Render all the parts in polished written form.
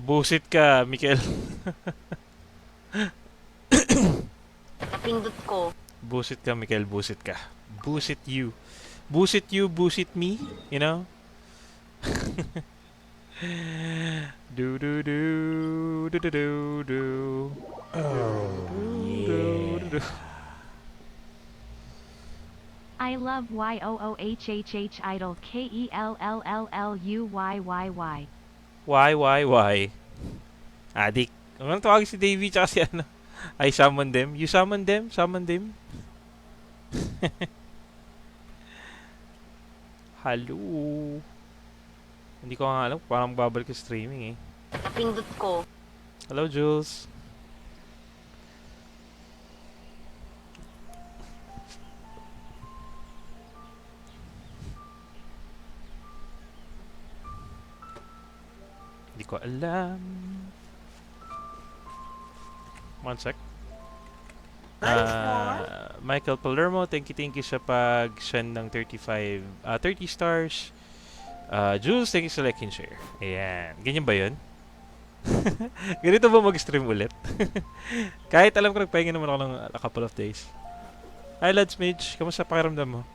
Busit ka, Mikel. Napindot ko. Busit ka, Mikel. Busit ka. Busit you. Busit you, busit me. You know? Do do do do do do do. I love YOOHHH idol KELLLLUYYY. Why? Adik. Ano tawag si Davey tsaka si ano? I summon them. You summon them? Summon them? Hello. Hindi ko nga alam. Parang babalik sa streaming eh. Napindot ko. Hello, Jules. Hindi ko alam. One sec. Michael Palermo, thank you sa pag-send ng 30 stars. Jules, thank you sa like and share. Ayan. Ganyan ba yun? Ganito ba mag-stream ulit? Kahit alam ko nagpahinga naman ako ng a couple of days. Hi, Lads Midge. Kamusta pakiramdam mo?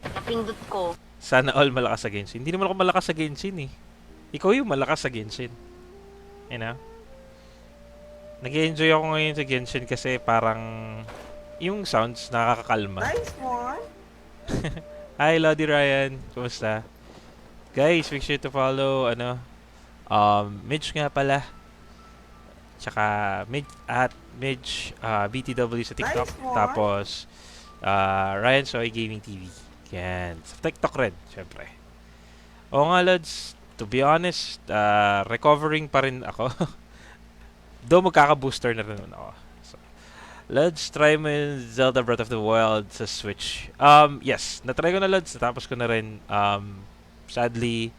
Napindot ko. Sana all malakas sa Genshin. Hindi naman ako malakas sa Genshin eh. Ikaw yung malakas sa Genshin. You know? Nag-enjoy ako ngayon sa Genshin kasi parang yung sounds nakakakalma. Nice one. Hi, Lodi Ryan. Kumusta? Guys, make sure to follow, Midge nga pala. Tsaka, Midge, BTW sa TikTok. Nice one. Tapos, Ryan Soy Gaming TV. Yan. Sa TikTok rin, syempre. Oo nga, Lods. To be honest, recovering pa rin ako. Though magkaka-booster na rin ako. So, Lods, try mo yung Zelda Breath of the Wild sa Switch. Yes, natry ko na, Lods. Natapos ko na rin. Sadly,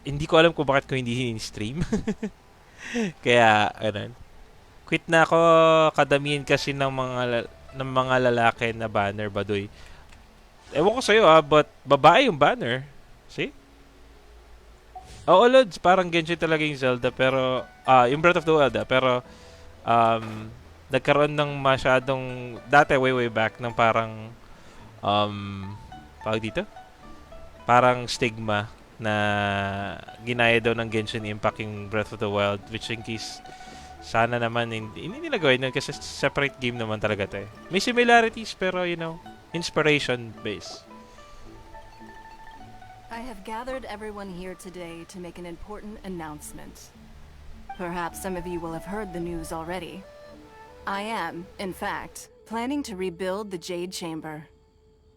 hindi ko alam kung bakit ko hindi in-stream. Kaya, quit na ako. Kadamihan kasi ng mga lalaki na banner, badoy. Ewan ko sa'yo, but babae yung banner. See? Oo, Lods, parang Genshin talaga yung Zelda, pero, yung Breath of the Wild, pero, nagkaroon ng masyadong, dati, way back, ng parang, tawag dito? Parang stigma na ginaya daw ng Genshin Impact yung Breath of the Wild, which in case Sana naman hindi nila gawin yun kasi separate game naman talaga to eh. May similarities pero inspiration based. I have gathered everyone here today to make an important announcement. Perhaps some of you will have heard the news already. I am, in fact, planning to rebuild the Jade Chamber.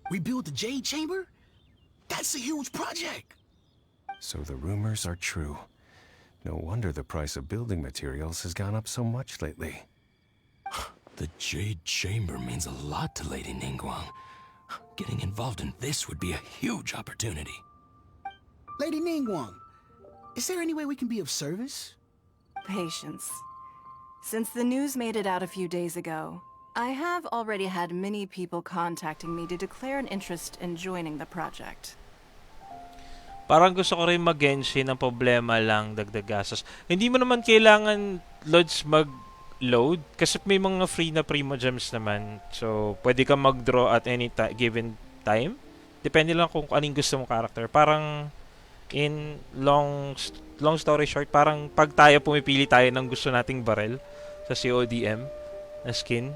Rebuild the Jade Chamber? That's a huge project! So the rumors are true. No wonder the price of building materials has gone up so much lately. The Jade Chamber means a lot to Lady Ningguang. Getting involved in this would be a huge opportunity. Lady Ningguang, is there any way we can be of service? Patience. Since the news made it out a few days ago, I have already had many people contacting me to declare an interest in joining the project. Parang gusto ko rin mag-Genshin, ang problema lang dagdag gastos. Hindi mo naman kailangan loads mag-load kasi may mga free na Primo Gems naman. So, pwede ka mag-draw at any given time. Depende lang kung anong gusto mong character. Parang in long story short, parang pag tayo pumipili tayo ng gusto nating barrel sa CODM na skin,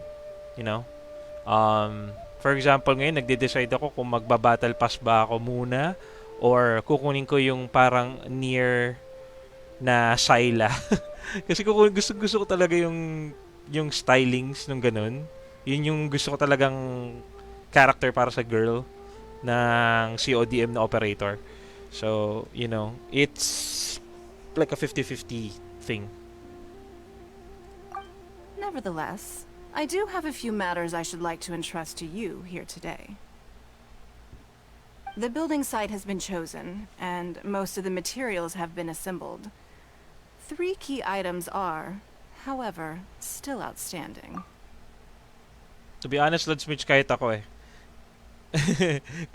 for example, ngayon nagde-decide ako kung magba-battle pass ba ako muna or kukunin ko yung parang near na Syla. Kasi gusto ko talaga yung stylings nung ganun. Yun yung gusto ko talagang character para sa girl ng CODM na operator. So, it's like a 50-50 thing. Nevertheless, I do have a few matters I should like to entrust to you here today. The building site has been chosen, and most of the materials have been assembled. 3 key items are, however, still outstanding. To be honest, Lods Mitch, kahit ako eh.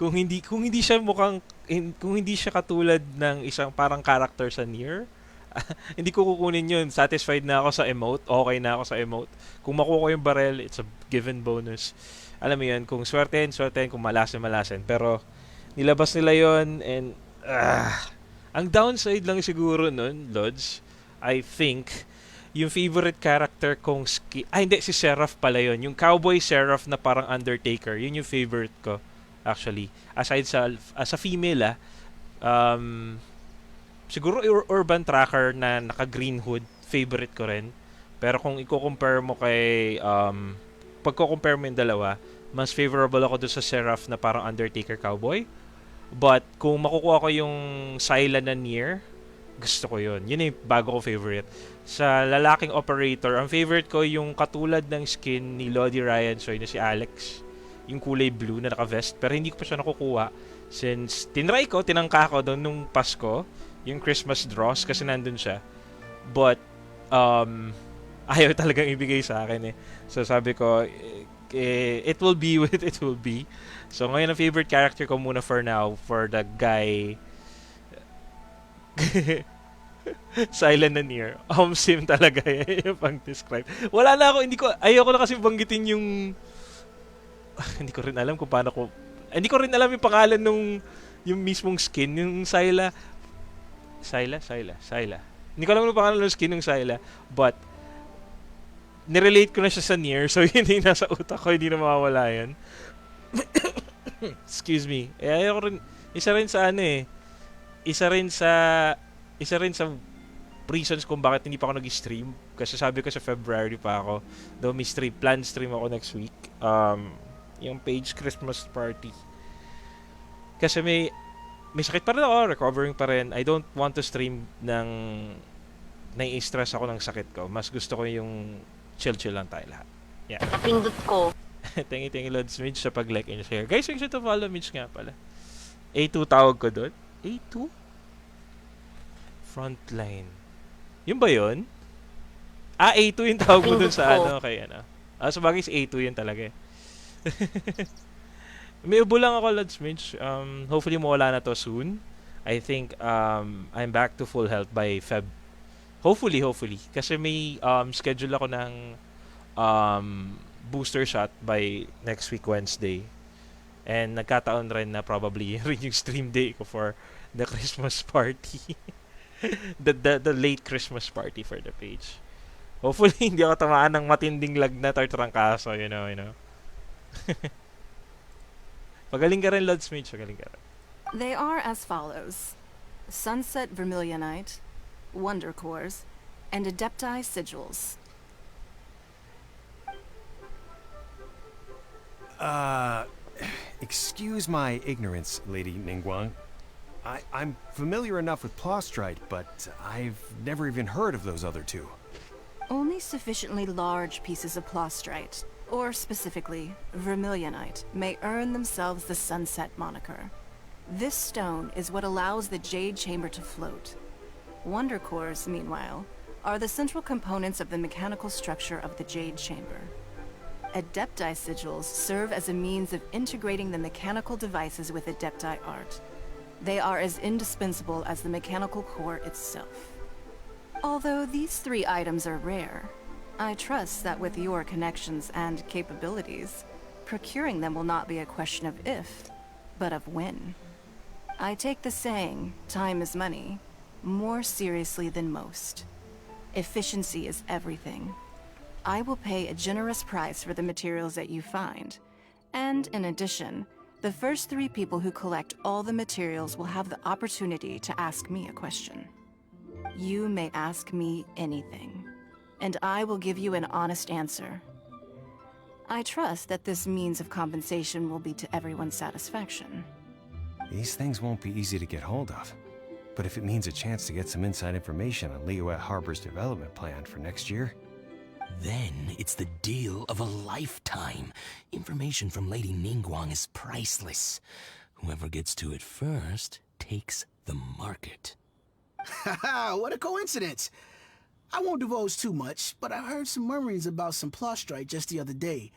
kung hindi siya katulad ng isang parang character sa Nier, hindi ko kukunin yun. Satisfied na ako sa emote. Okay na ako sa emote. Kung makuha ko yung barrel, it's a given bonus. Alam mo yun, kung swertein, kung malasin. Pero, nilabas nila yon and ang downside lang siguro nun, Lods, I think, yung favorite character kong hindi, si Seraph pala yun. Yung cowboy Seraph na parang Undertaker. Yun yung favorite ko, actually. Aside sa female, siguro Urban Tracker na naka-green hood, favorite ko rin. Pero kung i-compare mo kay, pagko-compare mo yung dalawa, mas favorable ako doon sa Seraph na parang Undertaker cowboy. But, kung makukuha ko yung Syla na Nier, gusto ko yun. Yun yung bago ko favorite. Sa lalaking operator, ang favorite ko yung katulad ng skin ni Lodi Ryan, so yun na si Alex. Yung kulay blue na naka-vest. Pero hindi ko pa siya nakukuha. Since, tinangka ko doon nung Pasko, yung Christmas draws, kasi nandun siya. But, ayaw talagang ibigay sa akin eh. So, sabi ko, it will be what it will be. So, ngayon ang favorite character ko muna for now, for the guy Silent na Nier. Sim talaga yung pang-describe. Wala na ako, ayoko na kasi banggitin yung hindi ko rin alam kung paano ko hindi ko rin alam yung pangalan yung mismong skin, yung Syla. Hindi ko alam yung pangalan ng skin ng Syla, but nirelate ko na siya sa Nier, so yun yung nasa utak ko, hindi na mawawala yun. Excuse me. Ayoko rin, isa rin sa reasons kung bakit hindi pa ako nag-stream. Kasi sabi ko sa February pa ako, though may planned stream ako next week. Yung page Christmas party. Kasi may sakit pa rin ako, recovering pa rin. I don't want to stream nai-stress ako ng sakit ko. Mas gusto ko yung chill lang tayo lahat. Yeah. Napindot ko. Thank you, Lods Mitch, sa pag-like and share. Guys, make sure to follow Mitch nga pala. A2 tawag ko doon. A2? Frontline. Yun ba yun? A2 yung tawag mo doon sa kay sa bagay si A2 yun talaga eh. May ubo lang ako, Lods Mitch. Hopefully mawala na to soon. I think I'm back to full health by Feb. Hopefully. Kasi may schedule ako ng booster shot by next week Wednesday. And nagkataon rin na probably rin yung stream day ko for the Christmas party. the late Christmas party for the page. Hopefully, hindi ako tamaan ng matinding lagnat or trangkaso, you know. Pagaling ka rin, Lods Mage. Pagaling ka rin. They are as follows: Sunset Vermilionite, Wonder Cores, and Adepti Sigils. Excuse my ignorance, Lady Ningguang. I'm familiar enough with Plostrite, but I've never even heard of those other two. Only sufficiently large pieces of Plostrite, or specifically Vermilionite, may earn themselves the Sunset moniker. This stone is what allows the Jade Chamber to float. Wonder Cores, meanwhile, are the central components of the mechanical structure of the Jade Chamber. Adepti Sigils serve as a means of integrating the mechanical devices with Adepti art. They are as indispensable as the mechanical core itself. Although these three items are rare, I trust that with your connections and capabilities, procuring them will not be a question of if, but of when. I take the saying, time is money, more seriously than most. Efficiency is everything. I will pay a generous price for the materials that you find, and in addition, the first 3 people who collect all the materials will have the opportunity to ask me a question. You may ask me anything, and I will give you an honest answer. I trust that this means of compensation will be to everyone's satisfaction. These things won't be easy to get hold of. But if it means a chance to get some inside information on Liyue Harbor's development plan for next year... Then it's the deal of a lifetime. Information from Lady Ningguang is priceless. Whoever gets to it first takes the market. Haha, what a coincidence. I won't divulge too much, but I heard some murmurings about some Plostrite just the other day.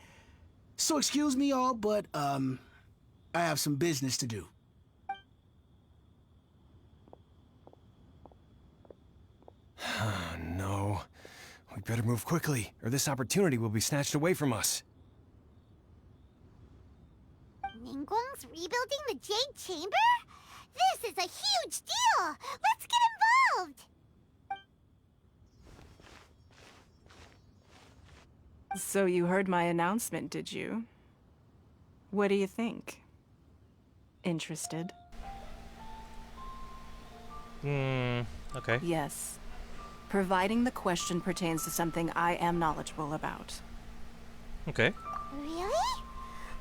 So excuse me all, but, I have some business to do. No. We better move quickly, or this opportunity will be snatched away from us. Ningguang's rebuilding the Jade Chamber? This is a huge deal! Let's get involved! So you heard my announcement, did you? What do you think? Interested? Okay. Yes. Providing the question pertains to something I am knowledgeable about. Okay. Really?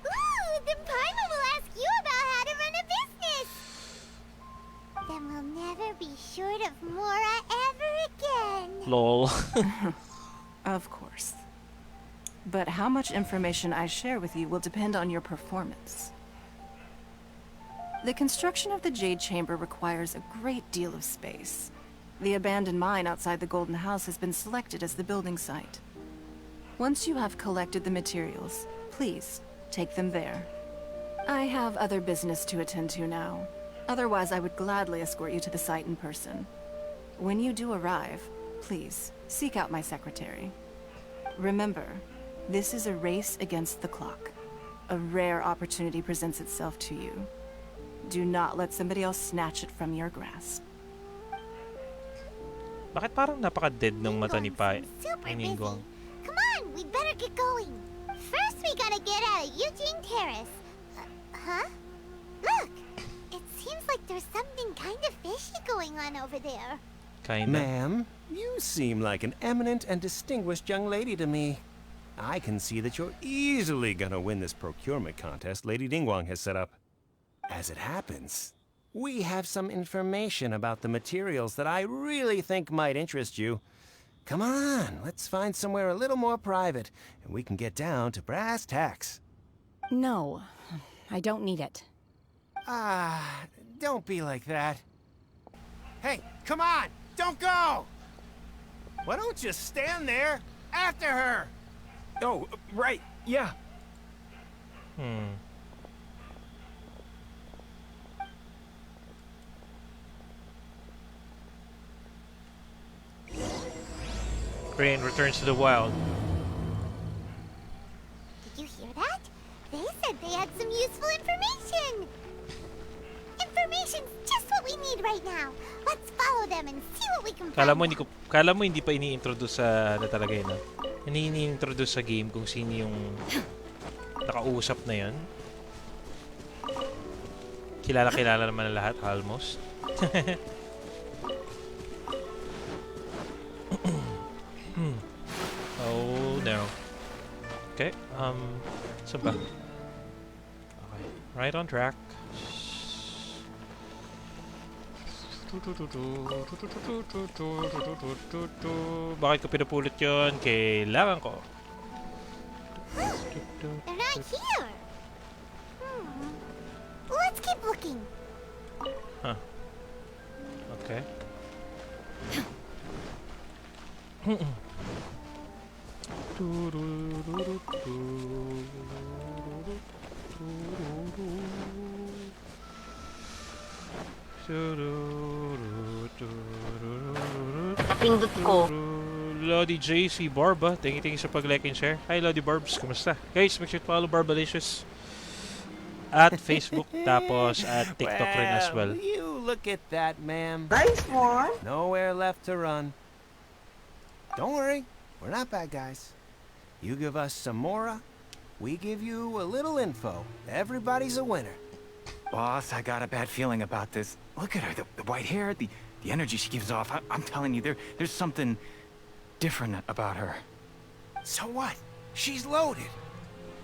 Ooh, then Paimon will ask you about how to run a business! Then we'll never be short of Mora ever again! Lol. Of course. But how much information I share with you will depend on your performance. The construction of the Jade Chamber requires a great deal of space. The abandoned mine outside the Golden House has been selected as the building site. Once you have collected the materials, please take them there. I have other business to attend to now. Otherwise, I would gladly escort you to the site in person. When you do arrive, please seek out my secretary. Remember, this is a race against the clock. A rare opportunity presents itself to you. Do not let somebody else snatch it from your grasp. Bakit parang napaka-dead ng mata ni Ningguang seems super ni busy. Ningguang? Come on, we better get going. First, we gotta get out of Eugene Terrace. Huh? Look! It seems like there's something kind of fishy going on over there. Kinda. Ma'am, you seem like an eminent and distinguished young lady to me. I can see that you're easily gonna win this procurement contest Lady Ningguang has set up. As it happens, we have some information about the materials that I really think might interest you. Come on, let's find somewhere a little more private, and we can get down to brass tacks. No, I don't need it. Don't be like that. Hey, come on, don't go! Why don't you stand there after her? Oh, right, yeah. Crane returns to the wild. Did you hear that? They said they had some useful information! Information's just what what we need right now. Let's follow them and see what we can Kala find mo hindi pa ini-introduce sa ano talaga yun, no? Hindi ini-introduce sa game kung sino yung nakausap na yun. Kilala naman na lahat, almost. Oh, no. Okay, saan ba? Okay, right on track. Bakit ko pinupulot yun? Kailangan ko. They're not here. Let's keep looking. Huh. Okay. Napindot ko. Lodi JC Barba, thank you sa pag-like and share. Hi Lodi Barbs, kumusta? Guys, make sure to follow Barbalicious at Facebook, tapos at TikTok rin as well. You look at that, ma'am. Nice one. Nowhere left to run. Don't worry, we're not bad guys. You give us some mora, we give you a little info. Everybody's a winner. Boss, I got a bad feeling about this. Look at her, the white hair, the energy she gives off. I'm telling you, there's something different about her. So what? She's loaded.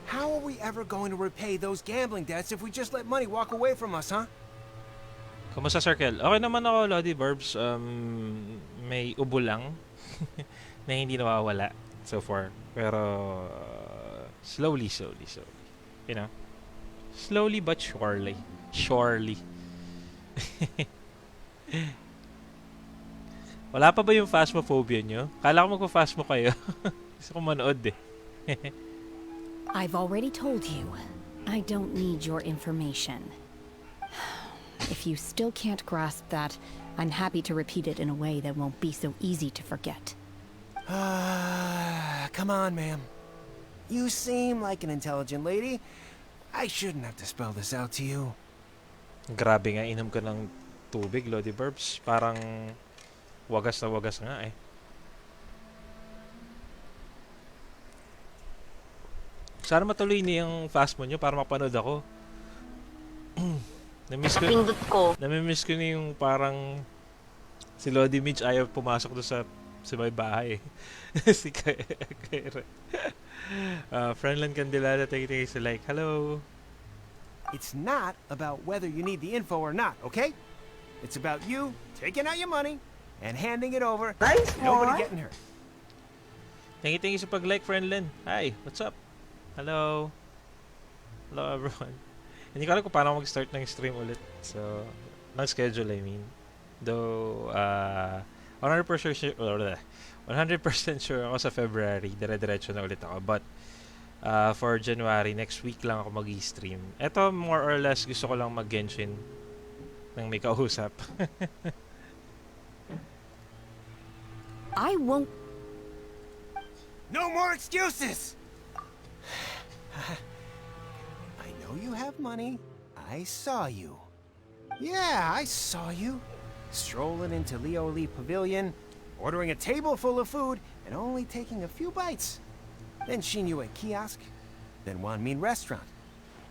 How are we ever going to repay those gambling debts if we just let money walk away from us, huh? Kumusta Circle? Okay naman ako, Lodi Barbs. May ubo lang na hindi nawawala so far. Pero slowly. You know? Slowly but surely. Wala pa ba yung phasmophobia nyo? Kala ko magpa-phasmo kayo. Gusto ko manood eh. I've already told you, I don't need your information. If you still can't grasp that, I'm happy to repeat it in a way that won't be so easy to forget. Come on, ma'am. You seem like an intelligent lady. I shouldn't have to spell this out to you. Grabe nga, inom ko ng tubig, Lodi Burbs. Parang wagas na wagas nga eh. Sana matuloy niyo yung fast mo nyo para mapanood ako. Namimiss ko na yung parang si Lodi Mitch ayaw pumasok doon sa may bahay. Si Kaira. Friendland Candilada, thank you sa like. Hello. It's not about whether you need the info or not, okay? It's about you taking out your money and handing it over. Nice Nobody one. getting hurt. Thank you sa pag-like, Friendland. Hi, what's up? Hello. Hello, everyone. Hindi ko alam kung paano mag-start ng stream ulit. So, ng schedule, I mean. Though, 100% sure ako sa February, dire-diretso na ulit ako. But, for January, next week lang ako mag-i-stream. Ito, more or less, gusto ko lang mag-Genshin nang may kausap. I won't. No more excuses! I know you have money. I saw you. Yeah, I saw you. Strolling into Leo Lee Pavilion, ordering a table full of food, and only taking a few bites. Then Shinyu at kiosk, then Wanmin restaurant.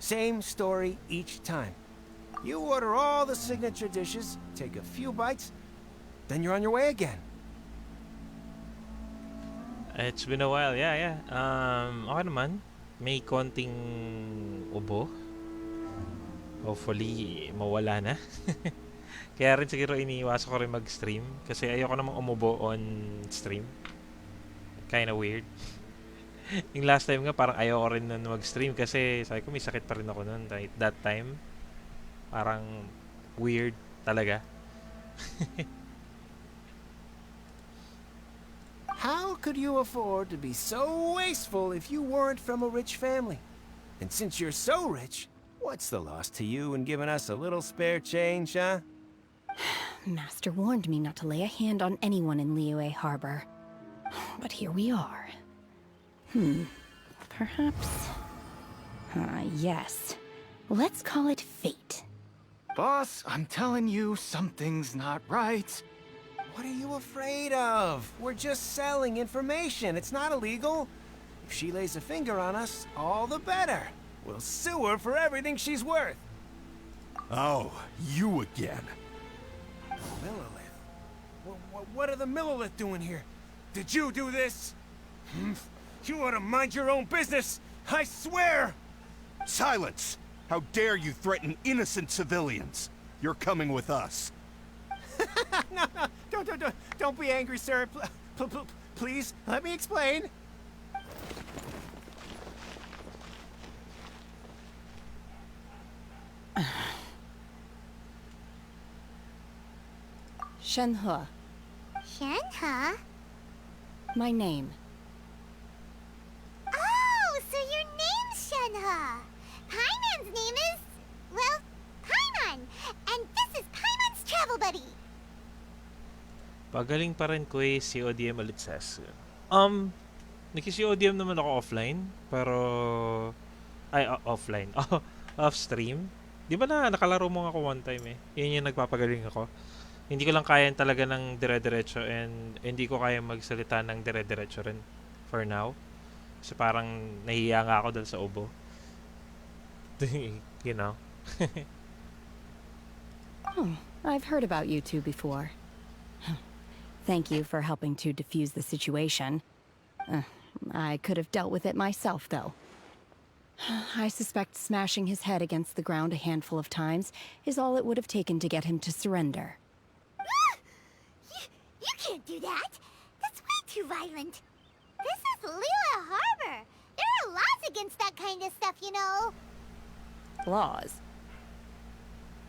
Same story each time. You order all the signature dishes, take a few bites, then you're on your way again. It's been a while, yeah. Okay naman. May konting ubo. Hopefully, mawala na. Kaya rin siguro iniiwasan ko rin mag-stream. Kasi ayoko namang umubo on stream. Kinda weird. Yung last time nga, parang ayoko rin nun mag-stream. Kasi sabi ko, may sakit pa rin ako nun. Right? That time, parang weird talaga. How could you afford to be so wasteful if you weren't from a rich family? And since you're so rich, what's the loss to you in giving us a little spare change, huh? Master warned me not to lay a hand on anyone in Liyue Harbor. But here we are. Perhaps... yes. Let's call it fate. Boss, I'm telling you, something's not right. What are you afraid of? We're just selling information. It's not illegal. If she lays a finger on us, all the better. We'll sue her for everything she's worth. Oh, you again. Millilith? What are the Millilith doing here? Did you do this? You ought to mind your own business! I swear! Silence! How dare you threaten innocent civilians? You're coming with us. No, don't be angry, sir. Please, let me explain. Shenhe, Shenhe? my name. Oh, so your name's Shenhe. Paimon's name is, well, Paimon. And this is Paimon's travel buddy. Pagaling pa rin ko eh, si ODM ulit says. Nagsi-ODM naman ako offline, pero... Ay, offline. Off-stream. Di ba nakalaro mo ako one time eh? Yun yung nagpapagaling ako. Hindi ko lang kaya talaga ng dire-diretso and hindi ko kaya magsalita ng dire-diretso rin for now. Kasi parang nahihiya nga ako dahil sa ubo. You know? I've heard about you two before. Thank you for helping to defuse the situation. I could have dealt with it myself, though. I suspect smashing his head against the ground a handful of times is all it would have taken to get him to surrender. You can't do that. That's way too violent. This is Lila Harbor. There are laws against that kind of stuff, you know. Laws?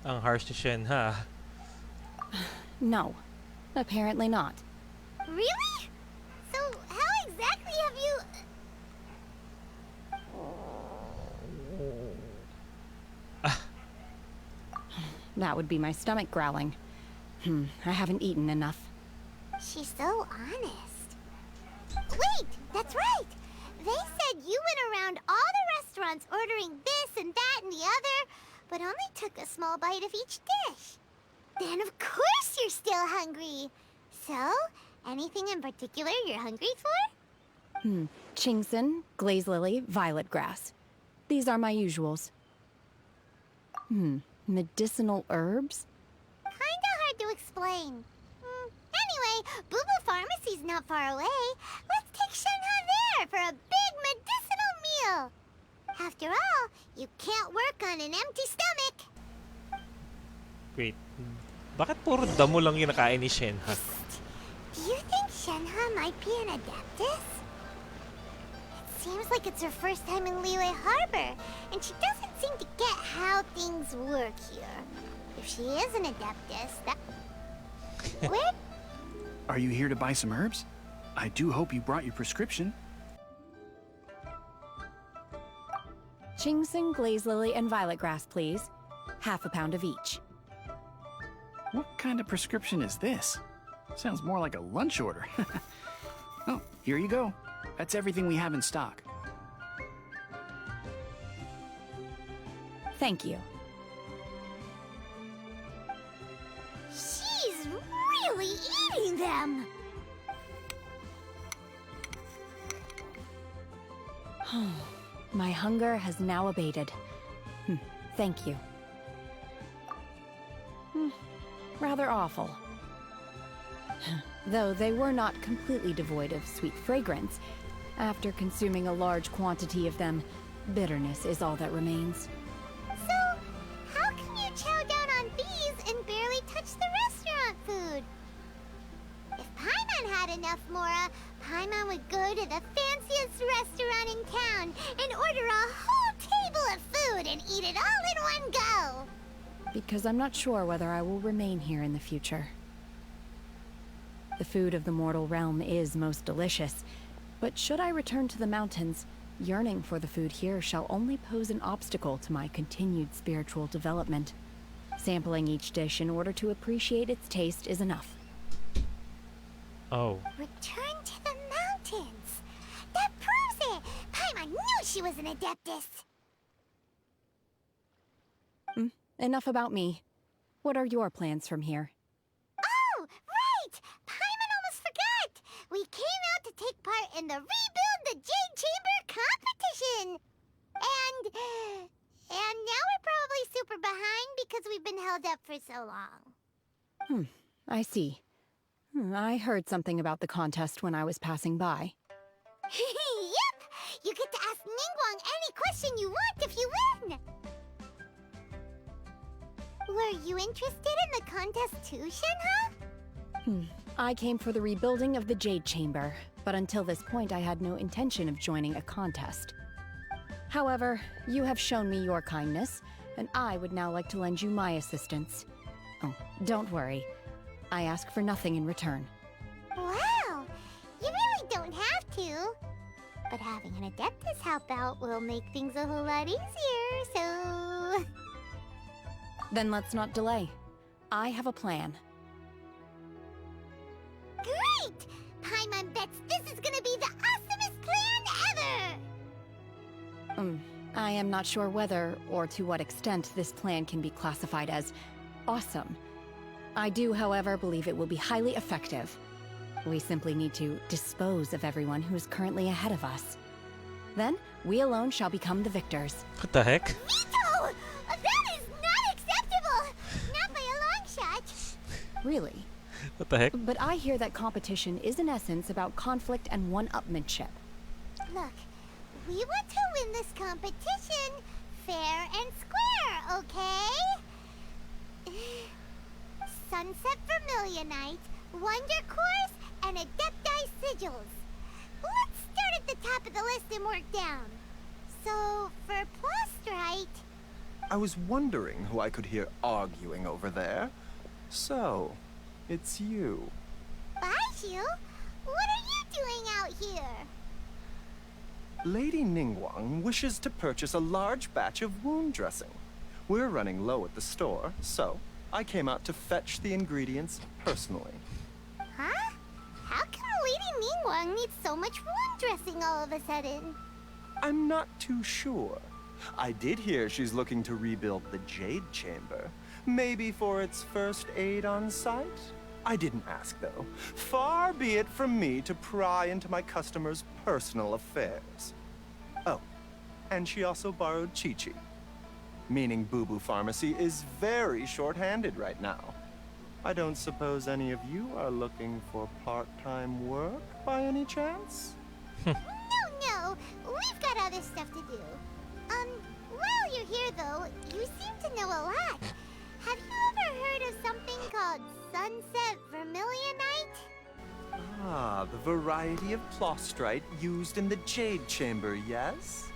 Ang harsh ni Shen, ha? No. Apparently not. Really? So, how exactly have you... That would be my stomach growling. I haven't eaten enough. She's so honest. Wait, that's right. They said you went around all the restaurants ordering this and that and the other, but only took a small bite of each dish. Then of course you're still hungry. So, anything in particular you're hungry for? Chingson, glaze lily, violet grass. These are my usuals. Medicinal herbs? Kinda hard to explain. Anyway, Booba Pharmacy's not far away. Let's take Shenhe there for a big medicinal meal. After all, you can't work on an empty stomach. Wait. Bakit puro damo lang yung nakain ni Shen, ha? Do you think Shenhe might be an adeptus? It seems like it's her first time in Liyue Harbor, and she doesn't seem to get how things work here. If she is an adeptus, that... Where? Are you here to buy some herbs? I do hope you brought your prescription. Chingson, glaze lily, and violet grass, please. Half a pound of each. What kind of prescription is this? Sounds more like a lunch order. Oh, here you go. That's everything we have in stock. Thank you. She's really eating them! My hunger has now abated. Thank you. Rather awful. Though they were not completely devoid of sweet fragrance, after consuming a large quantity of them, bitterness is all that remains. So, how can you chow down on bees and barely touch the restaurant food? If Paimon had enough Mora, Paimon would go to the fanciest restaurant in town and order a whole table of food and eat it all in one go. Because I'm not sure whether I will remain here in the future. The food of the mortal realm is most delicious, but should I return to the mountains, yearning for the food here shall only pose an obstacle to my continued spiritual development. Sampling each dish in order to appreciate its taste is enough. Oh. Return to the mountains. That proves it. Paimon knew she was an adeptus. Enough about me. what are your plans from here? Oh, right! Paimon almost forgot! We came out to take part in the Rebuild the Jade Chamber competition! And now we're probably super behind because we've been held up for so long. I see. I heard something about the contest when I was passing by. Yep! You get to ask Ningguang any question you want if you win! Were you interested in the contest too, Shenhe? I came for the rebuilding of the Jade Chamber, but until this point I had no intention of joining a contest. However, you have shown me your kindness, and I would now like to lend you my assistance. Oh, don't worry. I ask for nothing in return. Wow! You really don't have to. But having an Adeptus help out will make things a whole lot easier, so... Then let's not delay. I have a plan. Great! Paimon bets this is gonna be the awesomest plan ever! I am not sure whether or to what extent this plan can be classified as awesome. I do, however, believe it will be highly effective. We simply need to dispose of everyone who is currently ahead of us. Then, we alone shall become the victors. What the heck? Vito! That is not acceptable! Not by a long shot! Really? What the heck? But I hear that competition is in essence about conflict and one-upmanship. Look, we want to win this competition fair and square, okay? Sunset Vermilionite, Wonder Course, and Adepti Sigils. Let's start at the top of the list and work down. So, for Plostrite... I was wondering who I could hear arguing over there. So, it's you. Baiju? What are you doing out here? Lady Ningguang wishes to purchase a large batch of wound dressing. We're running low at the store, so I came out to fetch the ingredients personally. Huh? How come Lady Ningguang needs so much wound dressing all of a sudden? I'm not too sure. I did hear she's looking to rebuild the Jade Chamber. Maybe for its first aid on site? I didn't ask, though. Far be it from me to pry into my customers' personal affairs. Oh, and she also borrowed Chi-Chi. Meaning Boo Boo Pharmacy is very short-handed right now. I don't suppose any of you are looking for part-time work by any chance? No, we've got other stuff to do. While you're here though, you seem to know a lot. Have you ever heard of something called Sunset Vermilionite? Ah, the variety of Plostrite used in the Jade Chamber, yes?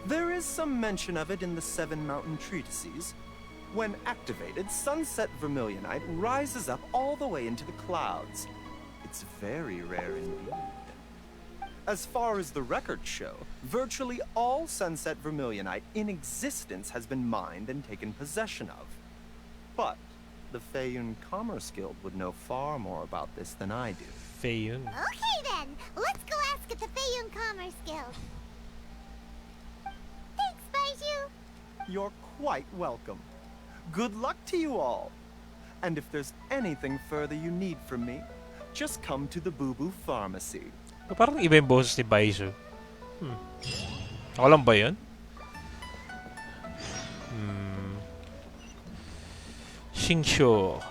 There is some mention of it in the Seven Mountain Treatises. When activated, Sunset Vermilionite rises up all the way into the clouds. It's very rare indeed. As far as the records show, virtually all Sunset Vermilionite in existence has been mined and taken possession of. But the Feiyun Commerce Guild would know far more about this than I do. Feiyun. Okay then, let's go ask at the Feiyun Commerce Guild. Thanks, Baiju. You're quite welcome. Good luck to you all. And if there's anything further you need from me, just come to the Boo Boo Pharmacy. Parang iba yung boses ni Baizu. Ako lang ba yun? Shingsho.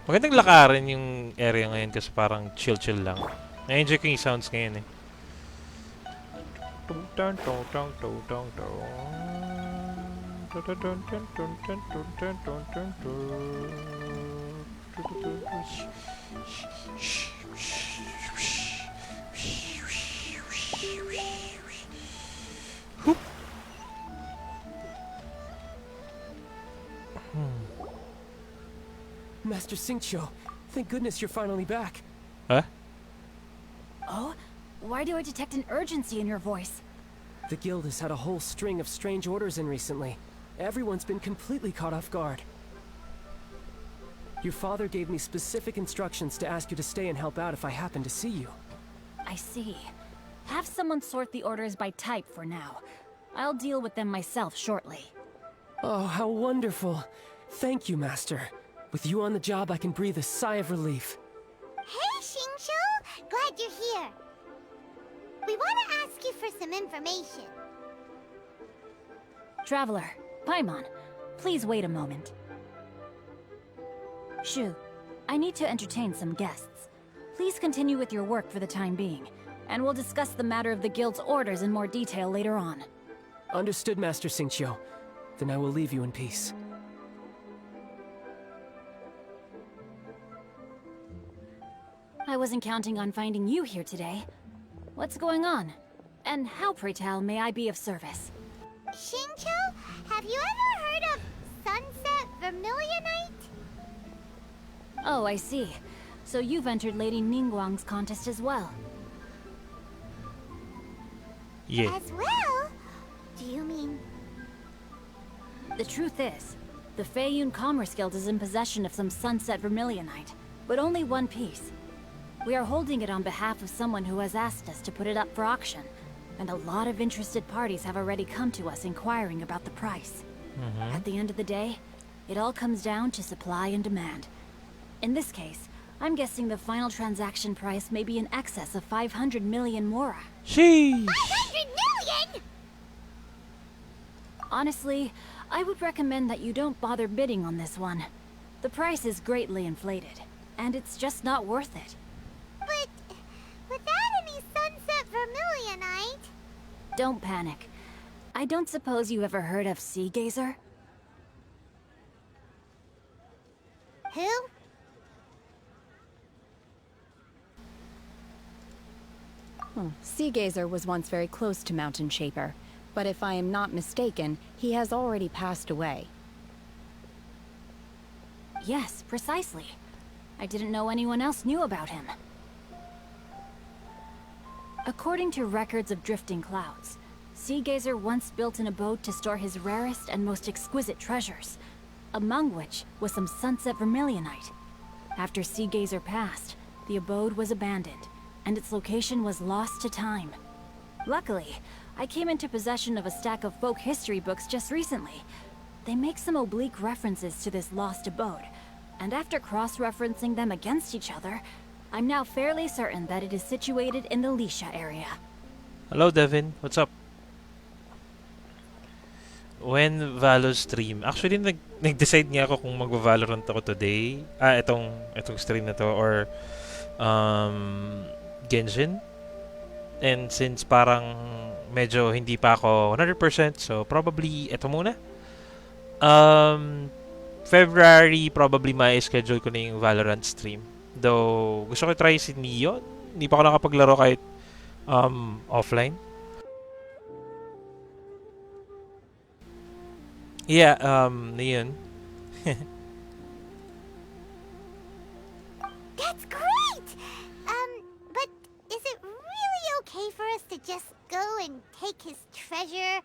Magandang lakarin yung area ngayon kasi parang chill-chill lang. Na-enjoy ko yung sounds ngayon eh. Master Xingqiu, thank goodness you're finally back. Huh? Oh? Why do I detect an urgency in your voice? The guild has had a whole string of strange orders in recently. Everyone's been completely caught off guard. Your father gave me specific instructions to ask you to stay and help out if I happen to see you. I see. Have someone sort the orders by type for now. I'll deal with them myself shortly. Oh, how wonderful. Thank you, Master. With you on the job, I can breathe a sigh of relief. Hey, Xingqiu! Glad you're here. We want to ask you for some information. Traveler, Paimon, please wait a moment. Shu, I need to entertain some guests. Please continue with your work for the time being, and we'll discuss the matter of the guild's orders in more detail later on. Understood, Master Xingqiu. Then I will leave you in peace. I wasn't counting on finding you here today. What's going on? And how, pray tell, may I be of service? Xingqiu, have you ever heard of Sunset Vermilionite? Oh, I see. So you've entered Lady Ningguang's contest as well. Yeah. As well? Do you mean... The truth is, the Feiyun Commerce Guild is in possession of some Sunset Vermilionite, but only one piece. We are holding it on behalf of someone who has asked us to put it up for auction, and a lot of interested parties have already come to us inquiring about the price. At the end of the day, it all comes down to supply and demand. In this case, I'm guessing the final transaction price may be in excess of 500 million mora. Sheesh! 500 million?! Honestly, I would recommend that you don't bother bidding on this one. The price is greatly inflated, and it's just not worth it. But without any Sunset Vermilionite... Don't panic. I don't suppose you ever heard of Sea Gazer? Who? Sea Gazer was once very close to Mountain Shaper, but if I am not mistaken, he has already passed away. Yes, precisely. I didn't know anyone else knew about him. According to records of drifting clouds, Sea Gazer once built an abode to store his rarest and most exquisite treasures, among which was some Sunset Vermilionite. After Sea Gazer passed, the abode was abandoned, and its location was lost to time. Luckily, I came into possession of a stack of folk history books just recently. They make some oblique references to this lost abode, and after cross-referencing them against each other, I'm now fairly certain that it is situated in the Lisha area. Hello, Devin. What's up? When Valo stream? Actually, nag-decide nga ako kung magva-Valorant ako today. Itong stream na to, or Genshin. And since parang medyo hindi pa ako 100%, so probably ito muna. February, probably ma-schedule ko na yung Valorant stream. Though, gusto ko try si Neon. Hindi pa ako nakapaglaro kahit offline. Yeah, Neon. That's great! But is it really okay for us to just go and take his treasure?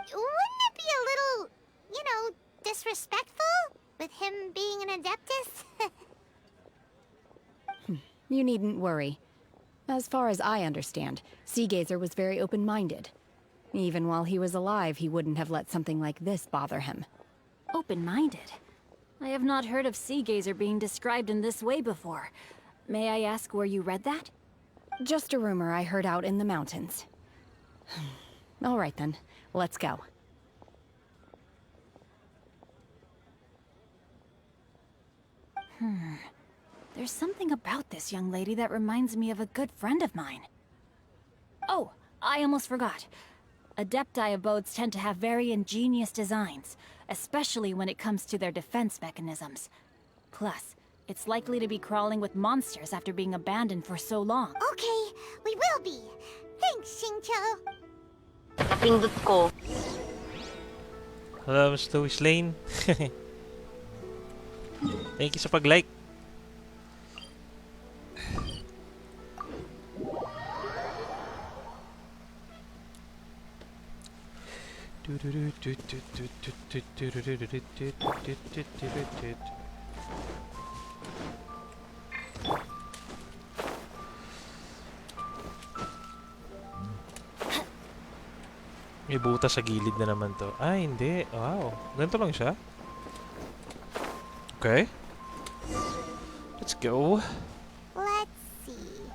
Wouldn't it be a little, you know, disrespectful with him being an Adeptus? You needn't worry. As far as I understand, Sea Gazer was very open-minded. Even while he was alive, he wouldn't have let something like this bother him. Open-minded? I have not heard of Sea Gazer being described in this way before. May I ask where you read that? Just a rumor I heard out in the mountains. All right then, let's go. There's something about this young lady that reminds me of a good friend of mine. Oh, I almost forgot. Adepti abodes tend to have very ingenious designs, especially when it comes to their defense mechanisms. Plus, it's likely to be crawling with monsters after being abandoned for so long. Okay, we will be. Thanks, Xingqiu. Napindot ko. Hello, Mr. Lane. Thank you sa pag-like. May butas sa gilid na naman to. Ah, hindi. Wow. Ganito lang siya? Okay. Let's go. Let's see.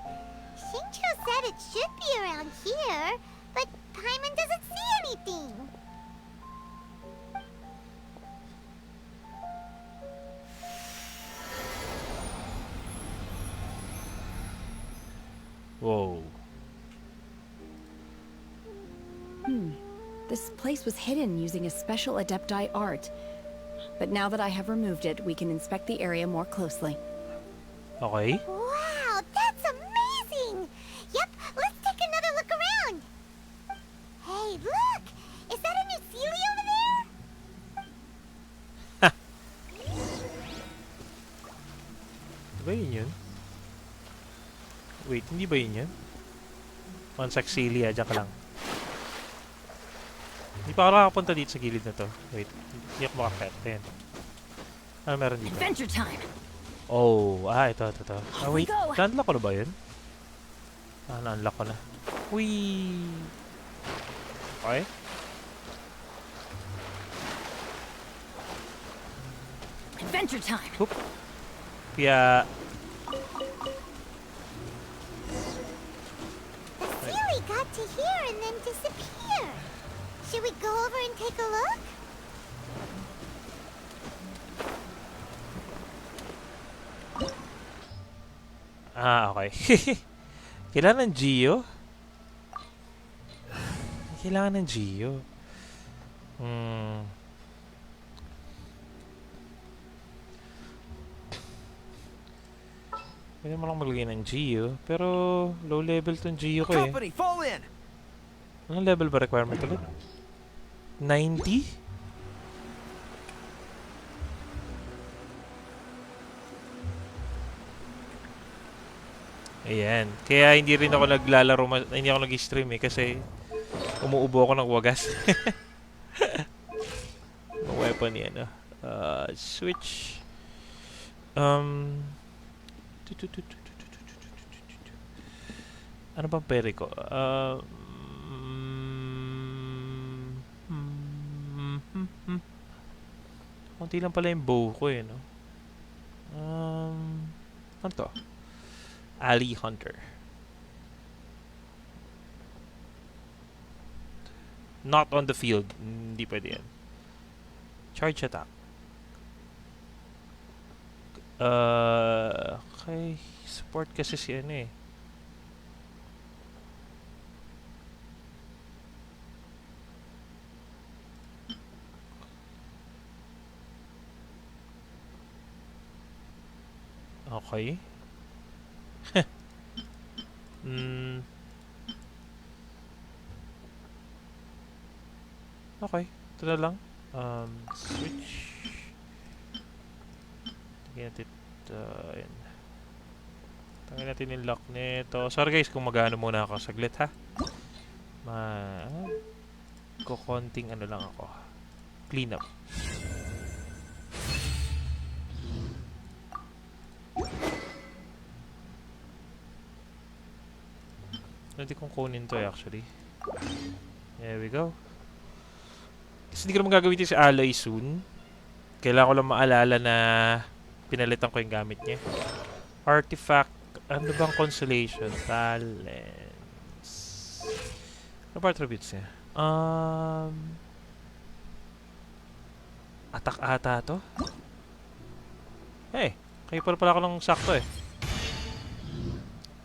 Shincho said it should be around here, but Paimon doesn't see anything. Whoa. This place was hidden using a special Adepti art. But now that I have removed it, we can inspect the area more closely. Okay. Wow, that's amazing! Yep, let's take another look around. Hey, look! Is that a new Sealy over there? Diba yun? Wait, hindi ba yun? Consaxilia, dyan ka lang. Hindi pa ako nakakapunta dito sa gilid na to. Wait, hindi ako makakit. Ayan. Ano meron dito? Adventure time! Oh, ito. Ah, wait, na-unlock ko na ba yun? Na-unlock ko na. Whee! Okay. Adventure time! Oop. Kaya... The Sealy got to here and then disappeared. Should we go over and take a look? Okay. Kailangan ng Geo? Kailangan ng Geo. Pwede mo lang maglagay ng Geo, pero low level tong Geo ko eh. Company, fall in. Anong level ba requirement ulit? 90? Ayan. Kaya hindi rin ako naglalaro, hindi ako nag-stream eh, kasi umuubo ako ng wagas. Weapon yan, switch. Ano bang pere ko? Kunti lang pala yung bow ko eh, no? Ano to? Ali Hunter. Not on the field. Hindi pwede yan. Charge attack. Okay. Support kasi si ano eh. Okay. Okay. Ito na lang. Switch. Tingnan natin. Ayan. Tangin natin yung lock nito. Sorry guys kung mag-ano muna ako. Saglit ha. Kukonting ano lang ako. Clean up. Hindi kong kunin to actually. There we go. Kasi hindi ko naman gagawin ito sa alloy soon. Kailangan ko lang maalala na pinalitan ko yung gamit niya. Artifact. Ano bang consolation? Talents. Ano ba attributes niya? Attack ata to? Hey, kayo pala ako ng sakto eh.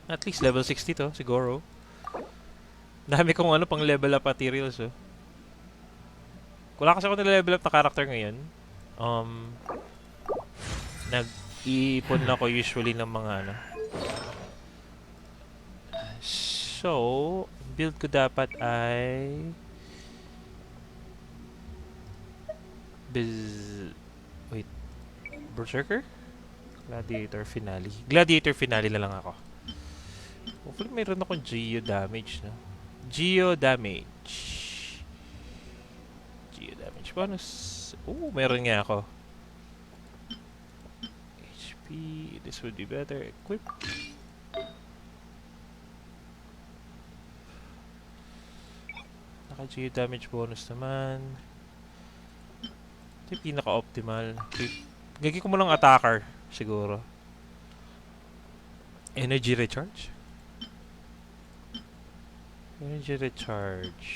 At least level 60 to, siguro. Dami kong ano pang level up materials oh. Wala kasi ako na-level up na character ngayon. Nag-iipon na ako usually ng mga ano. So, build ko dapat ay wait. Berserker? Gladiator Finale. Gladiator Finale na lang ako. Hopefully mayroon akong Geo damage na. Geo damage bonus. Oh, meron nga ako. HP. This would be better. Equip. Naka-Geo damage bonus naman. Ito yung pinaka-optimal. Gagawin ko mo lang attacker, siguro. Energy recharge? Energy recharge.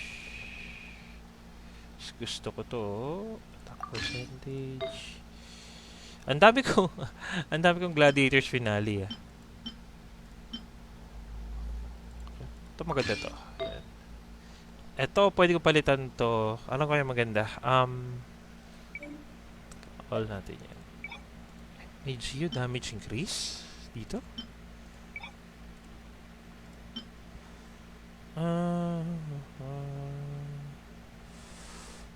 Gusto ko to. Attack percentage. Ang dami ko, ang dami kong gladiators finale ah. Ito maganda to. Ito, pwede ko palitan to. Ano kaya maganda? All natin yan. AGU damage increase? Dito?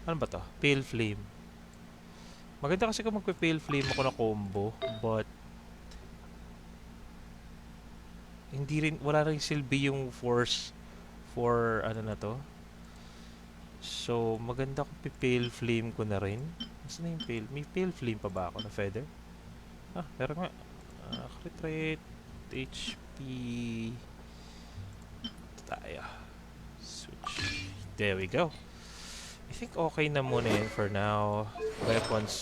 Ano ba to? Pale Flame. Maganda kasi kung magpe-Pale Flame ako na combo. But hindi rin, wala rin silbi yung force for ano na to. So, maganda kung pale flame ko na rin. Saan na yung pale? May pale flame pa ba ako na feather? Ah, pero nga. Crit rate, HP. Ito tayo. Switch. There we go. I think okay na muna yun for now. Weapons.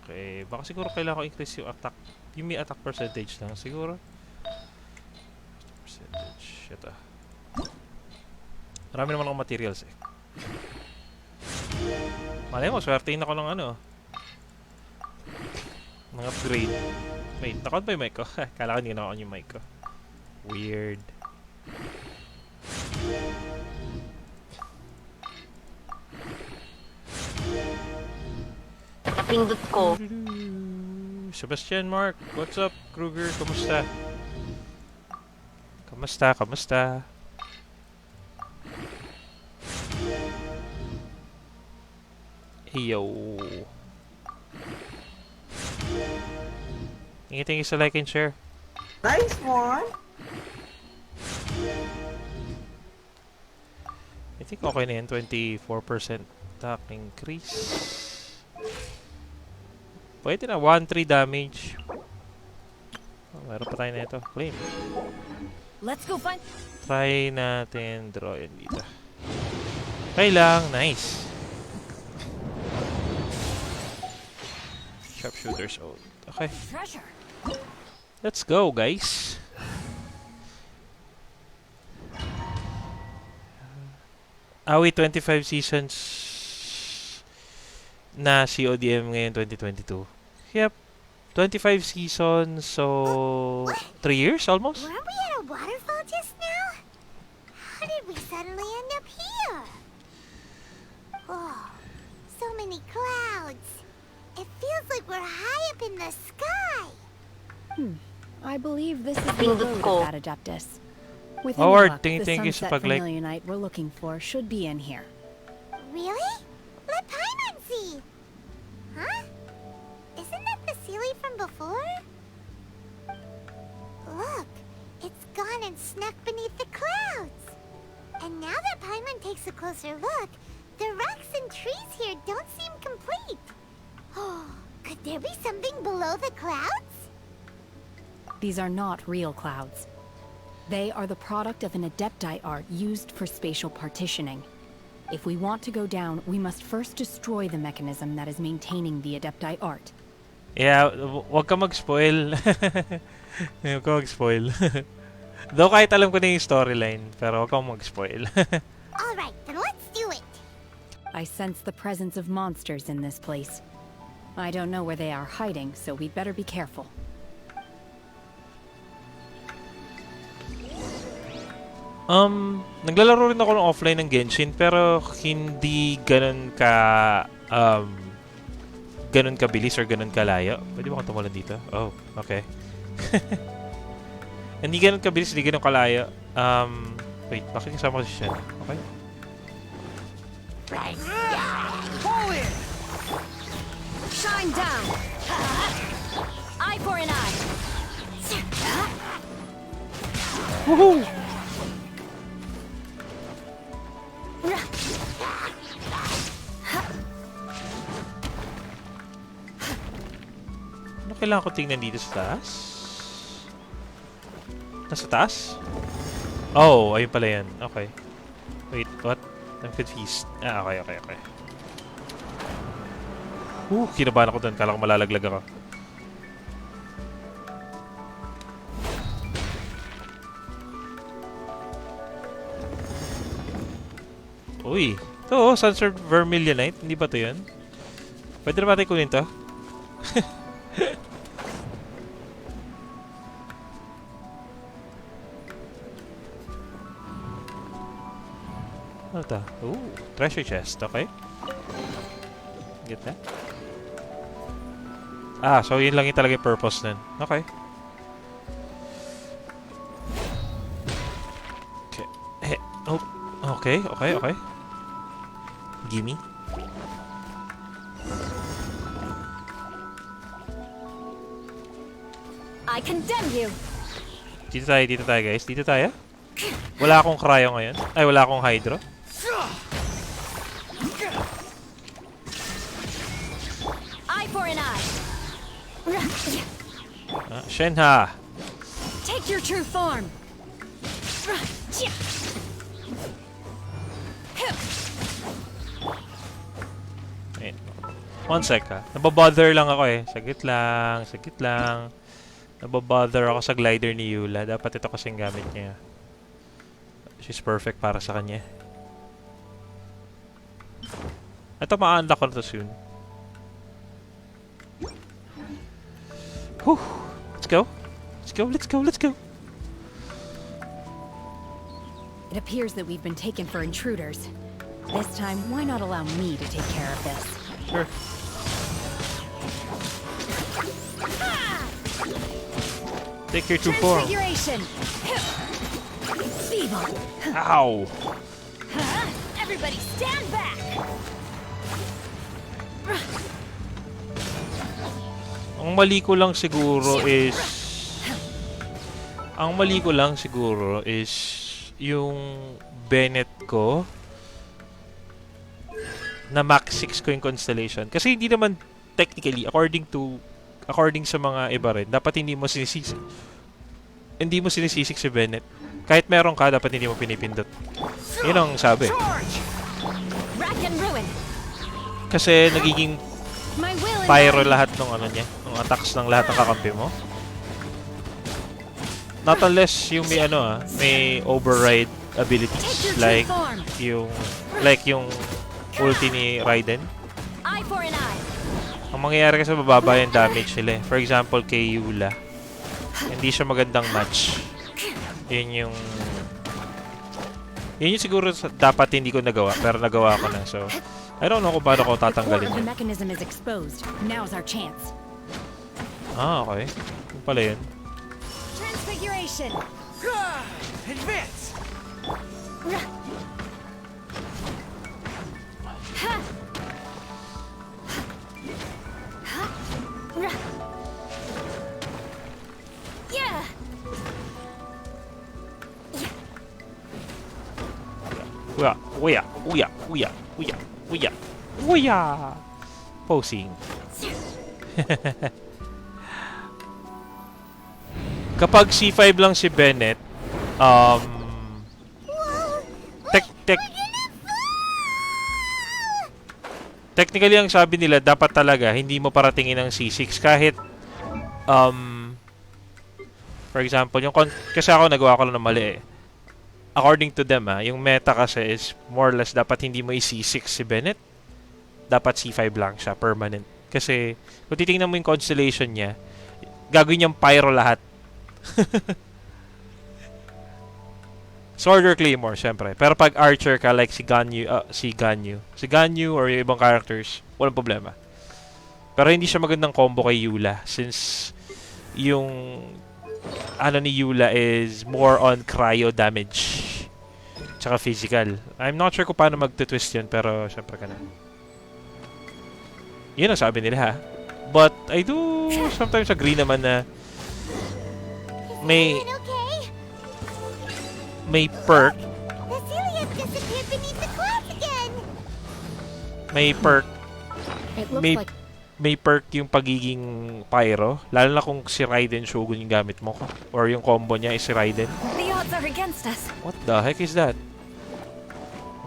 Okay, baka siguro kailangan ko increase yung attack. Yung may attack percentage lang. Siguro. Percentage. Ito. Marami naman akong materials eh. Malay mo, swertein ako ng ano. Ng upgrade. Wait, nakon ba yung mic ko? Kala ko hindi nakon yung mic ko. Weird. Napindot ko. Sebastian, Mark, what's up? Kruger, kamusta? Kamusta? Kamusta? Yo. Thank you sa like and share. Nice one. I think okay na yan. 24% attack increase. Pwede na. 1-3 damage. Oh, meron pa tayo na ito. Claim. Let's go find... Try natin draw yun dito. Okay lang. Nice. Sharpshooter's old. Okay. Treasure. Let's go, guys. Wait, 25 seasons na CODM ngayon 2022. Yep. 25 seasons, so 3 years almost? Weren't we at a waterfall just now? How did we suddenly end up here? Oh, so many clouds. It feels like we're high up in the sky. I believe this is the Pindot abode ko. of that Adeptus. With Howard, luck, thank the you sa sunset pag-like. familionite we're looking for should be in here. Really? Let Paimon see. Huh? Isn't that the Sealy from before? Look, it's gone and snuck beneath the clouds. And now that Paimon takes a closer look, the rocks and trees here don't seem complete. Oh, could there be something below the clouds? These are not real clouds. They are the product of an Adepti art used for spatial partitioning. If we want to go down, we must first destroy the mechanism that is maintaining the Adepti art. Yeah, wag ka mag-spoil. Wag ka mag-spoil. Though kahit alam ko na yung storyline, pero wag kang mag-spoil. Alright, then let's do it. I sense the presence of monsters in this place. I don't know where they are hiding, so we'd better be careful. Naglalaro rin ako ng offline ng Genshin, pero hindi ganun kabilis or ganun kalayo. Pwede ba akong tumulan dito? Oh, okay. Hindi ganun kabilis, hindi ganun kalayo. Wait, bakit kasama ko si Shen? Okay. Pull in. Shine down! Eye for an eye! Woohoo! Ano kailangan ko tingnan dito sa taas? Nasa taas? Oh, ayun pala yan. Okay. Wait, what? I'm confused. Okay. Kinabahan ako doon. Kala ko malalaglag ako. Uy. Ito, Sunset Vermilionite. Hindi ba ito yun? Pwede na ba tayo kunin to? Ano ito? Ooh, treasure chest. Okay. Get that? Ah, so yun lang yung talaga yung purpose nun. Okay. Okay. Oh. Okay, okay, okay. Gimme. I condemn you. Dito tayo guys. Dito tayo. Wala akong cryo ngayon. Ay, wala akong hydro. Eye for an eye. Shenhe. Take your true form. Wait. One sec ha. Nababother lang ako eh. Sagit lang. Nababother ako sa glider ni Eula. Dapat ito kasing gamit niya. She's perfect para sa kanya. Ito ma-unlock ko na to soon. Whew. Let's go. It appears that we've been taken for intruders. This time, why not allow me to take care of this? Sure. Take your true form. Transfiguration. Feeble. Ow. Everybody stand back. Ang mali ko lang siguro is yung Bennett ko na Max 6 ko yung constellation. Kasi hindi naman technically according sa mga iba rin, dapat hindi mo sinisisik si Bennett. Kahit meron ka, dapat hindi mo pinipindot. Yun ang sabi. Kasi nagiging pyro lahat ng ano niya, ng attacks ng lahat ng kakampi mo. Not unless yung may override abilities like yung ulti ni Raiden. Ang mangyayari kasi bababa yung damage nila eh. For example, kay Eula, hindi siya magandang match. Yun yung siguro dapat hindi ko nagawa, pero nagawa ko na. So, I don't know kung paano ko tatanggalin yun. Ah, okay. Yung pala yun. Transfiguration. Advance. Yeah. Uya. Posing. Kapag C5 lang si Bennett, technically ang sabi nila dapat talaga hindi mo paratingin ng C6 kahit for example, kasi ako nagawa ko lang ng mali eh. According to them yung meta kasi is more or less dapat hindi mo i-C6 si Bennett. Dapat C5 lang siya, permanent. Kasi kung titingnan mo yung constellation niya, gagawin niyang pyro lahat. Sword or Claymore, syempre. Pero pag Archer ka, like si Ganyu or yung ibang characters, walang problema. Pero hindi siya magandang combo kay Eula since yung ni Eula is more on cryo damage tsaka physical. I'm not sure kung paano mag-twist yun, pero syempre ka na. Yun ang sabi nila ha. But I do sometimes agree naman na may perk. May perk yung pagiging pyro. Lalo na kung si Raiden Shogun yung gamit mo. Or yung combo niya is si Raiden. What the heck is that?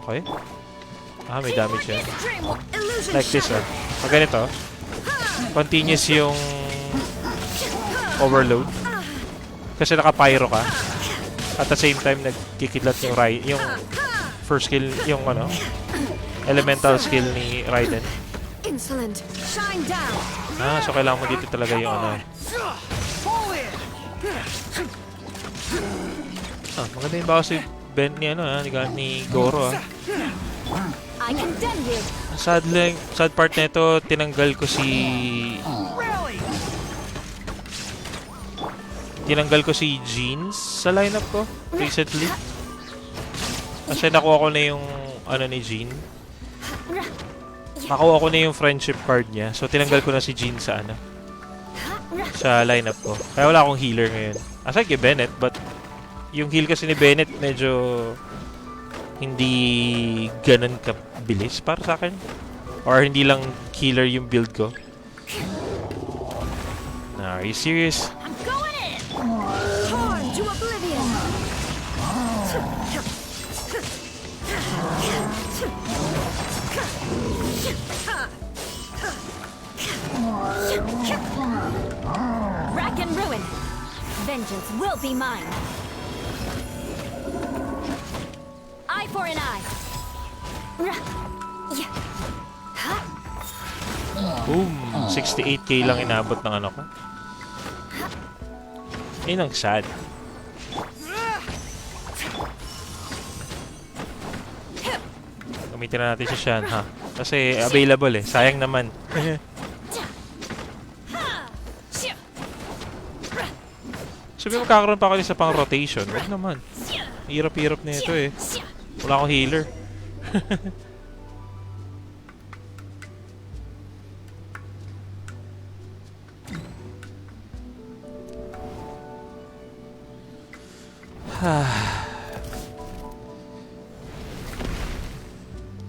Okay. May damage yan. Like this Pag ganito, continuous yung overload. Kasi naka-pyro ka. At the same time, nagkikidlat yung first skill, yung ano, elemental skill ni Raiden. Insolent, shine down. So kailangan mo dito talaga yung ano. Maganda yung bawas si Ben ni ano ni Goro I condemn you. Sad part nito, tinanggal ko si Jeans sa lineup ko recently. Kasi nakuha ko na yung ano ni Jean. Nakuha ko na yung friendship card niya. So tinanggal ko na si Jean sa ano, sa lineup ko. Kaya wala akong healer ngayon. Aside kay Bennett, but yung heal kasi ni Bennett medyo hindi ganun kabilis para sa akin. Or hindi lang healer yung build ko. Are you serious? I'm going in. Torn to oblivion. Rack and ruin. Vengeance will be mine. Eye for an eye. Boom! 68k lang inabot ng ano ko. Ayun ang sad. Gamitin na natin si Shenhe. Kasi available eh. Sayang naman. Sabi mo magkakaroon pa ako sa pang rotation. Wag naman. Hirap-hirap na ito eh. Wala akong healer.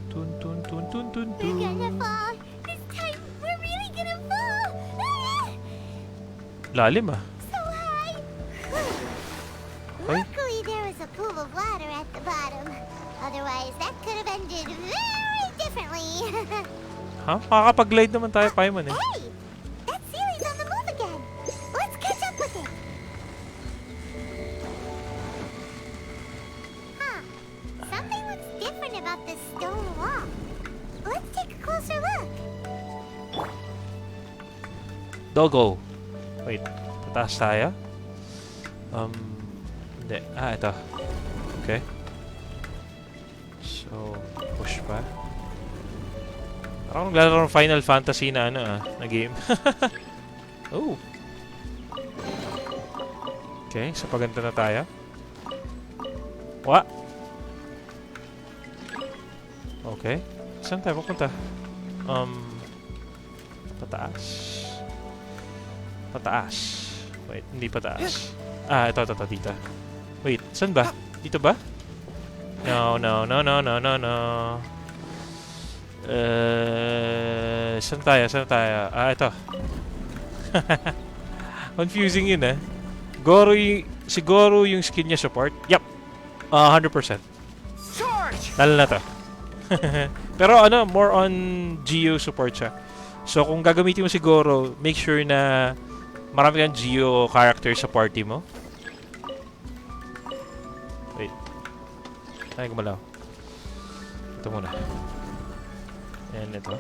Tun tun tun tun tun tun. We're gonna fall. This time, we're really gonna fall. Lalim ah. So high. Luckily, there was a pool of water at the bottom. Otherwise, that could have ended very differently. Makakapag-glide naman tayo, Paimon eh. Hey! That ceiling's on the move again. Let's catch up with it. Something looks different about this stone wall. Let's take a closer look. Doggo. Wait, pataas tayo? Hindi. Ito. Okay. So, push pa. Parang naglalaro ng Final Fantasy na ano na game. Oh. Okay, so paganda na tayo. What? Okay. Saan tayo pupunta? Pataas. Pataas. Wait, hindi pataas. Ito, dito. Wait, saan ba? Dito ba? No. Saan tayo? Ito. Confusing yun eh. Si Goro yung skin niya support. Yup. 100%. Lalo na to. Pero ano, more on Geo support siya. So kung gagamitin mo si Goro, make sure na marami kang Geo character sa party mo. Wait. Ay, gumalaw. Ito muna. And ito.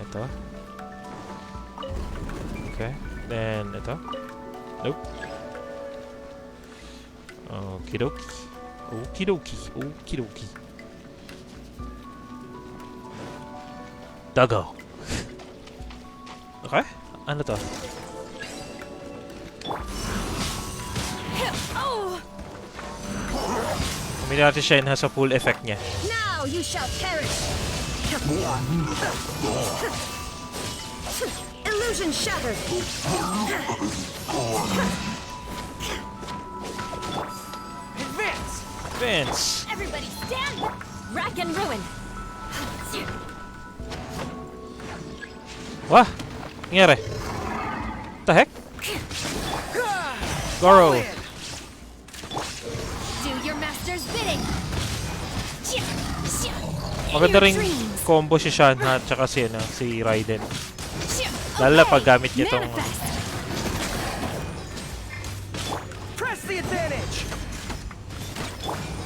Ito. Okay. Then ito. Nope. Okidoki. Doggo. Okay. Ano to? Kumili natin Shenhe sa full effect niya. Now you shall perish. Illusion shattered. Advance. Everybody stand. Rack and ruin. Wah! Nangyari? What the heck? Goro! Do your master's bidding. Maganda ring combo si Shenhe at saka si Raiden. Lalo na pag gamit niya itong... Press the advantage.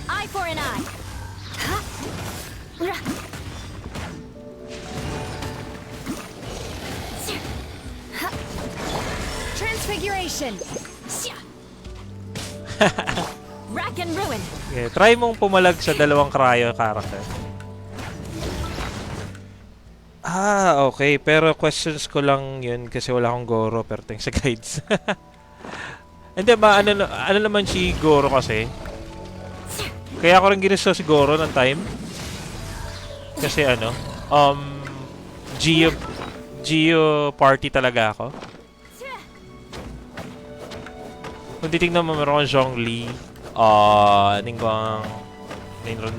Eye for an eye. Transfiguration. Rack and ruin. Okay, try mong pumalag sa dalawang cryo character. Okay. Pero questions ko lang yun kasi wala akong Goro pero thanks sa guides. Hindi ba, ano naman si Goro kasi? Kaya ako rin ginusto si Goro ng time. Kasi Geo party talaga ako. Kung titignan mo, meron akong Zhongli, Ningguang,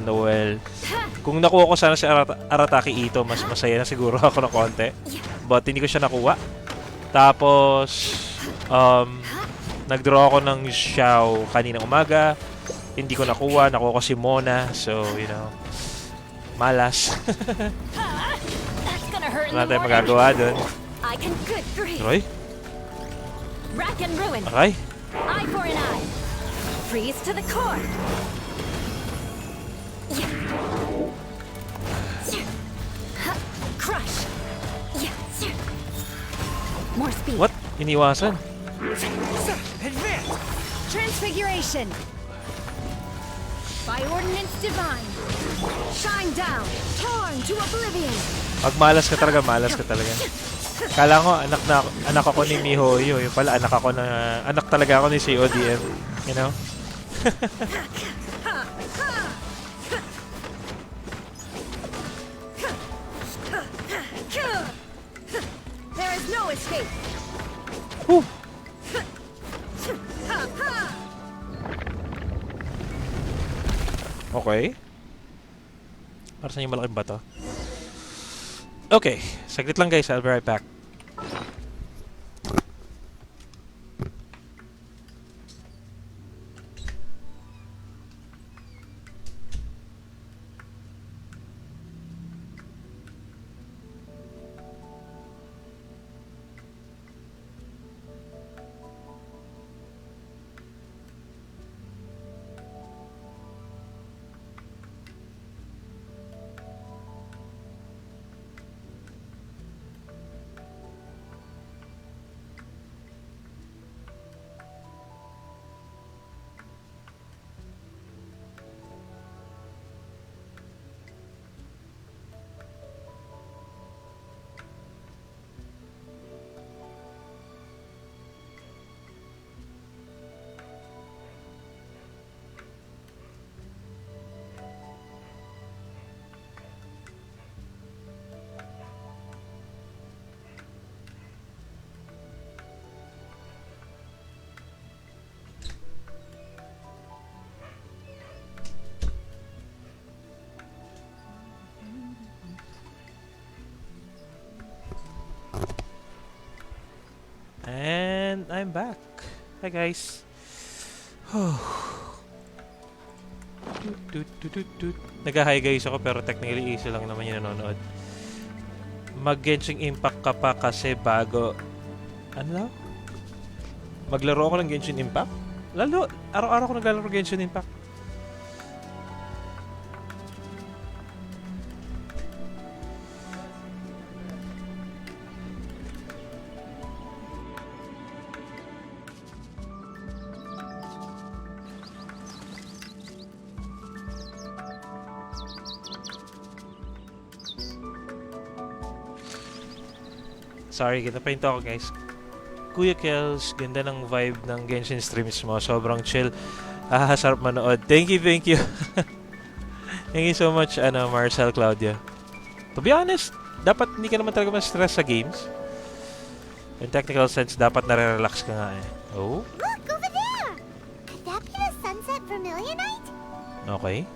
Noel. Kung nakuha ko sana si Arataki Ito, mas masaya na siguro ako na konti. But hindi ko siya nakuha. Tapos, nag-draw ako ng Xiao kanina umaga. Hindi ko nakuha ko si Mona. So, malas. Wala tayong magagawa dun. Roy? Rack and ruin. Aray? Eye for an eye. Freeze to the core. Crush. More speed. What? Iniwasan? Advance. Transfiguration. By ordinance divine. Shine down. Torn to oblivion. Pag malas ka talaga. Kala ko anak ako ni Mihoyo, yung pala anak talaga ako ni CODM, you know? There is no escape. Whew. Okay. Para saan yung malaking bato? Okay, saglit lang guys, I'll be right back. And I'm back. Hi guys. Nag-hi guys ako pero technically isa lang naman yung nanonood. Mag-Genshin Impact ka pa kasi bago... Ano daw? Maglaro ako ng Genshin Impact? Araw-araw ko naglalaro Genshin Impact. Sorry, ginapahinto ako guys. Kuya Kels, ganda ng vibe ng Genshin streams mo. Sobrang chill. Sarap manood. Thank you. Thank you so much, Marcel Claudia. To be honest, dapat hindi ka naman talaga ma-stress sa games. In technical sense, dapat nare-relax ka nga eh. Oh? Look, over there! Could that be the sunset vermilionite? Okay.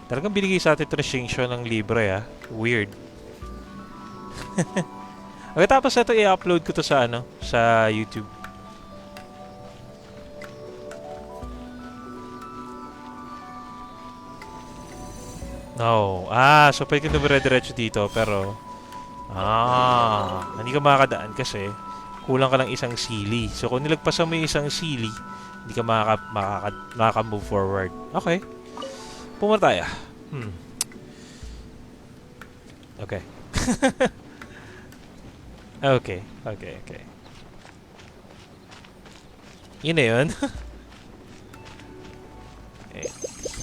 Talagang binigay sa atin ito na Shingsho ng libre ah. Weird. Okay, tapos ito i-upload ko to sa sa YouTube. No. So pwede ko dumire-diretso dito pero Hindi ka makakadaan kasi kulang ka ng isang sili. So, kung nilagpasan mo yung isang sili, hindi ka makaka-move forward. Okay. Pumunta tayo. Okay. Okay. Yun na yun.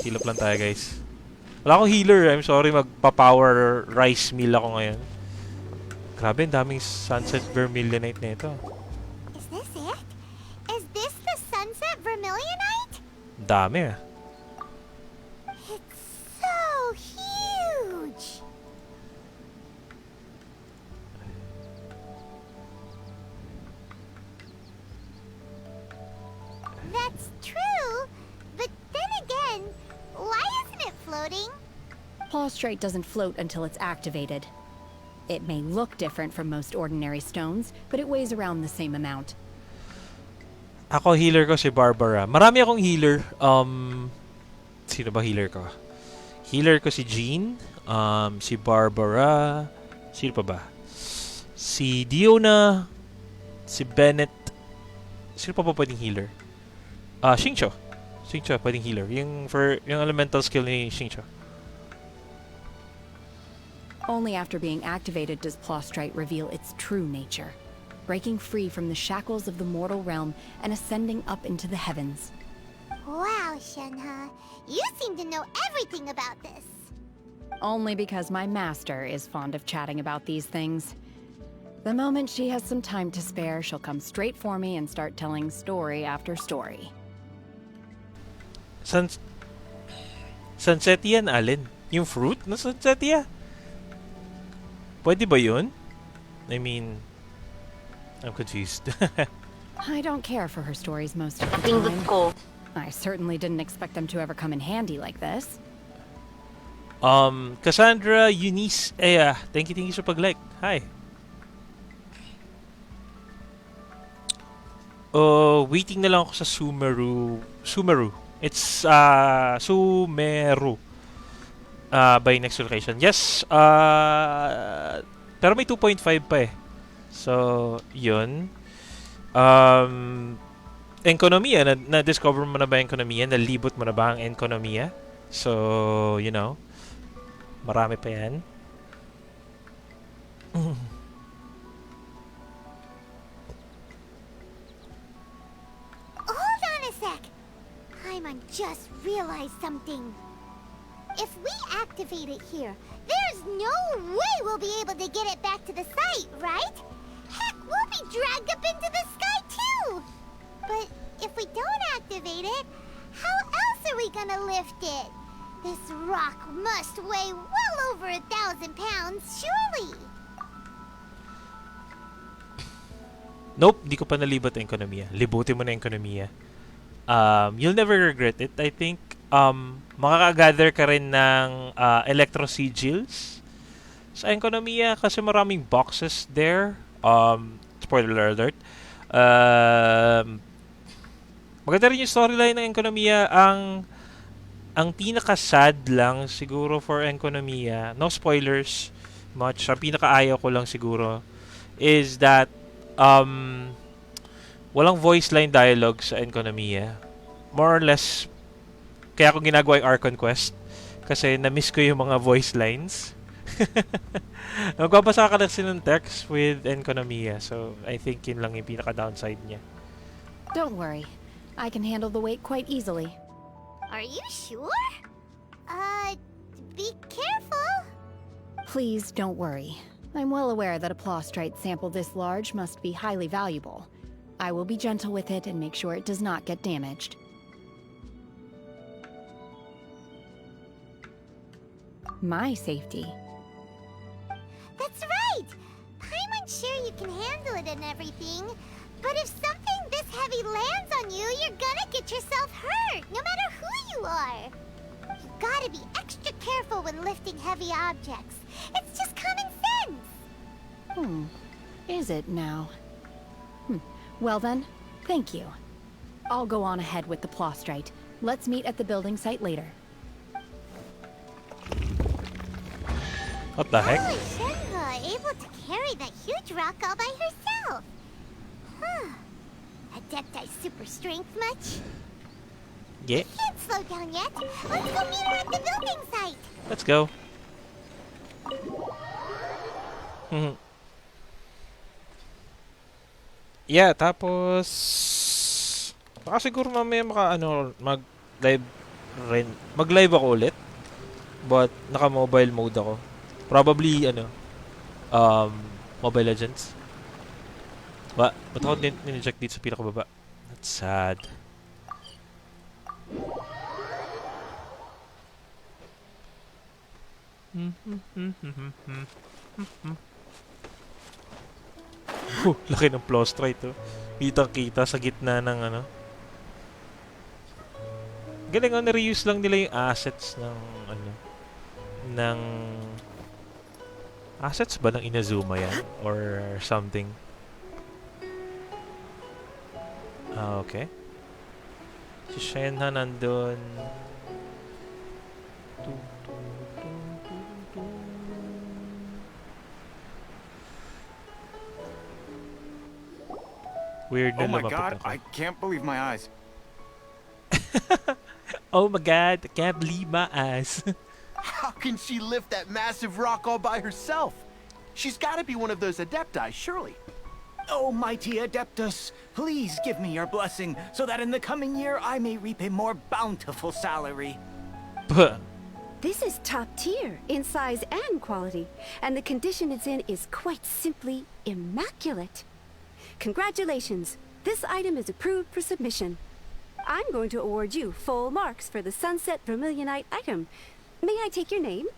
Heal up lang tayo, guys. Wala akong healer. I'm sorry, magpa-power rice meal ako ngayon. Grabe, ang daming Sunset Vermilionite na ito. Is this it? Is this the Sunset Vermilionite? Dami ah. It's so huge. That's true, but then again, why isn't it floating? Plaustrite doesn't float until it's activated. It may look different from most ordinary stones, but it weighs around the same amount. Ako, healer ko si Barbara. Marami akong healer. Sino ba healer ko? Healer ko si Jean, si Barbara, sino pa ba? Si Diona, si Bennett. Sino pa pwedeng healer? Xingqiu. Xingqiu pwedeng healer. Yung elemental skill ni Xingqiu. Only after being activated does Plaustrite reveal its true nature, breaking free from the shackles of the mortal realm and ascending up into the heavens. Wow, Shenhe, you seem to know everything about this. Only because my master is fond of chatting about these things. The moment she has some time to spare, she'll come straight for me and start telling story after story. Sunsetia, alin? Yung fruit na Sunsetia? Pwede ba yun? I mean, I'm confused. I don't care for her stories most of the time. I certainly didn't expect them to ever come in handy like this. Cassandra, Eunice, thank you sa pag-like. Hi. Waiting na lang ako sa Sumeru. It's Sumeru. By next location. Yes, pero may 2.5 pa eh. So, yun. Ekonomiya, na-discover mo na ba yung ekonomiya? Nalibot mo na ba ang ekonomiya? So, you know, marami pa yan. Hold on a sec. Paimon just realized something. If we activate it here, there's no way we'll be able to get it back to the site, right? Heck, we'll be dragged up into the sky too! But if we don't activate it, how else are we gonna lift it? This rock must weigh well over 1,000 pounds, surely! Nope, di ko pa nalibot ang ekonomiya. Libutin mo na ang ekonomiya. You'll never regret it. I think makaka-gather ka rin ng electro sigils sa ekonomiya kasi maraming boxes there. Spoiler alert. Maganda rin yung storyline ng ekonomiya. Ang pinaka-sad lang siguro for ekonomiya, no spoilers much, ang pinaka-ayaw ko lang siguro is that walang voice line dialogue sa ekonomiya. More or less, kaya ako ginagawa yung Archon Quest kasi na-miss ko yung mga voice lines. Magbabasa ka lang ng text with ekonomiya. So, I think yun lang yung pinaka-downside niya. Don't worry. I can handle the weight quite easily. Are you sure? Be careful. Please don't worry. I'm well aware that a plaustrite sample this large must be highly valuable. I will be gentle with it and make sure it does not get damaged. My safety. That's right! Paimon's sure you can handle it and everything, but if something this heavy lands on you, you're gonna get yourself hurt, no matter who you are. You gotta be extra careful when lifting heavy objects. It's just common sense. Is it now? Well then, thank you. I'll go on ahead with the plaustrite. Let's meet at the building site later. What the heck? Holy Shenhe, able to carry that huge rock all by herself. Huh. Adepti super strength much? Yeah. Can't slow down yet. Let's go meet her at the building site. Let's go. Yeah, tapos baka siguro mamaya mag-live mag-live ako ulit. But naka-mobile mode ako. Probably um Mobile Legends. Ba't ako check dito sa pinakababa? That's sad. Laki ng Plostrite to. Kitang-kita sa gitna ng Galing na-reuse lang nila yung assets ng assets ba ng Inazuma yan? Or something? Okay. Si Shenhe nandun. Weird na Oh my lumapit god, ako. I can't believe my eyes. Oh my god, I can't believe my eyes. How can she lift that massive rock all by herself? She's got to be one of those Adepti, surely. Oh, mighty Adeptus, please give me your blessing so that in the coming year I may reap a more bountiful salary. This is top tier in size and quality, and the condition it's in is quite simply immaculate. Congratulations! This item is approved for submission. I'm going to award you full marks for the Sunset Vermilionite item. May I take your name?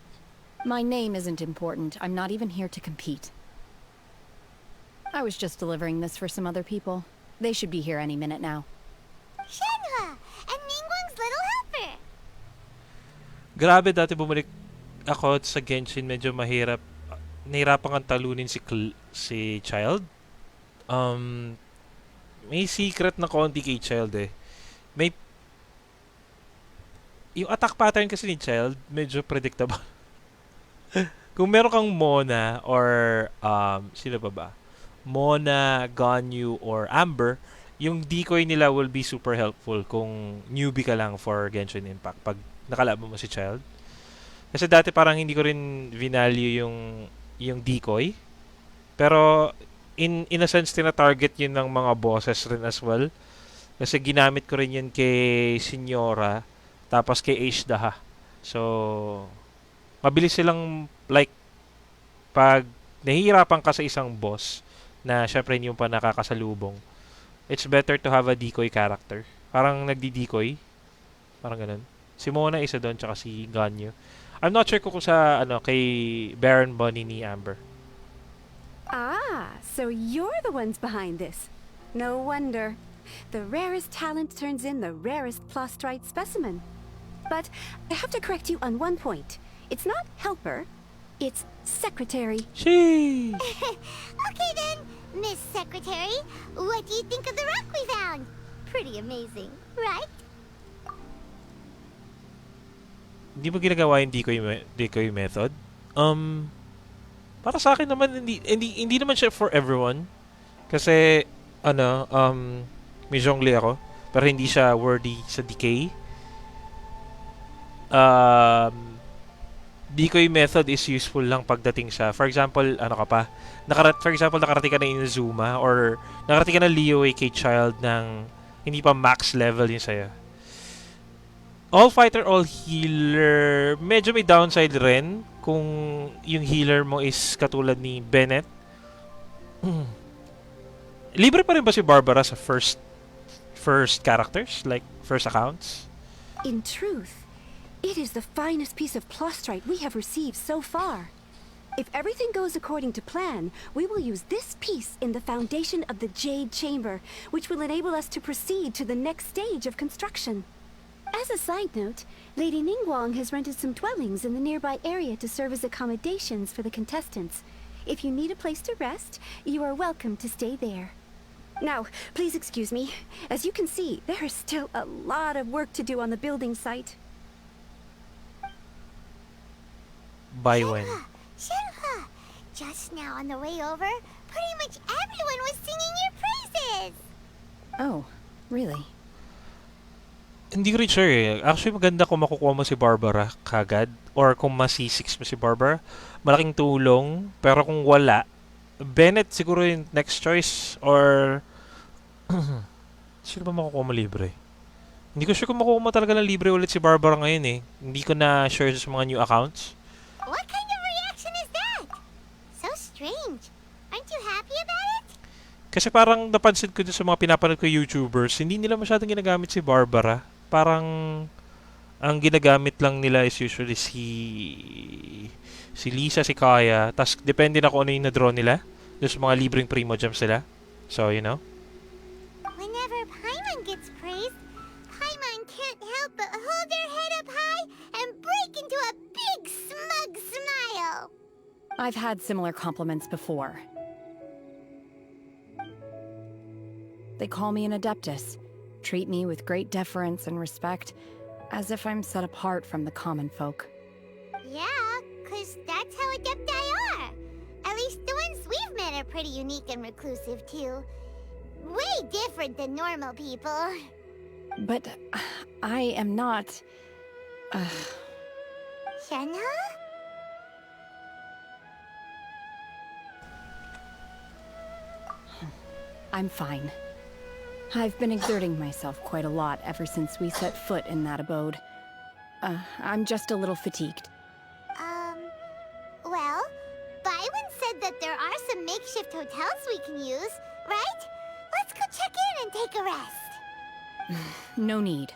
My name isn't important. I'm not even here to compete. I was just delivering this for some other people. They should be here any minute now. Shenhe! And Ningguang's little helper! Grabe, dati bumalik ako sa Genshin, medyo mahirap. Nahirapan kang talunin si Child. May secret na konti kay Child eh. Yung attack pattern kasi ni Child, medyo predictable. Kung meron kang Mona or sino pa ba? Mona, Ganyu, or Amber, yung decoy nila will be super helpful kung newbie ka lang for Genshin Impact pag nakalaban mo si Child. Kasi dati parang hindi ko rin vinalue yung decoy. Pero in a sense tina-target yun ng mga bosses rin as well. Kasi ginamit ko rin yun kay Senyora tapos kay Aishdaha. So mabilis silang like pag nahihirapan ka sa isang boss na syempre hindi mo pa nakakasalubong, it's better to have a decoy character. Parang nagdi-decoy. Parang ganun. Si Mona isa doon tsaka si Ganyu. I'm not sure kung sa kay Baron Bunny ni Amber. Ah, so you're the ones behind this. No wonder. The rarest talent turns in the rarest Plostrite specimen. But I have to correct you on one point. It's not helper, it's secretary. She. Okay then, Miss Secretary, what do you think of the rock we found? Pretty amazing, right? Hindi mo ginagawa yung decoy method? Para sa akin naman hindi naman siya for everyone. Kasi may jongle ako pero hindi siya worthy sa decay. Decoy method is useful lang pagdating sa, for example, nakarating ka na Inazuma or nakarating ka na Liyue kay Child ng hindi pa max level yun sa'yo. All fighter, all healer, medyo may downside rin kung yung healer mo is katulad ni Bennett. Libre pa rin ba si Barbara sa first characters, like first accounts? In truth, it is the finest piece of Plostrite we have received so far. If everything goes according to plan, we will use this piece in the foundation of the Jade Chamber, which will enable us to proceed to the next stage of construction. As a side note, Lady Ningguang has rented some dwellings in the nearby area to serve as accommodations for the contestants. If you need a place to rest, you are welcome to stay there. Now, please excuse me. As you can see, there is still a lot of work to do on the building site. By when? Shenhe, Just now on the way over, pretty much everyone was singing your praises. Oh, really? Hindi ko rin sure eh. Actually, maganda kung makukuha mo si Barbara kagad or kung masisix mo si Barbara. Malaking tulong. Pero kung wala, Bennett siguro yung next choice or sino ba makukuha mo libre? Hindi ko sure kung makukuha mo talaga ng libre ulit si Barbara ngayon eh. Hindi ko na sure sa mga new accounts. What kind of reaction is that? So strange. Aren't you happy about it? Kasi parang napansin ko dun sa mga pinapanood ko YouTubers, hindi nila masyadong ginagamit si Barbara. Parang ang ginagamit lang nila is usually si Lisa, si Kaya, tas depende na kung ano yung na-draw nila dun sa mga libreng Primo Gems nila. So, you know. Whenever Paimon gets praised, Paimon can't help but hold her head up high and break into a big smug smile. I've had similar compliments before. They call me an adeptus, treat me with great deference and respect, as if I'm set apart from the common folk. Yeah, 'cause that's how adepti are. At least the ones we've met are pretty unique and reclusive too. Way different than normal people. But I am not... Shenhe? I'm fine. I've been exerting myself quite a lot ever since we set foot in that abode. I'm just a little fatigued. Well, Byron said that there are some makeshift hotels we can use, right? Let's go check in and take a rest. No need.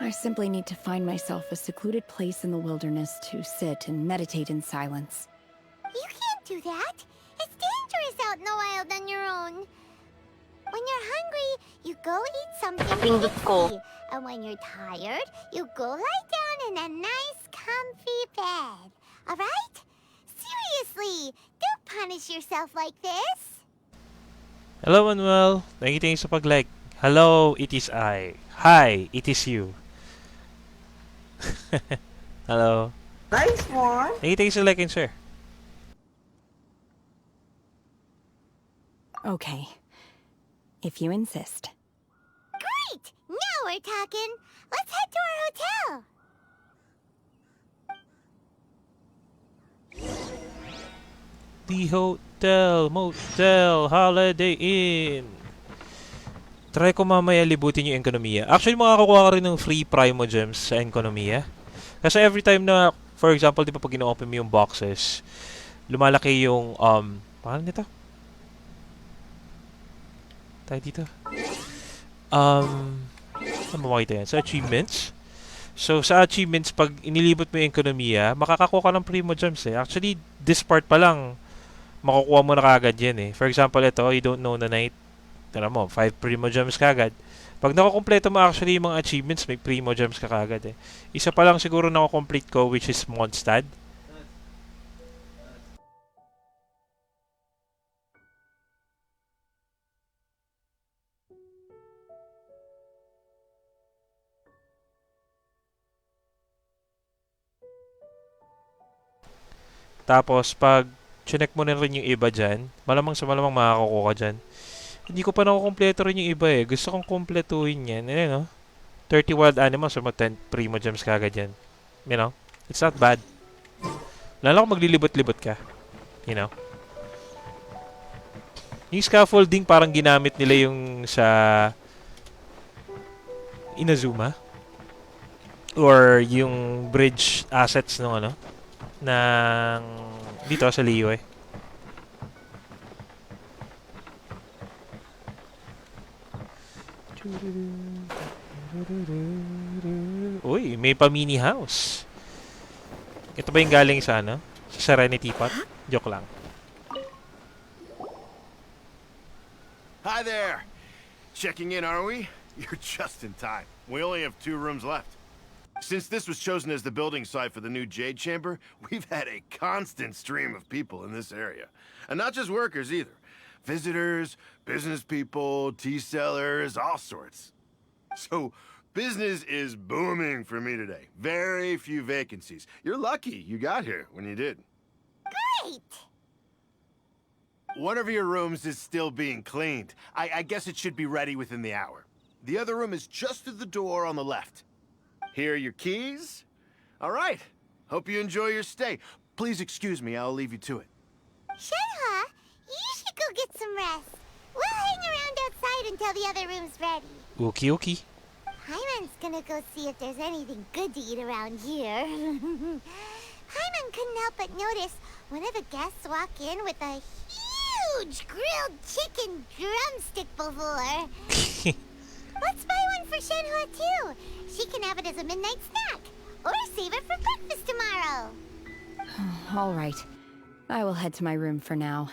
I simply need to find myself a secluded place in the wilderness to sit and meditate in silence. You can't do that. It's dangerous out in the wild on your own. When you're hungry, you go eat something tasty. And when you're tired, you go lie down in a nice, comfy bed. Alright? Seriously, don't punish yourself like this. Hello, Manuel. Thank you sa pag-like. Hello, it is I. Hi, it is you. Hello. Nice one. Thank you sa like and share. Okay. If you insist. Great! Now we're talking. Let's head to our hotel. The Hotel, Motel, Holiday Inn. Try ko mamaya libutin yung ekonomiya. Actually, makakakuha ka rin ng free Primo Gems sa ekonomiya. Kasi every time na, for example, di ba pag ino-open mo yung boxes, lumalaki yung, paano nito? Tayo dito. Saan mo makita yan? Sa achievements. So, sa achievements, pag inilibot mo yung ekonomiya, makakakuha ka ng Primo Gems eh. Actually, this part pa lang, makukuha mo na kagad yan eh. For example, ito, You Don't Know the Night. Tara mo, 5 Primo Gems kagad. Pag nakukompleto mo actually yung mga achievements, may Primo Gems ka kagad eh. Isa pa lang siguro nakukomplete ko, which is Mondstadt. Tapos, pag chinek mo na rin yung iba dyan, malamang sa malamang makakakuha ka dyan. Hindi ko pa nakukompleto rin yung iba eh. Gusto kong kompletuhin yan. Ano, no? 30 wild animals or 10 Primo Gems kagad yan. You know? It's not bad. Lalo kung maglilibot-libot ka. You know? Yung scaffolding parang ginamit nila yung sa Inazuma. Or yung bridge assets ng ano. Ng dito sa Liyue. Uy, may pa-mini house. Ito ba yung galing sa ano? Sa Serenity Pot? Joke lang. Hi there. Checking in, are we? You're just in time. We only have 2 rooms left. Since this was chosen as the building site for the new Jade Chamber, we've had a constant stream of people in this area. And not just workers either. Visitors, business people, tea sellers, all sorts. So, business is booming for me today. Very few vacancies. You're lucky you got here when you did. Great! One of your rooms is still being cleaned. I guess it should be ready within the hour. The other room is just through the door on the left. Here are your keys. All right. Hope you enjoy your stay. Please excuse me, I'll leave you to it. Shenhe, you should go get some rest. We'll hang around outside until the other room's ready. Okie dokie. Paimon's gonna go see if there's anything good to eat around here. Paimon couldn't help but notice one of the guests walk in with a huge grilled chicken drumstick before. Let's buy one for Shenhe too. She can have it as a midnight snack. Or save it for breakfast tomorrow. All right. I will head to my room for now.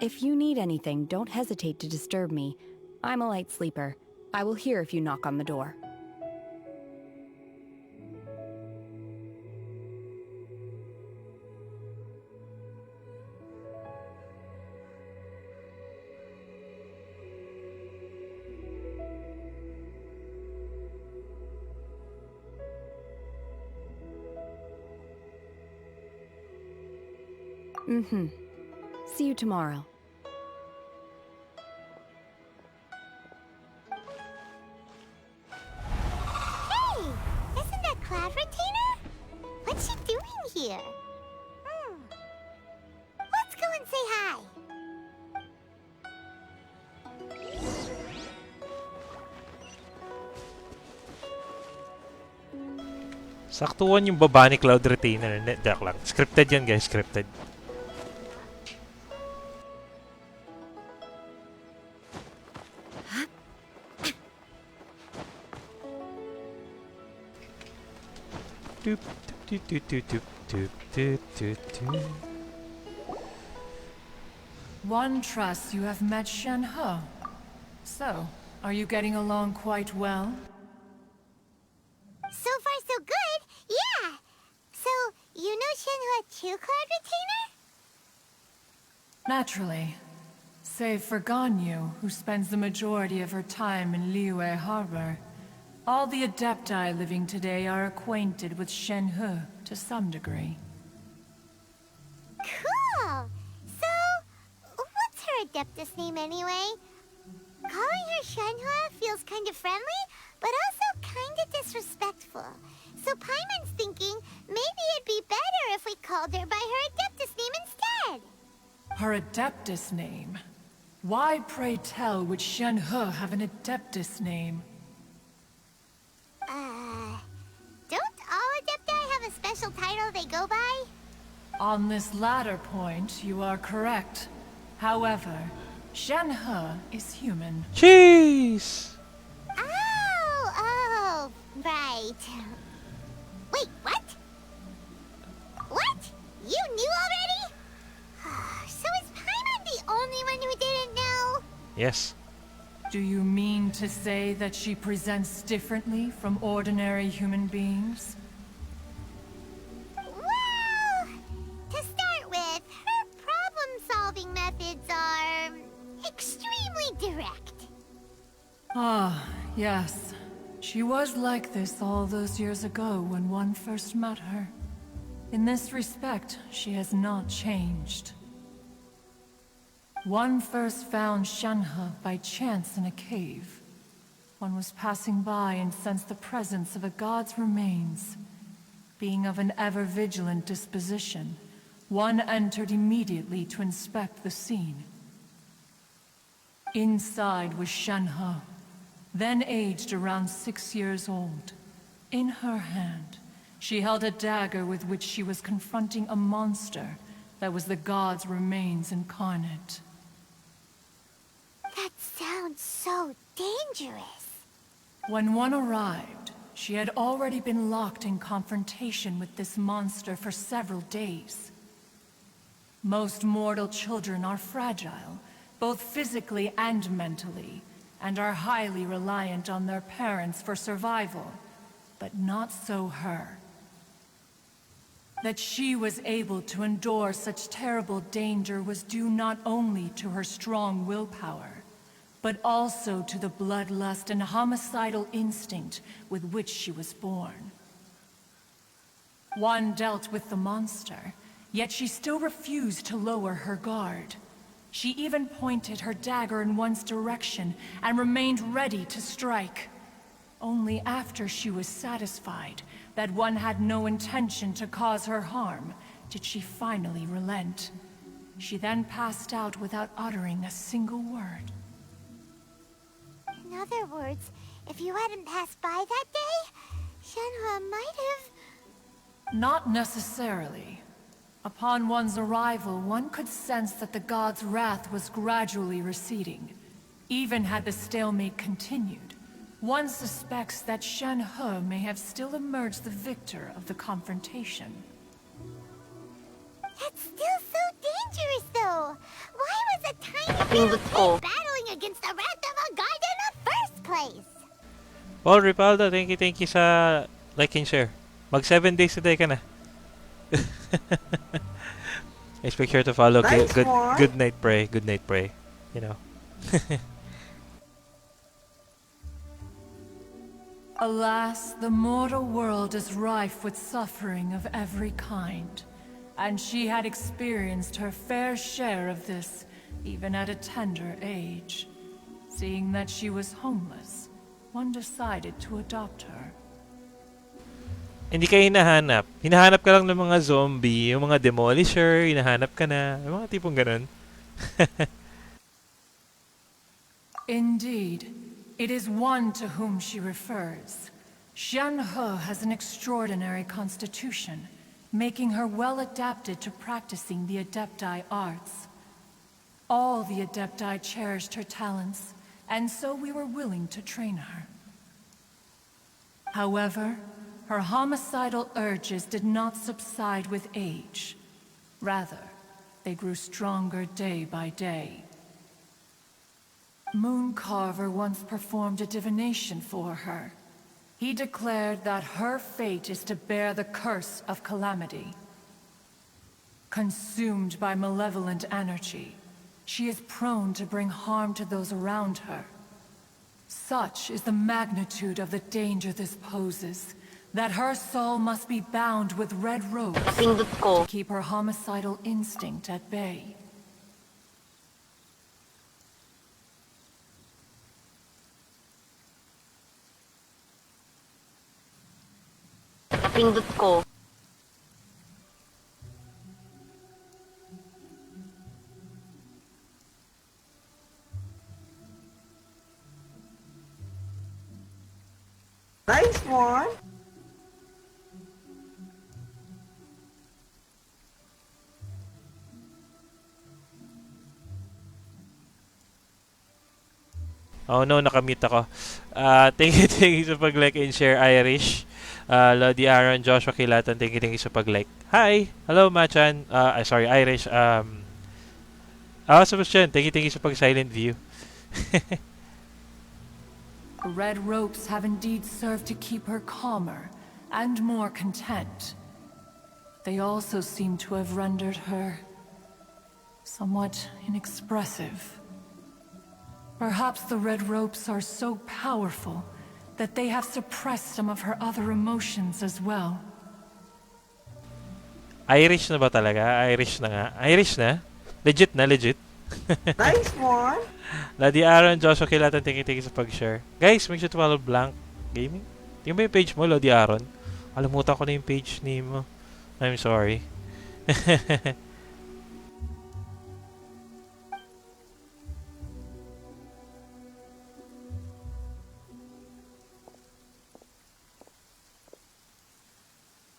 If you need anything, don't hesitate to disturb me. I'm a light sleeper. I will hear if you knock on the door. Mm-hmm. See you tomorrow. Hey! Isn't that Cloud Retainer? What's she doing here? Let's go and say hi. Saktuhan yung baba ni Cloud Retainer. Joke lang. Scripted yan, guys. Scripted. Doop, doop, doop, doop, doop, doop, doop, doop, doop. One trusts you have met Shenhe. So, are you getting along quite well? So far, so good. Yeah. So, you know Shenhe too, Cloud Retainer? Naturally. Save for Ganyu, who spends the majority of her time in Liyue Harbor. All the Adepti living today are acquainted with Shenhe to some degree. Cool. So, what's her Adeptus name anyway? Calling her Shenhe feels kind of friendly, but also kind of disrespectful. So Paimon's thinking maybe it'd be better if we called her by her Adeptus name instead. Her Adeptus name? Why, pray tell, would Shenhe have an Adeptus name? Don't all Adepti have a special title they go by? On this latter point, you are correct. However, Shenhe is human. Jeez! Oh, right. Wait, what? What? You knew already? So is Paimon the only one who didn't know? Yes. Do you mean to say that she presents differently from ordinary human beings? Well, to start with, her problem-solving methods are extremely direct. Ah, yes. She was like this all those years ago when one first met her. In this respect, she has not changed. One first found Shenhe by chance in a cave. One was passing by and sensed the presence of a god's remains. Being of an ever-vigilant disposition, one entered immediately to inspect the scene. Inside was Shenhe, then aged around 6 years old. In her hand, she held a dagger with which she was confronting a monster that was the god's remains incarnate. That sounds so dangerous. When one arrived, she had already been locked in confrontation with this monster for several days. Most mortal children are fragile, both physically and mentally, and are highly reliant on their parents for survival, but not so her. That she was able to endure such terrible danger was due not only to her strong willpower, but also to the bloodlust and homicidal instinct with which she was born. One dealt with the monster, Yet she still refused to lower her guard. She even pointed her dagger in one's direction and remained ready to strike. Only after she was satisfied that one had no intention to cause her harm did she finally relent. She then passed out without uttering a single word. In other words, if you hadn't passed by that day, Shenhe might have... Not necessarily. Upon one's arrival, one could sense that the god's wrath was gradually receding. Even had the stalemate continued, one suspects that Shenhe may have still emerged the victor of the confrontation. That's still so dangerous, though. Why was a tiny little kid battling against the wrath of a god in the first place? Well, Ripaldo, thank you sa like and share. Mag 7 days today ka na. Guys, make sure to follow. Nice Good night, pray. Good night, pray. You know. Alas, the mortal world is rife with suffering of every kind, and she had experienced her fair share of this, even at a tender age. Seeing that she was homeless, one decided to adopt her. Hindi ka hinahanap. Hinahanap ka lang ng mga zombie, yung mga demolisher, hinahanap ka na. Yung mga tipong ganun. Indeed, it is one to whom she refers. Shenhe has an extraordinary constitution, making her well adapted to practicing the Adepti arts. All the Adepti cherished her talents, and so we were willing to train her. However, her homicidal urges did not subside with age. Rather, they grew stronger day by day. Mooncarver once performed a divination for her. He declared that her fate is to bear the curse of calamity. Consumed by malevolent energy, she is prone to bring harm to those around her. Such is the magnitude of the danger this poses, that her soul must be bound with red ropes to keep her homicidal instinct at bay. Pindot ko. Nice one. Oh no, nakamute ako. Thank you sa pag-like and share, Irish. Lodi Aaron, Joshua Kilatan, thank you sa pag-like. Hi! Hello, Machan. Sorry, Irish. Sebastian, thank you sa pag-silent view. Red ropes have indeed served to keep her calmer and more content. They also seem to have rendered her somewhat inexpressive. Perhaps the red ropes are so powerful that they have suppressed some of her other emotions as well. Irish na ba talaga? Irish na nga. Irish na? Legit na, legit. Nice one. Lodi Aaron, Joshua Kilatan, thank you sa pag-share. Guys, make sure to follow Blank Gaming. Tingnan ba yung page mo, Lodi Aaron? Kalimutan ko na yung page name mo. I'm sorry.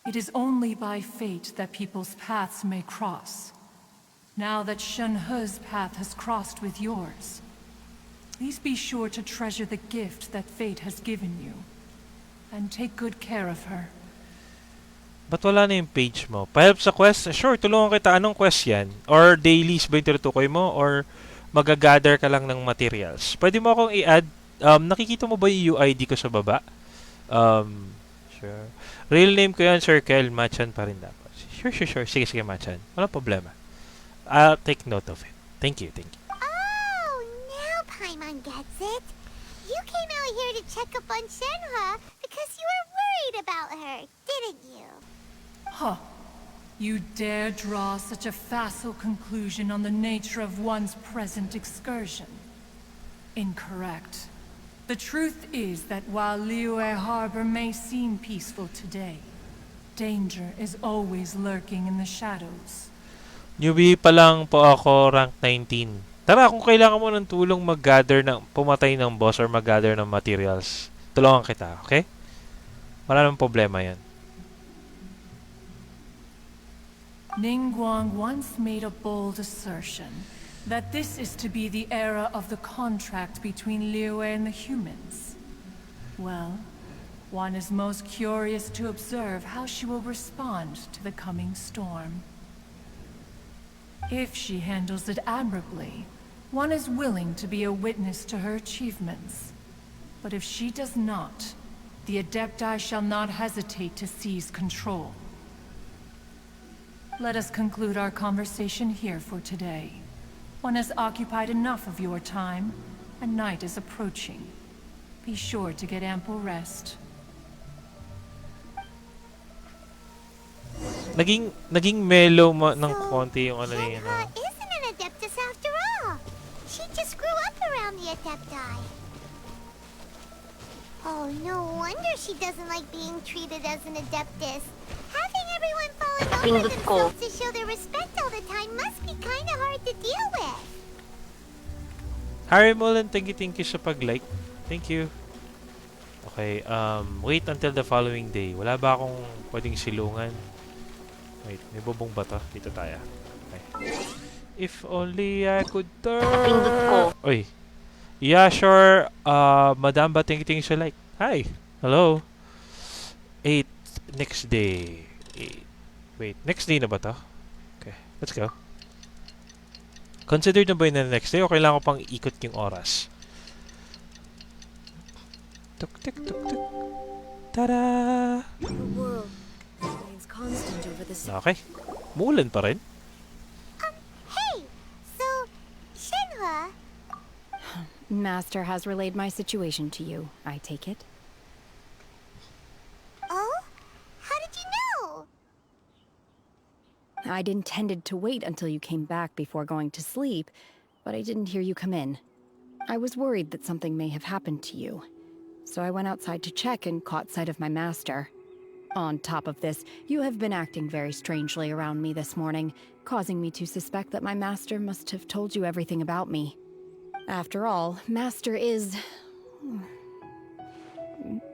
It is only by fate that people's paths may cross. Now that Shenhe's path has crossed with yours, please be sure to treasure the gift that fate has given you, and take good care of her. Ba't wala na yung page mo? Pa-help sa quest? Sure, tulungan kita. Anong quest yan? Or dailies ba yung tinutukoy mo? Or magagather ka lang ng materials? Pwede mo akong i-add. Nakikita mo ba yung UID ko sa baba? Sure. Real name ko yan, Sir Kel. Machan pa rin dapat. Sure. Sige, Machan. Walang problema. I'll take note of it. Thank you. Oh, now Paimon gets it. You came out here to check up on Shenhe because you were worried about her, didn't you? Huh. You dare draw such a facile conclusion on the nature of one's present excursion? Incorrect. The truth is that while Liyue Harbor may seem peaceful today, danger is always lurking in the shadows. Newbie pa lang po ako, rank 19. Tara, kung kailangan mo ng tulong mag-gather ng pumatay ng boss or mag-gather ng materials, tulungan kita, okay? Wala namang problema yan. Ningguang once made a bold assertion that this is to be the era of the contract between Liyue and the humans. Well, one is most curious to observe how she will respond to the coming storm. If she handles it admirably, one is willing to be a witness to her achievements. But if she does not, the Adepti shall not hesitate to seize control. Let us conclude our conversation here for today. One has occupied enough of your time, and night is approaching. Be sure to get ample rest. Naging mellow ng konti yung ano niya. Shenhe isn't an Adeptus after all. She just grew up around the Adepti. Oh, no wonder she doesn't like being treated as an Adeptus. Having everyone falling over themselves to show their respect all the time must be kinda hard to deal with. Harry Mullen, thank you sa pag-like. Thank you. Okay, wait until the following day. Wala ba akong pwedeng silungan? Wait, may bubong ba to? Dito tayo. Okay. If only I could turn... Oy. Yeah, sure. Madam ba, thank you sa like. Hi. Hello. 8. Next day. 8. Wait, next day na ba to? Okay, let's go. Consider na ba yun na next day o kailangan ko pang ikot yung oras? Tuk, tuk, tuk, tuk. Tada! The world remains constant over the sea. Okay. Muulan pa rin. Hey! So, Shenhe... Master has relayed my situation to you, I take it. Oh? How did you know? I'd intended to wait until you came back before going to sleep, but I didn't hear you come in. I was worried that something may have happened to you, so I went outside to check and caught sight of my master. On top of this, you have been acting very strangely around me this morning, causing me to suspect that my master must have told you everything about me. After all, Master is...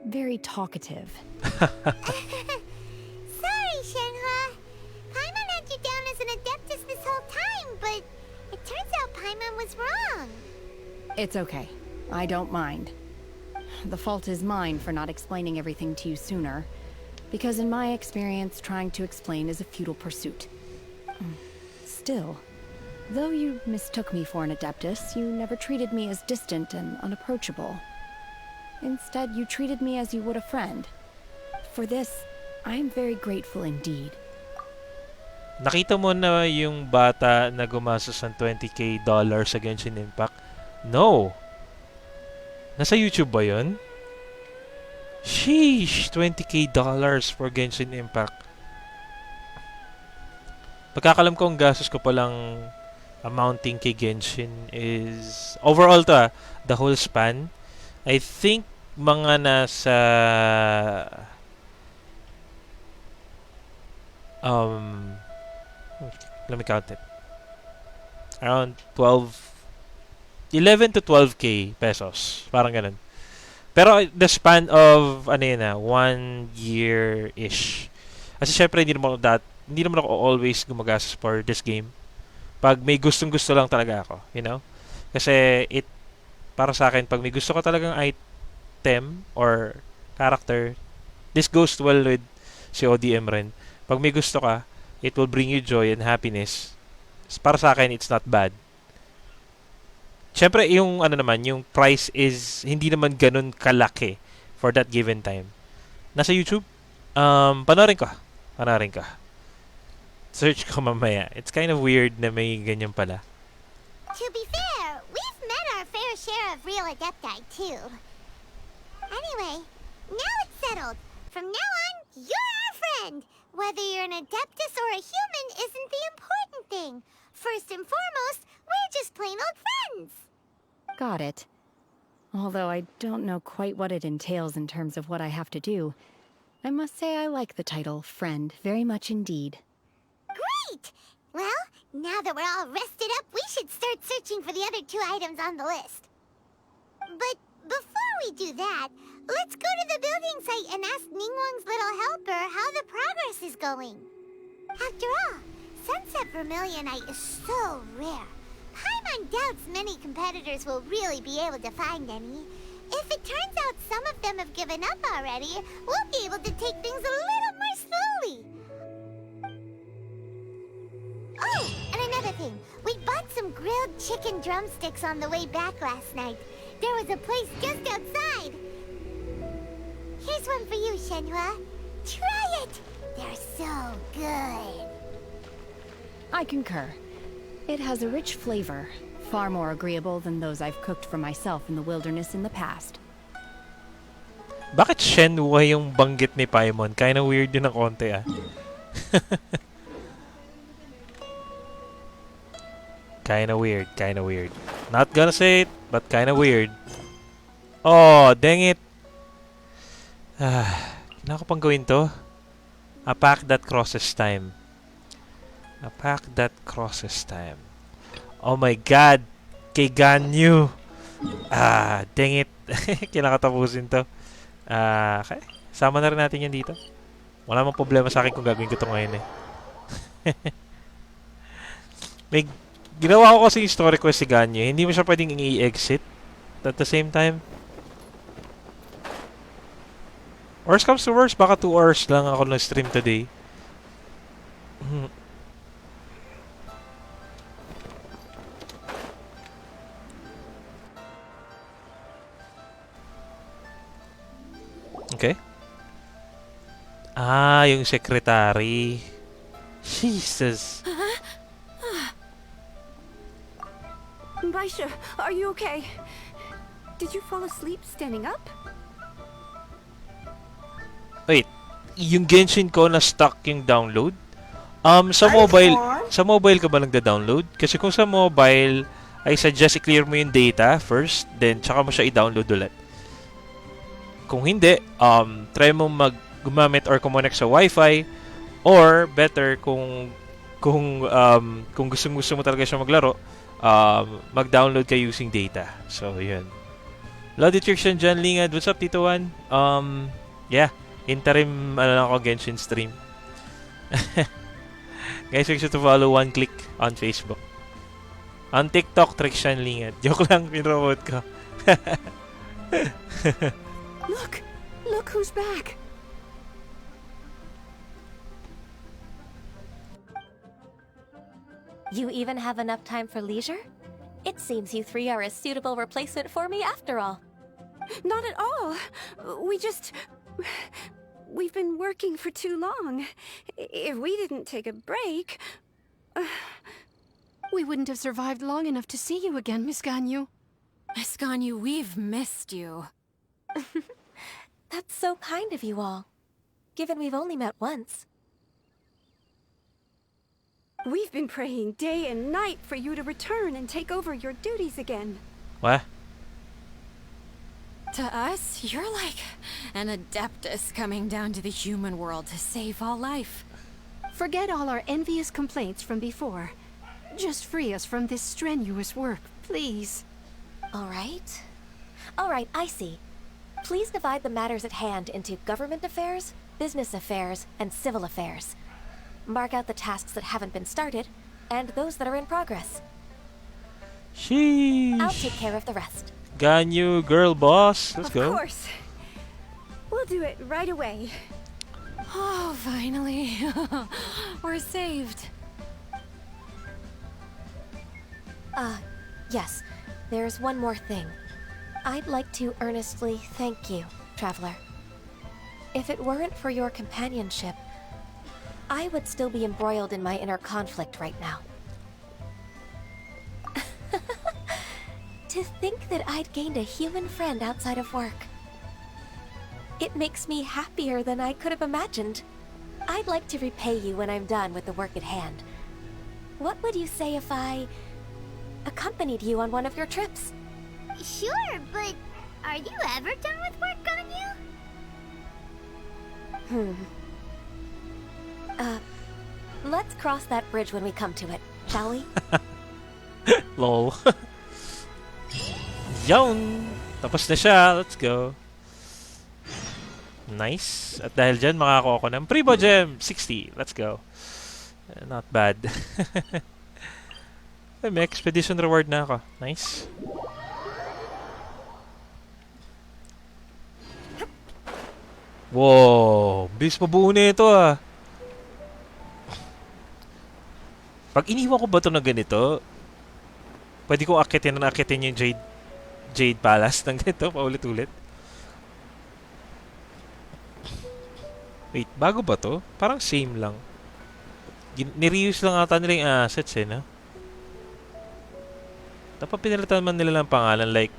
very talkative. Sorry, Shenhe. Paimon had you down as an Adeptus this whole time, but it turns out Paimon was wrong. It's okay. I don't mind. The fault is mine for not explaining everything to you sooner, because in my experience, trying to explain is a futile pursuit. Still, though you mistook me for an Adeptus, you never treated me as distant and unapproachable. Instead, you treated me as you would a friend. For this, I am very grateful indeed. Nakita mo na yung bata na gumastos ng $20,000 sa Genshin Impact? No! Nasa YouTube ba yun? Sheesh! $20,000 for Genshin Impact. Pagkakalam ko ang gastos ko palang amounting kay Genshin is... Overall to the whole span, I think mga nasa... let me count it. Around 11 to 12K pesos. Parang ganun. Pero the span of, 1 year-ish. Kasi syempre, hindi naman ako always gumagastos for this game. Pag may gustong-gusto lang talaga ako, you know? Kasi para sa akin, pag may gusto ka talagang item or character, this goes well with CODM rin. Pag may gusto ka, it will bring you joy and happiness. Para sa akin, it's not bad. Siyempre, yung yung price is hindi naman ganun kalaki for that given time. Nasa YouTube, panoorin ko. Search ko mamaya. It's kind of weird na may ganyan pala. To be fair, we've met our fair share of real Adepti, too. Anyway, now it's settled. From now on, you're our friend. friend. Whether you're an Adeptus or a human isn't the important thing. First and foremost, we're just plain old friends. Got it. Although I don't know quite what it entails in terms of what I have to do, I must say I like the title Friend very much indeed. Great! Well, now that we're all rested up, we should start searching for the other 2 items on the list. But before we do that, let's go to the building site and ask Ningguang's little helper how the progress is going. After all, Sunset Vermilionite is so rare. Paimon doubts many competitors will really be able to find any. If it turns out some of them have given up already, we'll be able to take things a little more slowly. Oh, and another thing. We bought some grilled chicken drumsticks on the way back last night. There was a place just outside. Here's one for you, Shenhe. Try it! They're so good. I concur. It has a rich flavor, far more agreeable than those I've cooked for myself in the wilderness in the past. Bakit shenhe yung banggit ni Paimon? Kinda weird din ng konti ah. Kinda weird, kinda weird. Not gonna say it, but kinda weird. Oh, dang it. Kailangan ko pang gawin to. A pack that crosses time. A pack that crosses time. Oh my god. Kay Ganyu. Dang it. Kailangan ko tapusin to. Okay. Sama na rin natin yan dito. Wala mang problema sa akin kung gagawin ko to ngayon eh. May ginawa ko kasi yung story quest si Ganyu. Hindi mo siya pwedeng i-exit at the same time. Worst comes to worst, baka 2 hours lang ako na-stream today. Okay. Yung secretary. Jesus. Baisha, are you okay? Did you fall asleep standing up? Wait, yung Genshin ko na stuck yung download? Sa mobile ka ba nagda-download? Kasi kung sa mobile, I suggest i-clear mo yung data first, then tsaka mo siya i-download ulit. Kung hindi, try mo gumamit or connect sa Wi-Fi, or better kung gusto mo talaga siya maglaro, mag-download ka using data. So, yun. Load detection dyan, Lingad. What's up, Tito Juan? Yeah. Interim, ako, Genshin stream. Guys, make sure to follow One Click on Facebook. On TikTok, Trickshan Lingad. Joke lang, pinromote ko. Look who's back. You even have enough time for leisure? It seems you 3 are a suitable replacement for me after all. Not at all. We've been working for too long. If we didn't take a break... We wouldn't have survived long enough to see you again, Miss Ganyu. Miss Ganyu, we've missed you. That's so kind of you all, given we've only met once. We've been praying day and night for you to return and take over your duties again. What? To us, you're like an Adeptus coming down to the human world to save all life. Forget all our envious complaints from before. Just free us from this strenuous work, please. All right, I see. Please divide the matters at hand into government affairs, business affairs, and civil affairs. Mark out the tasks that haven't been started, and those that are in progress. Sheesh. I'll take care of the rest. Ganyu, girl boss. Let's go. Of course. We'll do it right away. Oh, finally. We're saved. Yes. There's one more thing. I'd like to earnestly thank you, Traveler. If it weren't for your companionship, I would still be embroiled in my inner conflict right now. To think that I'd gained a human friend outside of work. It makes me happier than I could have imagined. I'd like to repay you when I'm done with the work at hand. What would you say if I accompanied you on one of your trips? Sure, but are you ever done with work on you? Let's cross that bridge when we come to it, shall we? Lol. Yun! Tapos na siya. Let's go. Nice. At dahil dyan, makakakuha ko ng Primo Gem 60. Let's go. Not bad. May expedition reward na ako. Nice. Wow! Bilis mabuo na ito ah. Pag iniwan ko ba ito na ganito, pwede kong akitin yung Jade Palace ng ganito, paulit-ulit. Wait, bago ba to? Parang same lang. Nireuse lang ata nila yung assets eh, no? Dapat pinalitan man nila ng pangalan like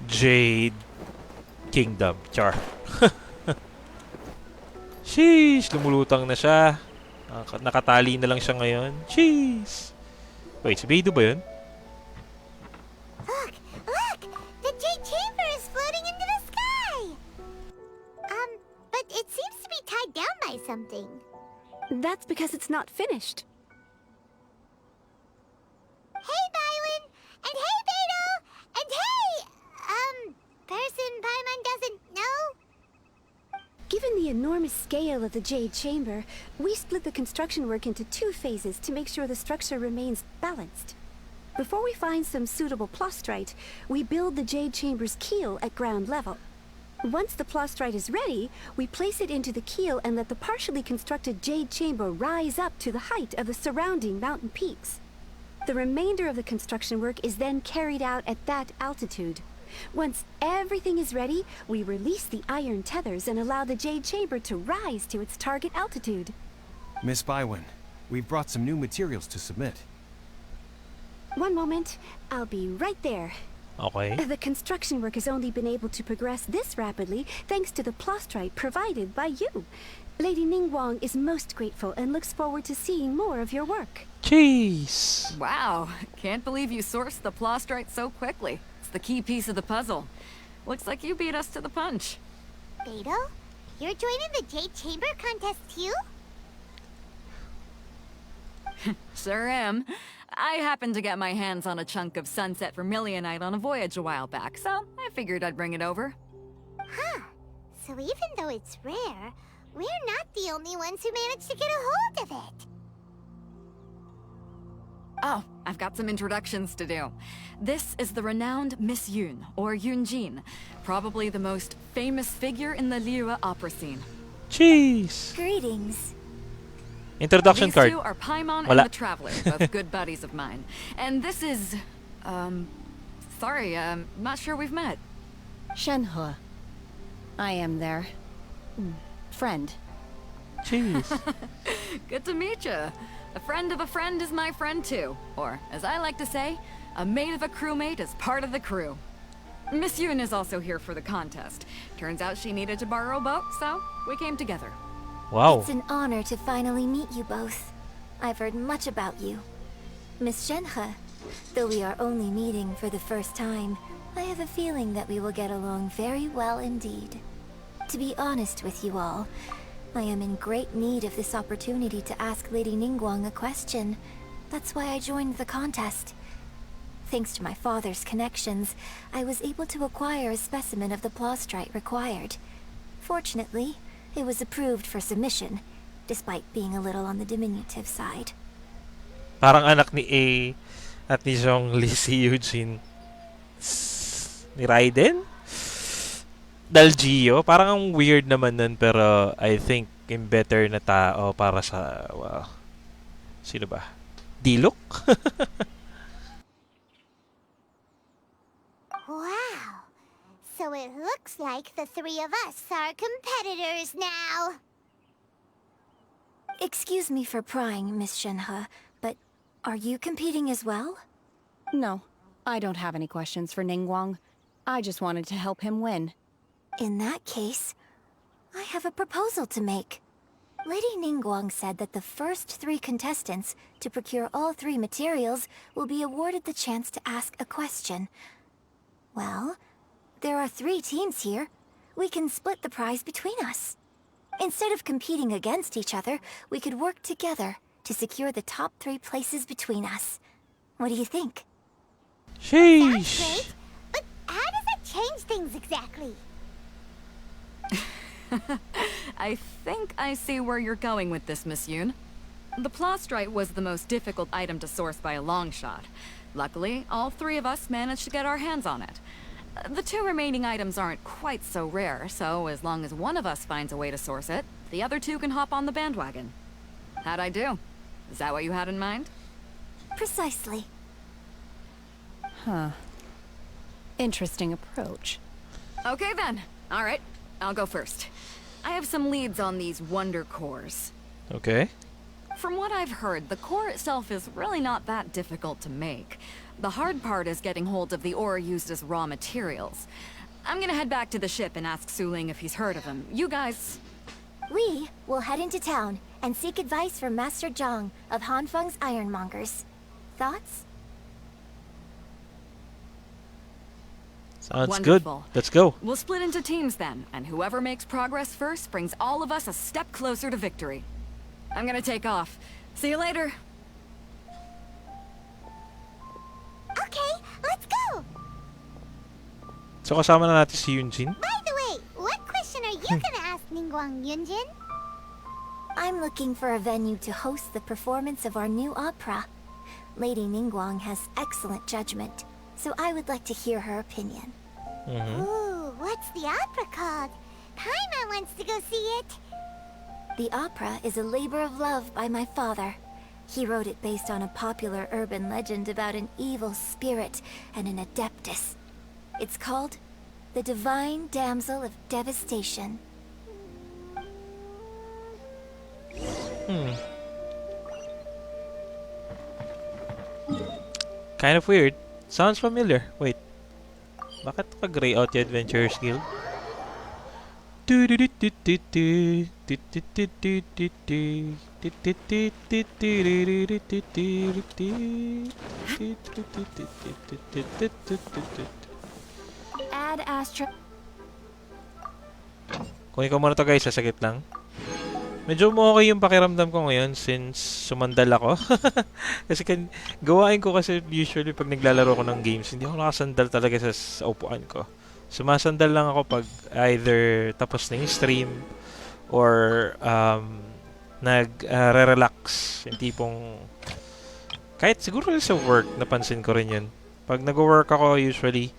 Jade Kingdom. Char. Sheesh! Lumulutang na siya. Nakatali na lang siya ngayon. Sheesh! Wait, si Beidou ba yun? Look! Look! The Jade Chamber is floating into the sky! But it seems to be tied down by something. That's because it's not finished. Hey, Bylin! And hey, Beidou! And hey! Person Paimon doesn't know? Given the enormous scale of the Jade Chamber, we split the construction work into 2 phases to make sure the structure remains balanced. Before we find some suitable plastrite, we build the Jade Chamber's keel at ground level. Once the plastrite is ready, we place it into the keel and let the partially constructed Jade Chamber rise up to the height of the surrounding mountain peaks. The remainder of the construction work is then carried out at that altitude. Once everything is ready, we release the iron tethers and allow the Jade Chamber to rise to its target altitude. Miss Bywin, we've brought some new materials to submit. One moment, I'll be right there. Okay. The construction work has only been able to progress this rapidly thanks to the plastrite provided by you. Lady Ningguang is most grateful and looks forward to seeing more of your work. Jeez! Wow, can't believe you sourced the plastrite so quickly. It's the key piece of the puzzle. Looks like you beat us to the punch. Beidou? You're joining the Jade Chamber contest too? Sure am. I happened to get my hands on a chunk of sunset vermilionite on a voyage a while back, so I figured I'd bring it over. Huh. So even though it's rare, we're not the only ones who managed to get a hold of it. Oh, I've got some introductions to do. This is the renowned Miss Yun, or Yunjin, probably the most famous figure in the Liyue opera scene. Jeez! Greetings. Introduction These card. two are Paimon Wala. and the Traveler, both good buddies of mine. And this is... sorry, not sure we've met. Shenhe. I am their... friend. Jeez. Good to meet you. A friend of a friend is my friend too. Or, as I like to say, a mate of a crewmate is part of the crew. Miss Yun is also here for the contest. Turns out she needed to borrow a boat, so we came together. Wow. It's an honor to finally meet you both. I've heard much about you. Miss Shenhe, though we are only meeting for the first time, I have a feeling that we will get along very well indeed. To be honest with you all, I am in great need of this opportunity to ask Lady Ningguang a question. That's why I joined the contest. Thanks to my father's connections, I was able to acquire a specimen of the plastrite required. Fortunately, it was approved for submission, despite being a little on the diminutive side. Parang anak ni A at ni Zhongli si Eugene. Ni Raiden? Dalgio? Parang ang weird naman nun, pero I think yung better na tao para sa, well, sino ba? Diluc? Wow. So it looks like the three of us are competitors now. Excuse me for prying, Miss Shenhe, but are you competing as well? No, I don't have any questions for Ningguang. I just wanted to help him win. In that case, I have a proposal to make. Lady Ningguang said that the first 3 contestants to procure all 3 materials will be awarded the chance to ask a question. Well, there are 3 teams here. We can split the prize between us. Instead of competing against each other, we could work together to secure the top 3 places between us. What do you think? Sheesh. Great, but how does that change things exactly? I think I see where you're going with this, Miss Yoon. The plastrite was the most difficult item to source by a long shot. Luckily, all 3 of us managed to get our hands on it. The 2 remaining items aren't quite so rare, so as long as one of us finds a way to source it, the other 2 can hop on the bandwagon. How'd I do? Is that what you had in mind? Precisely. Huh. Interesting approach. Okay then. All right, I'll go first. I have some leads on these wonder cores. Okay. From what I've heard, the core itself is really not that difficult to make. The hard part is getting hold of the ore used as raw materials. I'm gonna head back to the ship and ask Su Ling if he's heard of him. You guys... We will head into town and seek advice from Master Zhang of Hanfeng's Ironmongers. Thoughts? Sounds Wonderful. good. Let's go. We'll split into teams then, and whoever makes progress first brings all of us a step closer to victory. I'm gonna take off. See you later. Okay, let's go! So kasama na natin si Yunjin. By the way, what question are you gonna ask Ningguang, Yunjin? I'm looking for a venue to host the performance of our new opera. Lady Ningguang has excellent judgment, so I would like to hear her opinion. Ooh, what's the opera called? Paimon wants to go see it. The opera is a labor of love by my father. He wrote it based on a popular urban legend about an evil spirit and an adeptus. It's called The Divine Damsel of Devastation. Kind of weird. Sounds familiar. Wait. Bakit ka-gray out yung Adventurers Guild? Add Astra... Kunin ko muna to guys, sasagit lang. Medyo okay yung pakiramdam ko ngayon since sumandal ako. Kasi gawain ko kasi usually pag naglalaro ko ng games, hindi ako nakasandal talaga sa upuan ko. Sumasandal lang ako pag either tapos na yung stream or nag-relax. Yung tipong kahit siguro sa work, napansin ko rin yun. Pag nag-work ako usually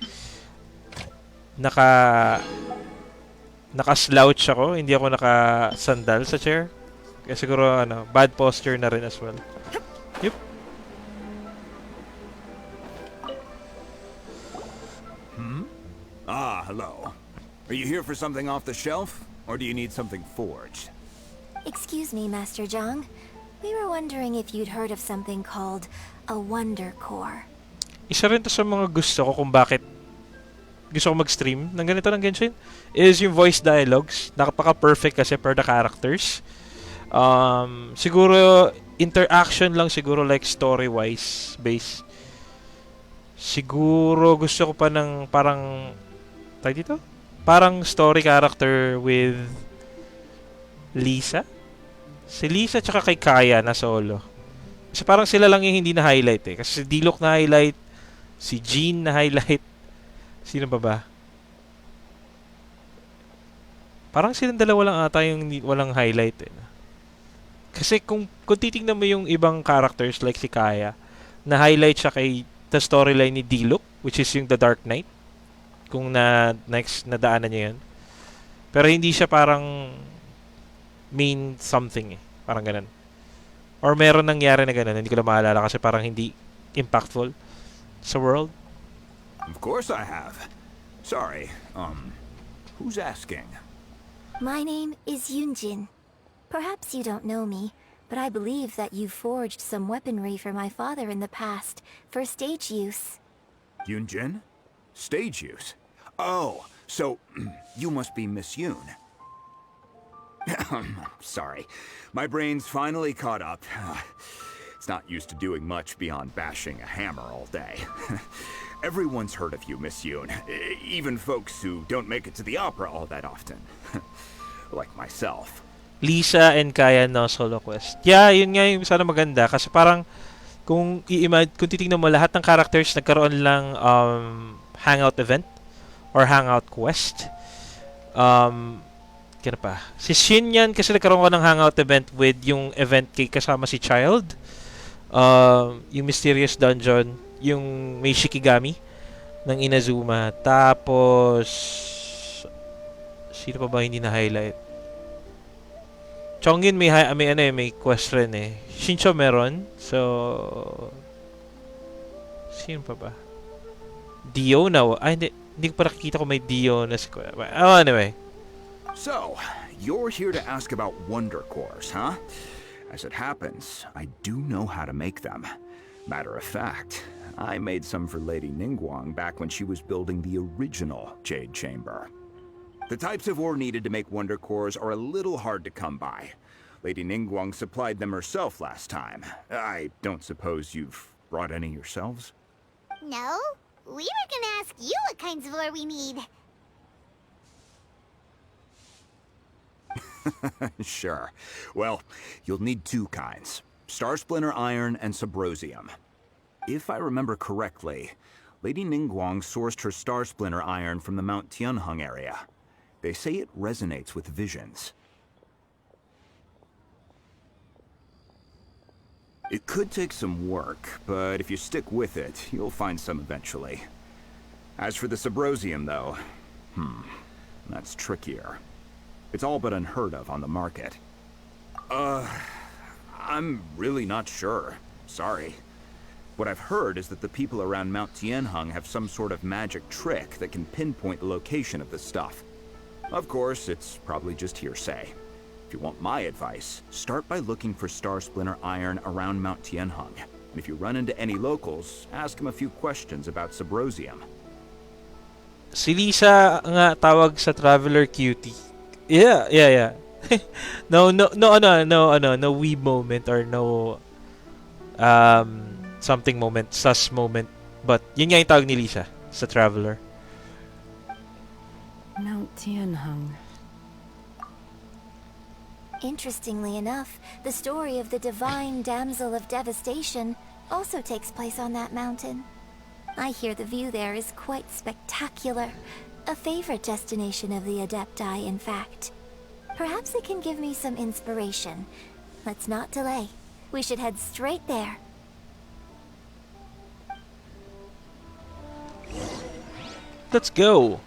naka-slouch ako, hindi ako naka-sandal sa chair. Kaya siguro bad posture na rin as well. Yep. Ah, hello. Are you here for something off the shelf, or do you need something forged? Excuse me, Master Zhang. We were wondering if you'd heard of something called a Wonder Core. Isa rin to sa mga gusto ko kung bakit gusto ko mag-stream ng ganito ng Genshin is yung voice dialogues. Napaka-perfect kasi per the characters. Siguro interaction lang siguro like story-wise based. Siguro gusto ko pa ng parang dito? Parang story character with Lisa. Si Lisa tsaka kay Kaya na solo. Kasi parang sila lang yung hindi na-highlight eh. Kasi si Diluc na-highlight, si Jean na-highlight. Sino ba? Parang silang dalawa lang ata yung walang highlight eh. Kasi kung titingnan mo yung ibang characters like si Kaya, na-highlight siya kay the storyline ni Diluc, which is yung The Dark Knight. Kung next nadaanan niya yun. Pero hindi siya parang main something eh. Parang ganun. Or meron nangyari na ganun. Hindi ko lang maalala kasi parang hindi impactful sa world. Of course I have. Sorry, who's asking? My name is Yunjin. Perhaps you don't know me, but I believe that you forged some weaponry for my father in the past, for stage use. Yunjin? Stage use? Oh, so you must be Miss Yoon. Sorry. My brain's finally caught up. It's not used to doing much beyond bashing a hammer all day. Everyone's heard of you, Miss Yoon. Even folks who don't make it to the opera all that often. Like myself. Lisa and Kaya no solo quest. Yeah, yun nga yung sana maganda kasi parang kung titingnan mo lahat ng characters nagkaroon lang hangout event or hangout quest. Kaya pa. Si Shin yan kasi nagkaroon ko ng hangout event with yung event kay kasama si Child. Yung Mysterious Dungeon, yung may Shikigami ng Inazuma. Tapos sino pa ba hindi na-highlight? Chongin may quest rin eh. Shincho meron. So sino pa ba? Dio na. Hindi ko pa nakikita kung may Dio na si Kuya. Oh, anyway. So, you're here to ask about Wonder Cores, huh? As it happens, I do know how to make them. Matter of fact, I made some for Lady Ningguang back when she was building the original Jade Chamber. The types of ore needed to make Wonder Cores are a little hard to come by. Lady Ningguang supplied them herself last time. I don't suppose you've brought any yourselves? No, we were gonna ask you what kinds of ore we need. Sure. Well, you'll need two kinds. Star Splinter Iron and Subrosium. If I remember correctly, Lady Ningguang sourced her Star Splinter Iron from the Mount Tianheng area. They say it resonates with visions. It could take some work, but if you stick with it, you'll find some eventually. As for the Subrosium, though, that's trickier. It's all but unheard of on the market. I'm really not sure. Sorry. What I've heard is that the people around Mount Tianheng have some sort of magic trick that can pinpoint the location of the stuff. Of course, it's probably just hearsay. If you want my advice, start by looking for Star Splinter Iron around Mount Tianheng. And if you run into any locals, ask them a few questions about Subrosium. Si Lisa nga tawag sa Traveler Cutie. Yeah. no weeb moment or no something moment, sus moment. But yun nga yung tawag ni Lisa sa Traveler. Mount Tianheng. Interestingly enough, the story of the divine damsel of devastation also takes place on that mountain. I hear the view there is quite spectacular. A favorite destination of the Adepti, in fact. Perhaps it can give me some inspiration. Let's not delay. We should head straight there. Let's go!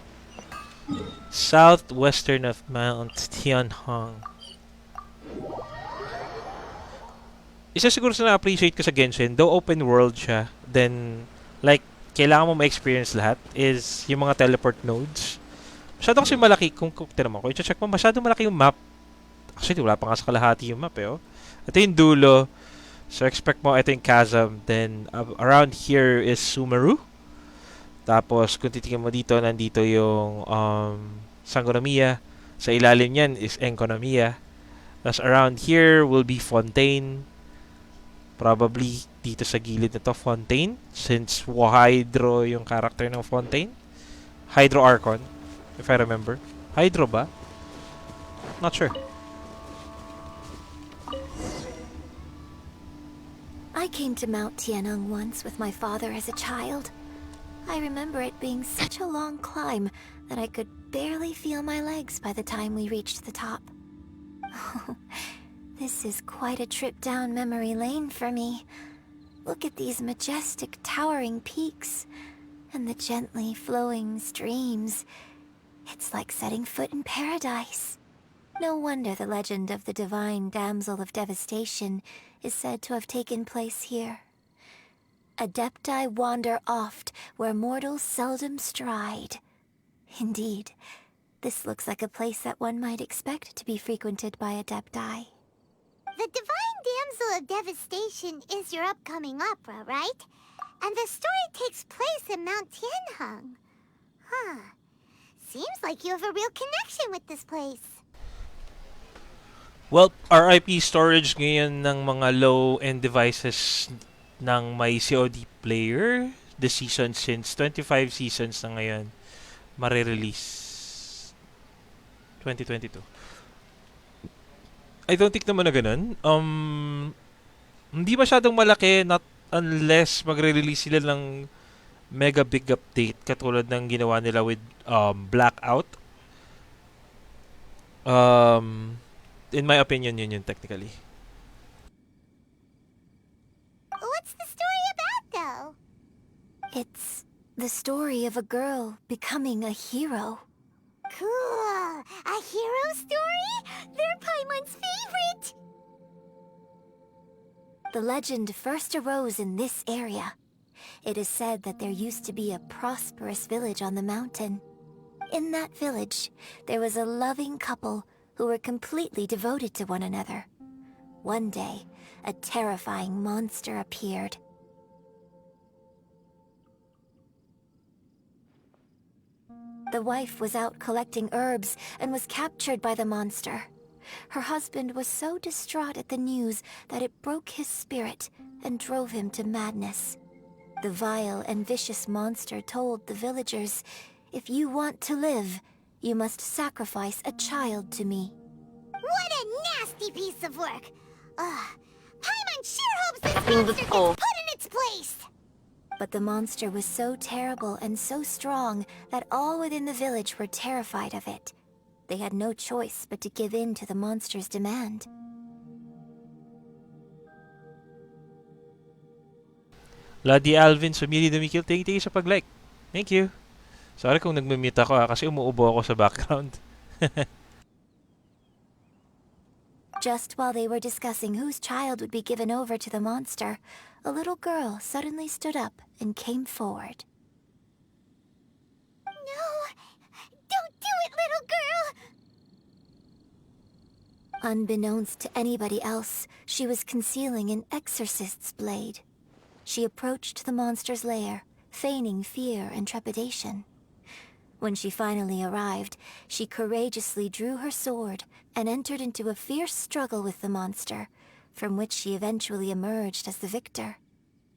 Southwestern of Mount Tianheng. Isa siguro sa na-appreciate ko sa Genshin, though open world siya, then, like, kailangan mo ma-experience lahat, is yung mga teleport nodes. Masyado kasi malaki, kung tinanong ko, i-check mo, masyado malaki yung map. Actually, wala pa nga sa kalahati yung map, eh, oh. Ito yung dulo. So, expect mo, ito yung chasm. Then, around here is Sumeru. Tapos, kung titingnan mo dito, nandito yung Sangonomiya. Sa ilalim yan is Enkonomiya. Tapos, around here will be Fontaine. Probably dito sa gilid na to, Fontaine. Since Hydro yung character ng Fontaine. Hydro Archon, if I remember. Hydro ba? Not sure. I came to Mount Tianheng once with my father as a child. I remember it being such a long climb that I could barely feel my legs by the time we reached the top. This is quite a trip down memory lane for me. Look at these majestic towering peaks and the gently flowing streams. It's like setting foot in paradise. No wonder the legend of the divine damsel of devastation is said to have taken place here. Adepti wander oft where mortals seldom stride. Indeed, this looks like a place that one might expect to be frequented by Adepti. The Divine Damsel of Devastation is your upcoming opera, right? And the story takes place in Mount Tianheng. Huh. Seems like you have a real connection with this place. Well, RIP storage ngayon ng mga low-end devices ng may COD player. The season since 25 seasons na ngayon mare-release 2022. I don't think naman na ganun. Hindi masyadong malaki, not unless magre-release sila ng mega big update katulad ng ginawa nila with Blackout. In my opinion, yun technically. What's the story about, though? It's the story of a girl becoming a hero. Cool. A hero story? They're Paimon's favorite. The legend first arose in this area. It is said that there used to be a prosperous village on the mountain. In that village, there was a loving couple who were completely devoted to one another. One day, a terrifying monster appeared. The wife was out collecting herbs and was captured by the monster. Her husband was so distraught at the news that it broke his spirit and drove him to madness. The vile and vicious monster told the villagers, "If you want to live, you must sacrifice a child to me." What a nasty piece of work! Paimon sure hopes this monster gets put in its place! But the monster was so terrible and so strong that all within the village were terrified of it. They had no choice but to give in to the monster's demand. Ladi Alvin, Sumili Dumikil, thank you sa pag-like. Thank you. Sorry kung nagmumute ako kasi umuubo ako sa background. Just while they were discussing whose child would be given over to the monster, a little girl suddenly stood up and came forward. No! Don't do it, little girl! Unbeknownst to anybody else, she was concealing an exorcist's blade. She approached the monster's lair, feigning fear and trepidation. When she finally arrived, she courageously drew her sword and entered into a fierce struggle with the monster, from which she eventually emerged as the victor.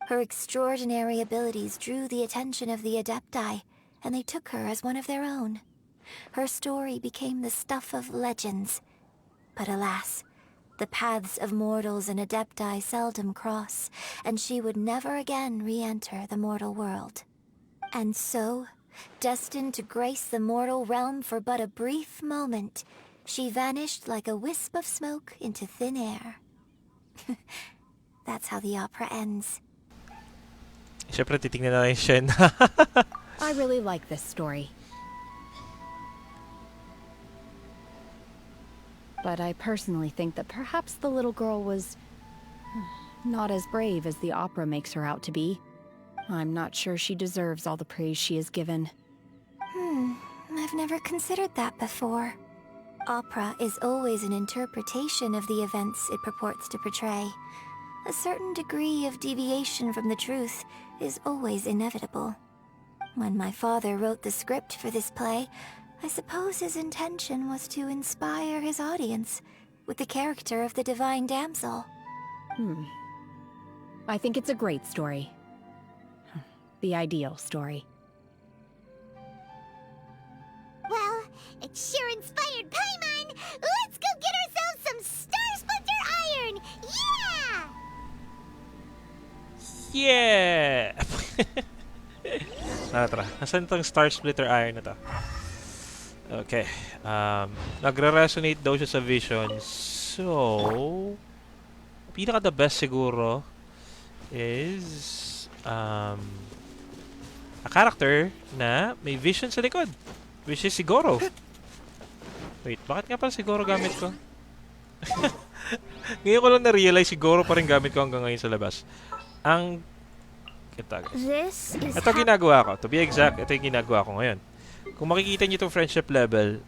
Her extraordinary abilities drew the attention of the Adepti, and they took her as one of their own. Her story became the stuff of legends. But alas, the paths of mortals and Adepti seldom cross, and she would never again re-enter the mortal world. And so, destined to grace the mortal realm for but a brief moment, she vanished like a wisp of smoke into thin air. That's how the opera ends. Siyempre, titingnan na yung Shen. I really like this story. But I personally think that perhaps the little girl was not as brave as the opera makes her out to be. I'm not sure she deserves all the praise she is given. I've never considered that before. Opera is always an interpretation of the events it purports to portray. A certain degree of deviation from the truth is always inevitable. When my father wrote the script for this play, I suppose his intention was to inspire his audience with the character of the divine damsel. I think it's a great story. The ideal story. Well, it sure inspired Paimon! Let's go get ourselves some Star Splinter Iron! Yeah! Yeah! Tara. Nasaan tong Star Splitter Iron na to? Okay. Nagre-resonate daw siya sa vision. So, pinaka the best siguro is a character na may vision sa likod, which is si Goro. Wait, bakit nga pala si Goro gamit ko? Ngayon ko lang na-realize si Goro pa rin gamit ko hanggang ngayon sa labas. Ito ginagawa ko. To be exact, ito yung ginagawa ko ngayon. Kung makikita nyo itong friendship level,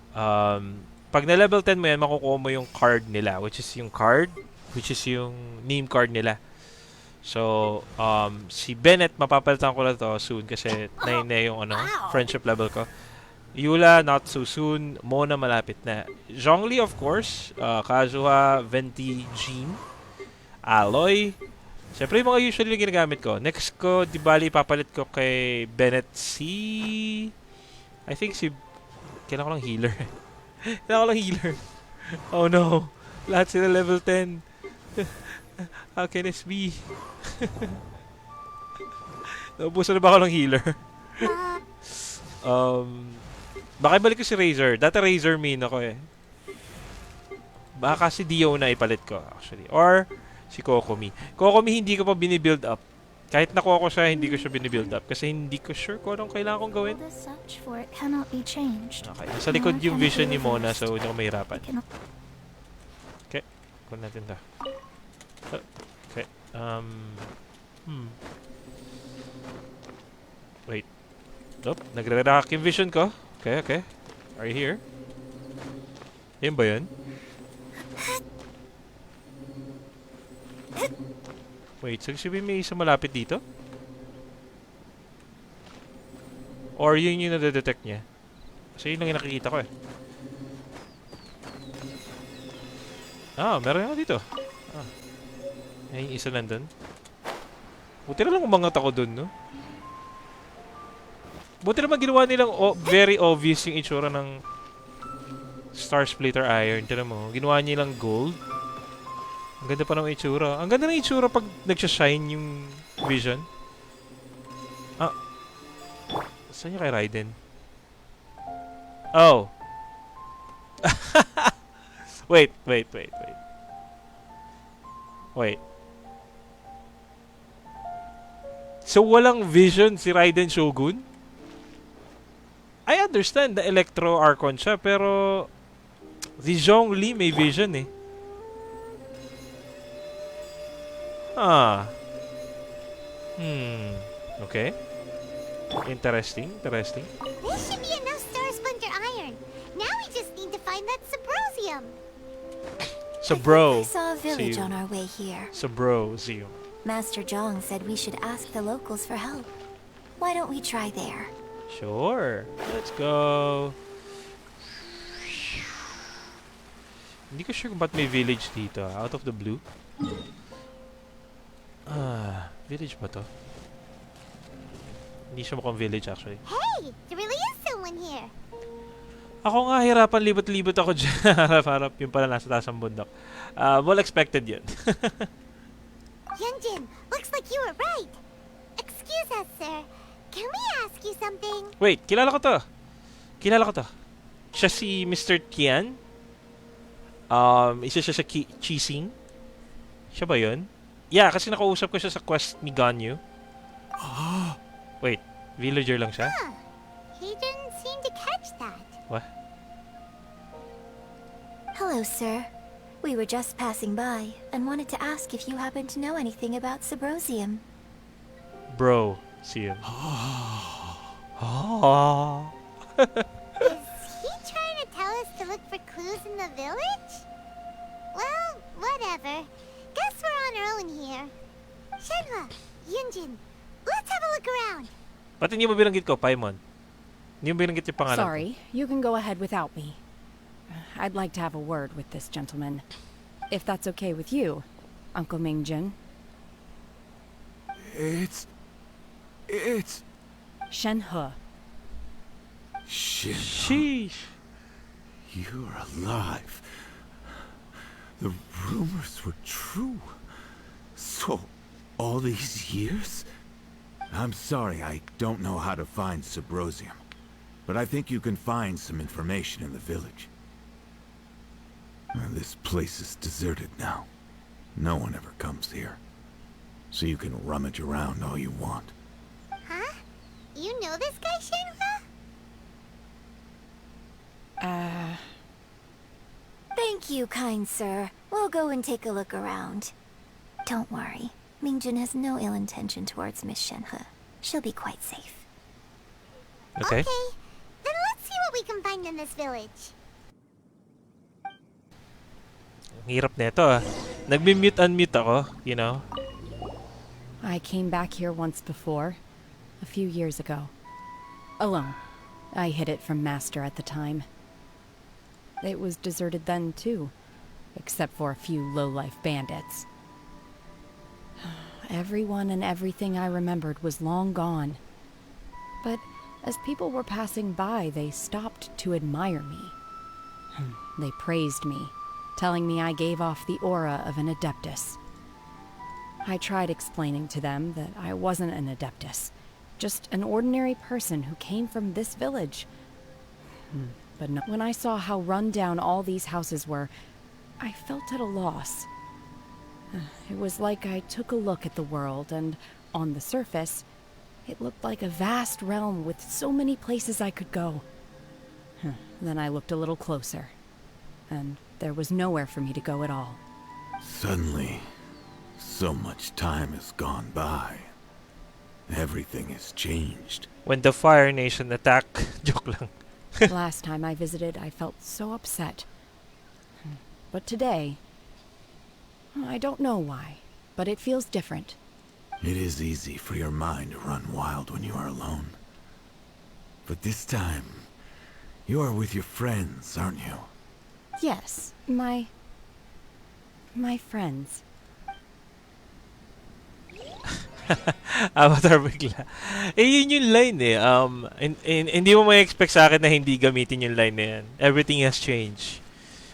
pag na-level 10 mo yan, makukuha mo yung card nila, which is yung name card nila. So, si Bennett, mapapalitan ko na to soon kasi 9 na yung friendship level ko. Eula, not so soon. Mona, malapit na. Zhongli, of course. Kazuha, Venti, Jean. Aloy. Siyempre, yung mga usually na ginagamit ko. Next ko, di bali, papalit ko kay Bennett si... I think si... Kailangan ko lang healer. Kailangan ko lang healer. Oh no. Lahat sila level 10. How can this be? Naubusan na ba ako ng healer? Baka ibalik ko si Razor. Dati Razor main ako eh. Baka si Dio na ipalit ko actually. Or si Kokomi. Kokomi hindi ko pa binibuild up. Kahit nakuha ko siya, hindi ko siya binibuild up. Kasi hindi ko sure kung anong kailangan kong gawin. Okay. Sa likod yung vision ni Mona, so hindi ako mahirapan. Okay. Kunin natin ito. Okay. Wait. Nope. Nagre-react yung vision ko. Okay, okay. Are you here? Yan ba yun? Wait, so sabihin may isa malapit dito? Or yun yung nadedetect niya? Kasi yun lang yung nakikita ko eh. Ah, meron ako dito. Ah. Ay, yung isa nandun. Buti na lang umangat ako dun, no? Buti naman ginawa nilang very obvious yung itsura ng Star Splitter Iron. Tignan mo, ginawa nilang gold. Ang ganda pa ng itsura. Ang ganda ng itsura pag nagsashine yung vision. Ah. Saan yung kay Raiden? Oh. Wait. Wait. So walang vision si Raiden Shogun? I understand the Electro Archon siya, pero si Zhongli may vision eh. Ah. Okay. Interesting. There should be enough Star Splinter Iron. Now we just need to find that Subrosium. Sabro. I saw a village on our way here. Subrosium. Master Zhong said we should ask the locals for help. Why don't we try there? Sure. Let's go. Hindi ko sure kung ba't may village dito. Out of the blue. Village ba to? Hindi siya mukhang village actually. Hey, there really is someone here. Ako nga hirapan libot-libot ako dyan. Harap-harap yung pala nasa taas ng bundok. Well expected yun. Yunjin, looks like you were right. Excuse us, sir. Can we ask you something? Wait, kilala ko to. Siya si Mr. Tian. Isa siya sa Chising. Siya ba yun? Yeah, kasi nakausap ko siya sa quest ni Ganyu. Wait, villager lang siya? Huh. He didn't seem to catch that. What? Hello, sir. We were just passing by and wanted to ask if you happen to know anything about Subrosium. Bro, see him. Is he trying to tell us to look for clues in the village? Well, whatever. Guess we're on our own here. Shenhe, Yunjin, let's have a look around. Ba't hindi mo binanggit ko, Paimon? Hindi mo binanggit yung pangalan Sorry, you can go ahead without me. I'd like to have a word with this gentleman. If that's okay with you, Uncle Mingjin. It's... Shenhe. Shit. Sheesh. You're alive. The rumors were true. So, all these years? I'm sorry, I don't know how to find Subrosium. But I think you can find some information in the village. This place is deserted now. No one ever comes here. So you can rummage around all you want. Huh? You know this guy, Shenhe? Thank you, kind sir. We'll go and take a look around. Don't worry. Mingjin has no ill intention towards Miss Shenhe. She'll be quite safe. Okay. Then let's see what we can find in this village. Ang hirap nito ah. Nagmi-mute-unmute ako, you know. I came back here once before, a few years ago. Alone. I hid it from Master at the time. It was deserted then, too, except for a few low-life bandits. Everyone and everything I remembered was long gone. But as people were passing by, they stopped to admire me. They praised me, telling me I gave off the aura of an Adeptus. I tried explaining to them that I wasn't an Adeptus, just an ordinary person who came from this village. But no, when I saw how run down all these houses were, I felt at a loss. It was like I took a look at the world, and on the surface, it looked like a vast realm with so many places I could go. Then I looked a little closer, and there was nowhere for me to go at all. Suddenly, so much time has gone by. Everything has changed. When the Fire Nation attacked, joke lang. Last time I visited, I felt so upset. But today, I don't know why, but it feels different. It is easy for your mind to run wild when you are alone. But this time, you are with your friends, aren't you? Yes, my friends. Avatar bigla. Yun yung line eh. Hindi mo may expect sa akin na hindi gamitin yung line na yan. Everything has changed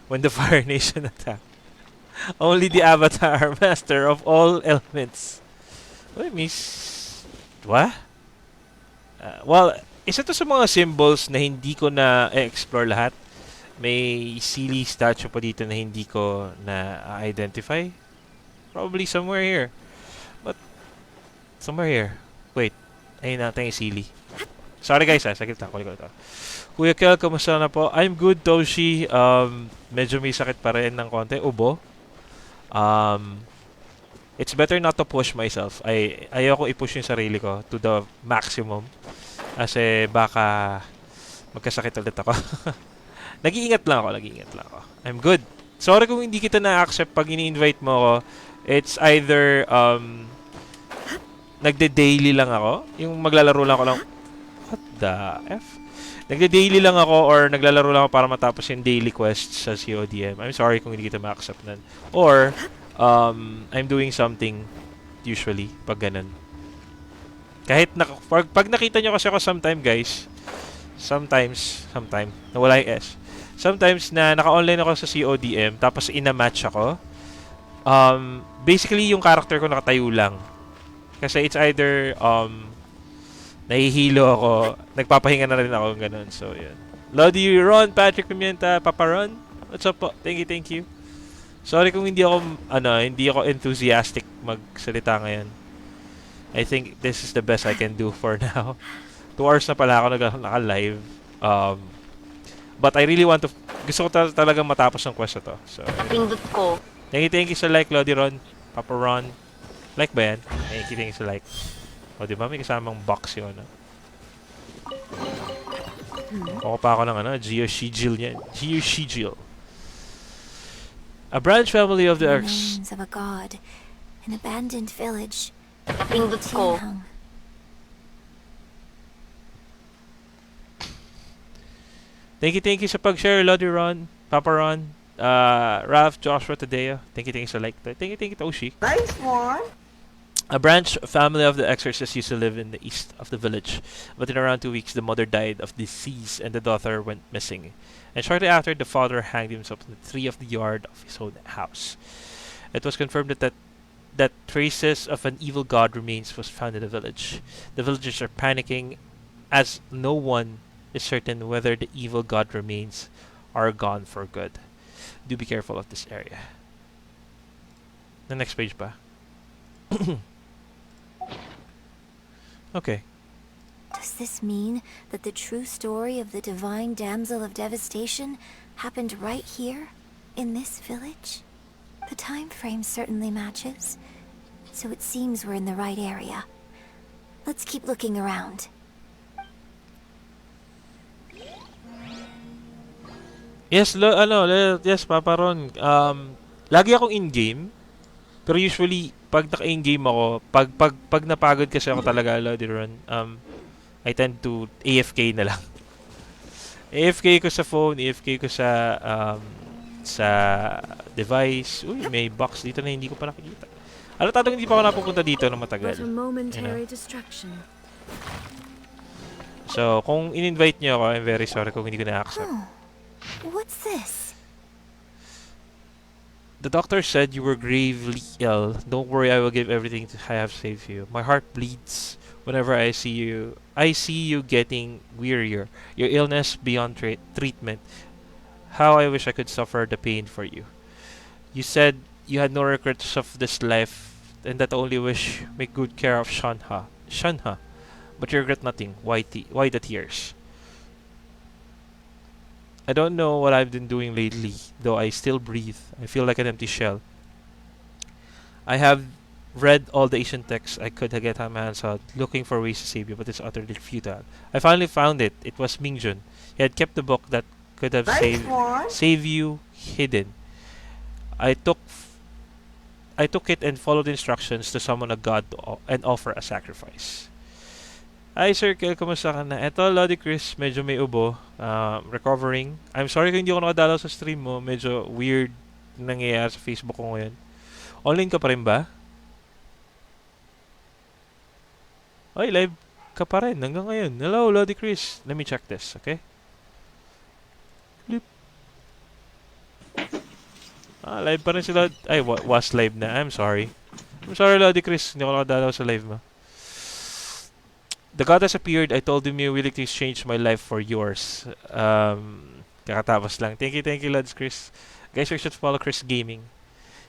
when the Fire Nation attacked. Only the Avatar, master of all elements. What, miss? What? Well, isa to sa mga symbols na hindi ko na explore lahat. May silly statue pa dito na hindi ko na identify. Probably somewhere here. But, somewhere here. Wait. Ayun natin yung silly. Sorry guys saglit lang. Kulit ko ito. Kuya Kel, kamusta na po? I'm good, Toshi. Medyo may sakit pa rin ng konti. Ubo. It's better not to push myself. Ayoko i-push yung sarili ko to the maximum. Kasi baka magkasakit ulit ako. Nag-iingat lang ako. I'm good. Sorry kung hindi kita na-accept pag ini-invite mo ako. It's either nagde-daily lang ako. Yung maglalaro lang ako lang. What the F? Nagde-daily lang ako or naglalaro lang ako para matapos yung daily quests sa CODM. I'm sorry kung hindi kita ma-accept nun. Or, I'm doing something usually pag ganun. Kahit pag nakita nyo kasi ako sometimes, nawala yung S. Sometimes na naka-online ako sa CODM tapos ina-match ako. Basically yung character ko nakatayo lang. Kasi it's either nahihilo ako, nagpapahinga na rin ako ganun. So yun. Lodi Ron, Patrick Pimienta, Papa Ron. What's up po? Thank you. Sorry kung hindi ako enthusiastic magsalita ngayon. I think this is the best I can do for now. 2 hours na pala ako naka-live. But I really want to... Gusto ko talagang matapos ng quest na to. So, Pindot ko. thank you sa like, Lodi Ron, Papa Ron. Like ba yan? Thank you sa like. O, diba? May kasamang box yun, no? Ako pa ako ng Geoshigil yan. Geoshigil. A branch family of the Earth. Remains of a god. An abandoned village. Pindot ko. Thank you sa pag-share, Lodi Ron, Papa Ron, Ralph, Joshua, Tadeo. Thank you sa like. Thank you, Toshi. Nice one. A branch family of the exorcists used to live in the east of the village, but in around 2 weeks the mother died of disease and the daughter went missing. And shortly after, the father hanged himself in the tree of the yard of his own house. It was confirmed that traces of an evil god remains was found in the village. The villagers are panicking as no one is certain whether the evil god remains are gone for good. Do be careful of this area. The next page pa. Okay. Does this mean that the true story of the divine damsel of devastation happened right here, in this village? The time frame certainly matches, so it seems we're in the right area. Let's keep looking around. Yes, yes, Papa Ron. Lagi akong in-game, pero usually pag naka-in-game ako, pag napagod kasi ako talaga, Lodi Ron, I tend to AFK na lang. AFK ko sa phone, AFK ko sa device. Uy, may box dito na hindi ko pa nakikita. Alatadong hindi pa ako napupunta dito na matagal. But a momentary distraction. So, kung in-invite niyo ako, I'm very sorry kung hindi ko na-accept. What's this? The doctor said you were gravely ill. Don't worry, I will give everything I have saved you. My heart bleeds whenever I see you. I see you getting wearier. Your illness beyond treatment. How I wish I could suffer the pain for you. You said you had no regrets of this life and that only wish make good care of Shenhe. Shenhe. But you regret nothing. Why the tears? I don't know what I've been doing lately, though I still breathe. I feel like an empty shell. I have read all the ancient texts I could get my hands on, looking for ways to save you, but it's utterly futile. I finally found it. It was Mingjun. He had kept the book that could have saved you hidden. I took it and followed instructions to summon a god and offer a sacrifice. Hi, Sir Kel. Kumusta ka na? Eto, Lodi Chris. Medyo may ubo. Recovering. I'm sorry kung hindi ako nakadalaw sa stream mo. Medyo weird nangyayari sa Facebook ko ngayon. Online ka pa rin ba? Ay, live ka pa rin hanggang ngayon. Hello, Lodi Chris. Let me check this, okay? Bloop. Live pa rin sila. Ay, was live na. I'm sorry. I'm sorry, Lodi Chris. Hindi ako nakadalaw sa live mo. The god has appeared. I told him you willing to exchange my life for yours. Kakatapos lang. Thank you, Lods Chris. Guys, you should follow Chris Gaming.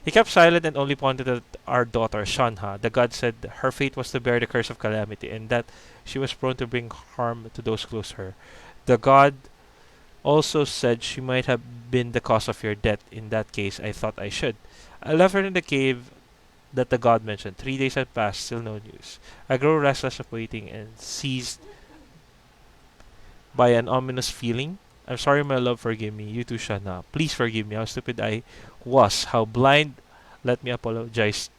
He kept silent and only pointed at our daughter, Shenhe. The god said her fate was to bear the curse of calamity and that she was prone to bring harm to those close to her. The god also said she might have been the cause of your death. In that case, I thought I should. I left her in the cave that the god mentioned. 3 days had passed, still no news. I grew restless of waiting and seized by an ominous feeling. I'm sorry, my love, forgive me. You too, Shenhe. Please forgive me how stupid I was, how blind. Let me apologize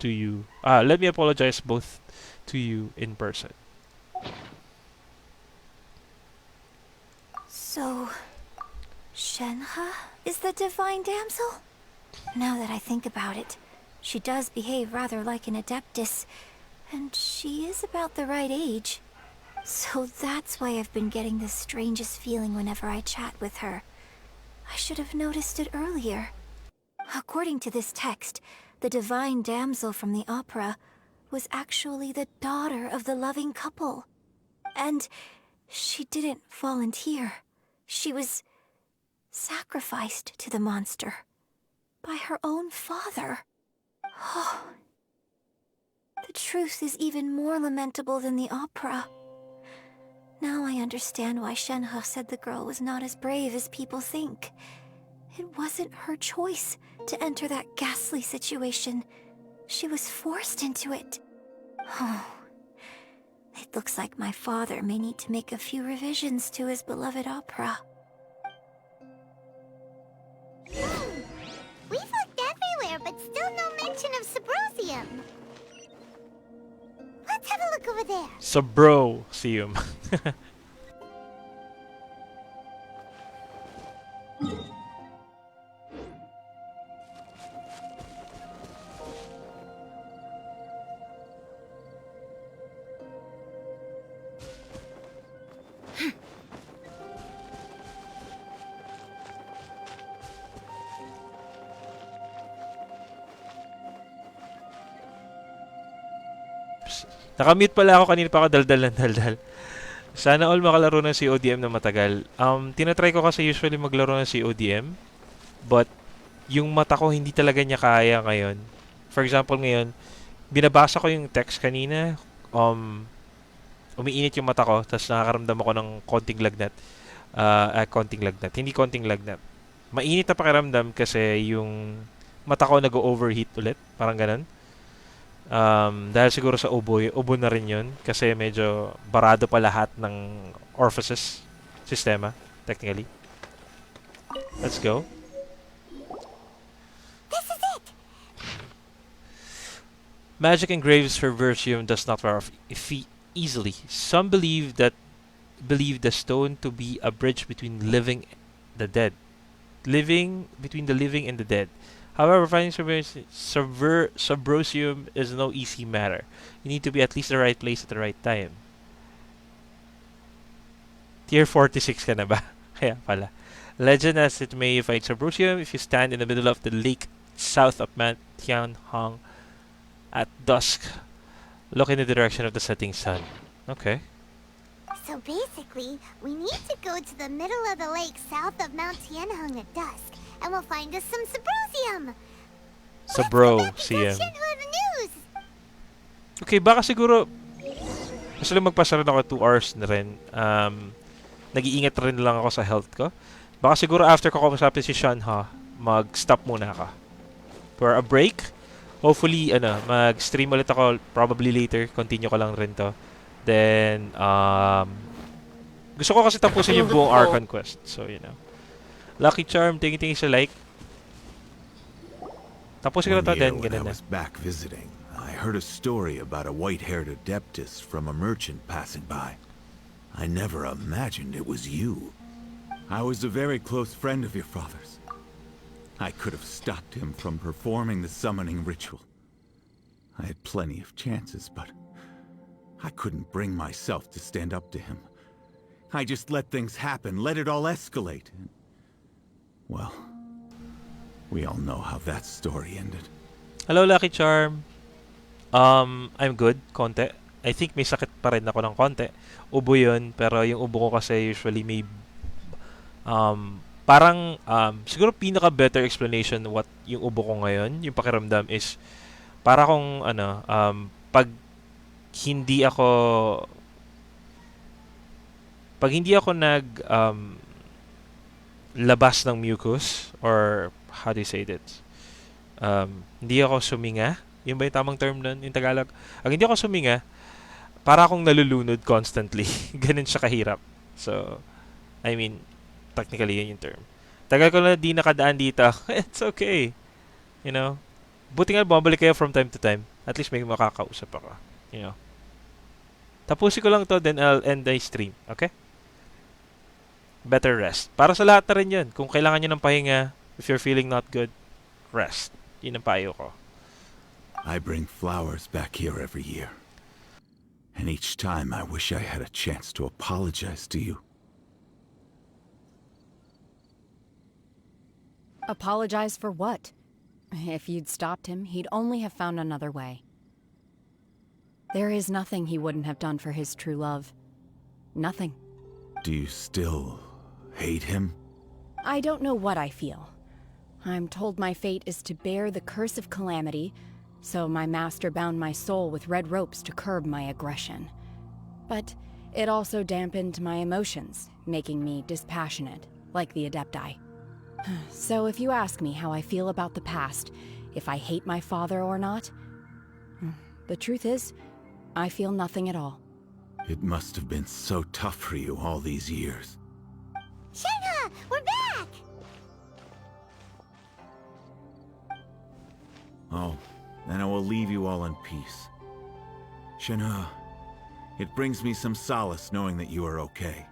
to you. Let me apologize both to you in person. So, Shenhe is the divine damsel? Now that I think about it, she does behave rather like an adeptus, and she is about the right age. So that's why I've been getting the strangest feeling whenever I chat with her. I should have noticed it earlier. According to this text, the divine damsel from the opera was actually the daughter of the loving couple. And she didn't volunteer. She was sacrificed to the monster by her own father. Oh, the truth is even more lamentable than the opera. Now I understand why Shenhe said the girl was not as brave as people think. It wasn't her choice to enter that ghastly situation. She was forced into it. Oh, it looks like my father may need to make a few revisions to his beloved opera. We've looked everywhere, but still no mention of Sabrosium. Let's have a look over there. Sabrosium. Nakamute pala ako kanina pa ako daldal. Sana all makalaro ng CODM na matagal. Tinatry ko kasi usually maglaro ng CODM. But, yung mata ko hindi talaga niya kaya ngayon. For example ngayon, binabasa ko yung text kanina. Umiinit yung mata ko. Tapos nakakaramdam ako ng konting lagnat. Hindi konting lagnat. Mainit na pakiramdam kasi yung mata ko nag-overheat ulit. Parang ganun. Dahil siguro sa ubo na rin yun kasi medyo barado pa lahat ng orifices sistema, technically. Let's go. This is it! Magic engraves for Virtuum does not wear off easily. Some believe that believe the stone to be a bridge between the dead. Living between the living and the dead. However, finding Subrosium is no easy matter. You need to be at least the right place at the right time. Tier 46 ka na ba? Kaya pala. Legend as it may, you find Subrosium if you stand in the middle of the lake south of Mount Tianhong at dusk. Look in the direction of the setting sun. Okay. So basically, we need to go to the middle of the lake south of Mount Tianhong at dusk, and we'll find us some Subrosium. Subrosium. Shenhe the news. Okay, baka siguro actually magpasa rin ako 2 hours na rin. Nag-iingat rin lang ako sa health ko. Baka siguro after ko kausapin si Shenhe, mag-stop muna ako for a break. Hopefully, mag-stream ulit ako probably later. Continue ko lang rin to. Then, gusto ko kasi tapusin yung buong Archon quest. So, Lucky Charm, tingin-tingin sa like. Tapusin ko na to, then ganun na. When I was back visiting, I heard a story about a white-haired adeptus from a merchant passing by. I never imagined it was you. I was a very close friend of your father's. I could have stopped him from performing the summoning ritual. I had plenty of chances, but I couldn't bring myself to stand up to him. I just let things happen, let it all escalate. Well, we all know how that story ended. Hello, Lucky Charm. I'm good, konti. I think may sakit pa rin ako ng konti. Ubo yun, pero yung ubo ko kasi usually may parang siguro pinaka-better explanation what yung ubo ko ngayon, yung pakiramdam is para kung pag hindi ako nag labas ng mucus, or how do you say that? Hindi ako suminga. Yun ba yung tamang term nun in Tagalog? Pag hindi ako suminga, para akong nalulunod constantly. Ganun siya kahirap. So, I mean, technically yun yung term. Tagal ko na di nakadaan dito. It's okay. Buti nga bumabalik kayo from time to time. At least may makakausap ako. Tapusin ko lang to, then I'll end the stream. Okay? Better rest. Para sa lahat na rin yun. Kung kailangan nyo ng pahinga, if you're feeling not good, rest. Yun ang payo ko. I bring flowers back here every year. And each time I wish I had a chance to apologize to you. Apologize for what? If you'd stopped him, he'd only have found another way. There is nothing he wouldn't have done for his true love. Nothing. Do you still hate him? I don't know what I feel. I'm told my fate is to bear the curse of calamity, so my master bound my soul with red ropes to curb my aggression. But it also dampened my emotions, making me dispassionate, like the Adepti. So if you ask me how I feel about the past, if I hate my father or not, the truth is, I feel nothing at all. It must have been so tough for you all these years. Shenhe, we're back! Oh, then I will leave you all in peace. Shenhe, it brings me some solace knowing that you are okay.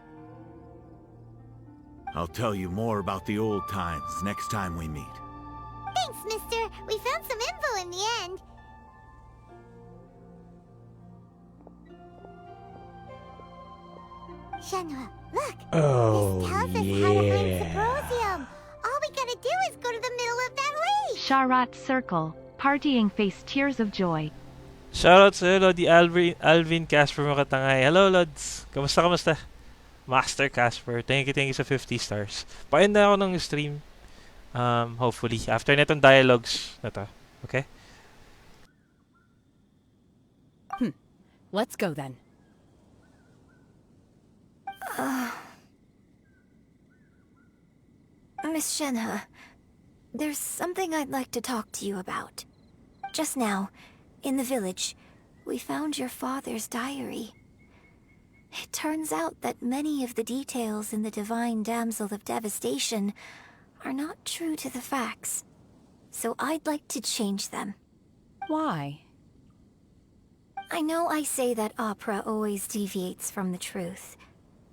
I'll tell you more about the old times next time we meet. Thanks, mister. We found some info in the end. Shenhe, look. Oh, this tells us how to find Subrosium. All we gotta do is go to the middle of that lake. Sharat Circle. Partying face tears of joy. Shoutout sa Lodi Alvin Casper Makatangay. Hello, Lods. Kamusta? Master Casper. Thank you sa 50 stars. Pa-end na ako ng stream. Hopefully. After netong dialogues na to. Okay? Let's go then. Miss Shenhe, there's something I'd like to talk to you about. Just now, in the village, we found your father's diary. It turns out that many of the details in the Divine Damsel of Devastation are not true to the facts. So I'd like to change them. Why? I know I say that opera always deviates from the truth,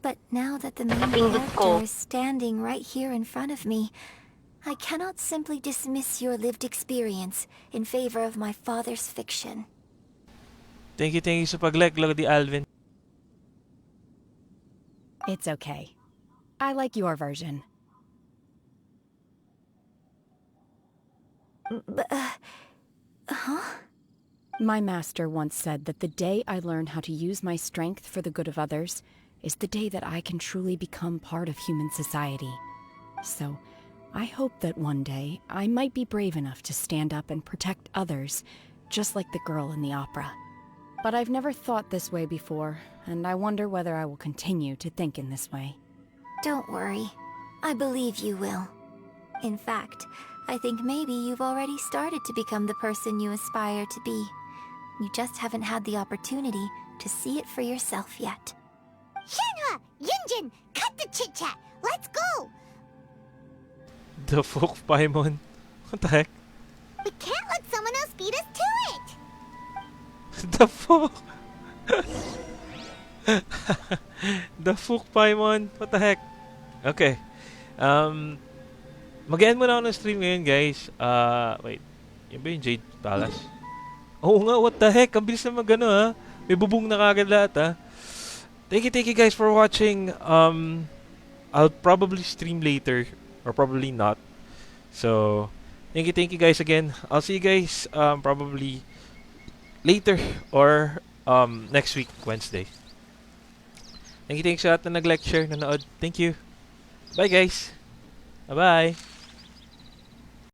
But now that the main Napindot ko. character is standing right here in front of me, I cannot simply dismiss your lived experience in favor of my father's fiction. Thank you sa pag-like, Lodi Alvin. It's okay. I like your version. Huh? My master once said that the day I learn how to use my strength for the good of others is the day that I can truly become part of human society. So, I hope that one day I might be brave enough to stand up and protect others, just like the girl in the opera. But I've never thought this way before, and I wonder whether I will continue to think in this way. Don't worry. I believe you will. In fact, I think maybe you've already started to become the person you aspire to be. You just haven't had the opportunity to see it for yourself yet. Shenhe! Yunjin! Cut the chit-chat! Let's go! The fuck, Paimon? What the heck? We can't let someone else beat us to it! The fuck? The fuck, Paimon? What the heck? Okay. Mag-end muna ako ng stream ngayon, guys. Wait. Yan ba yung Jade Palace? Oo nga, what the heck? Ang bilis na mag-ano, ha? May bubong na kagad lahat, ha? Thank you guys for watching. I'll probably stream later. Or probably not. So, thank you guys again. I'll see you guys probably later or next week, Wednesday. Thank you sa lahat na nag-lecture, nanood. Thank you. Bye guys. Bye-bye.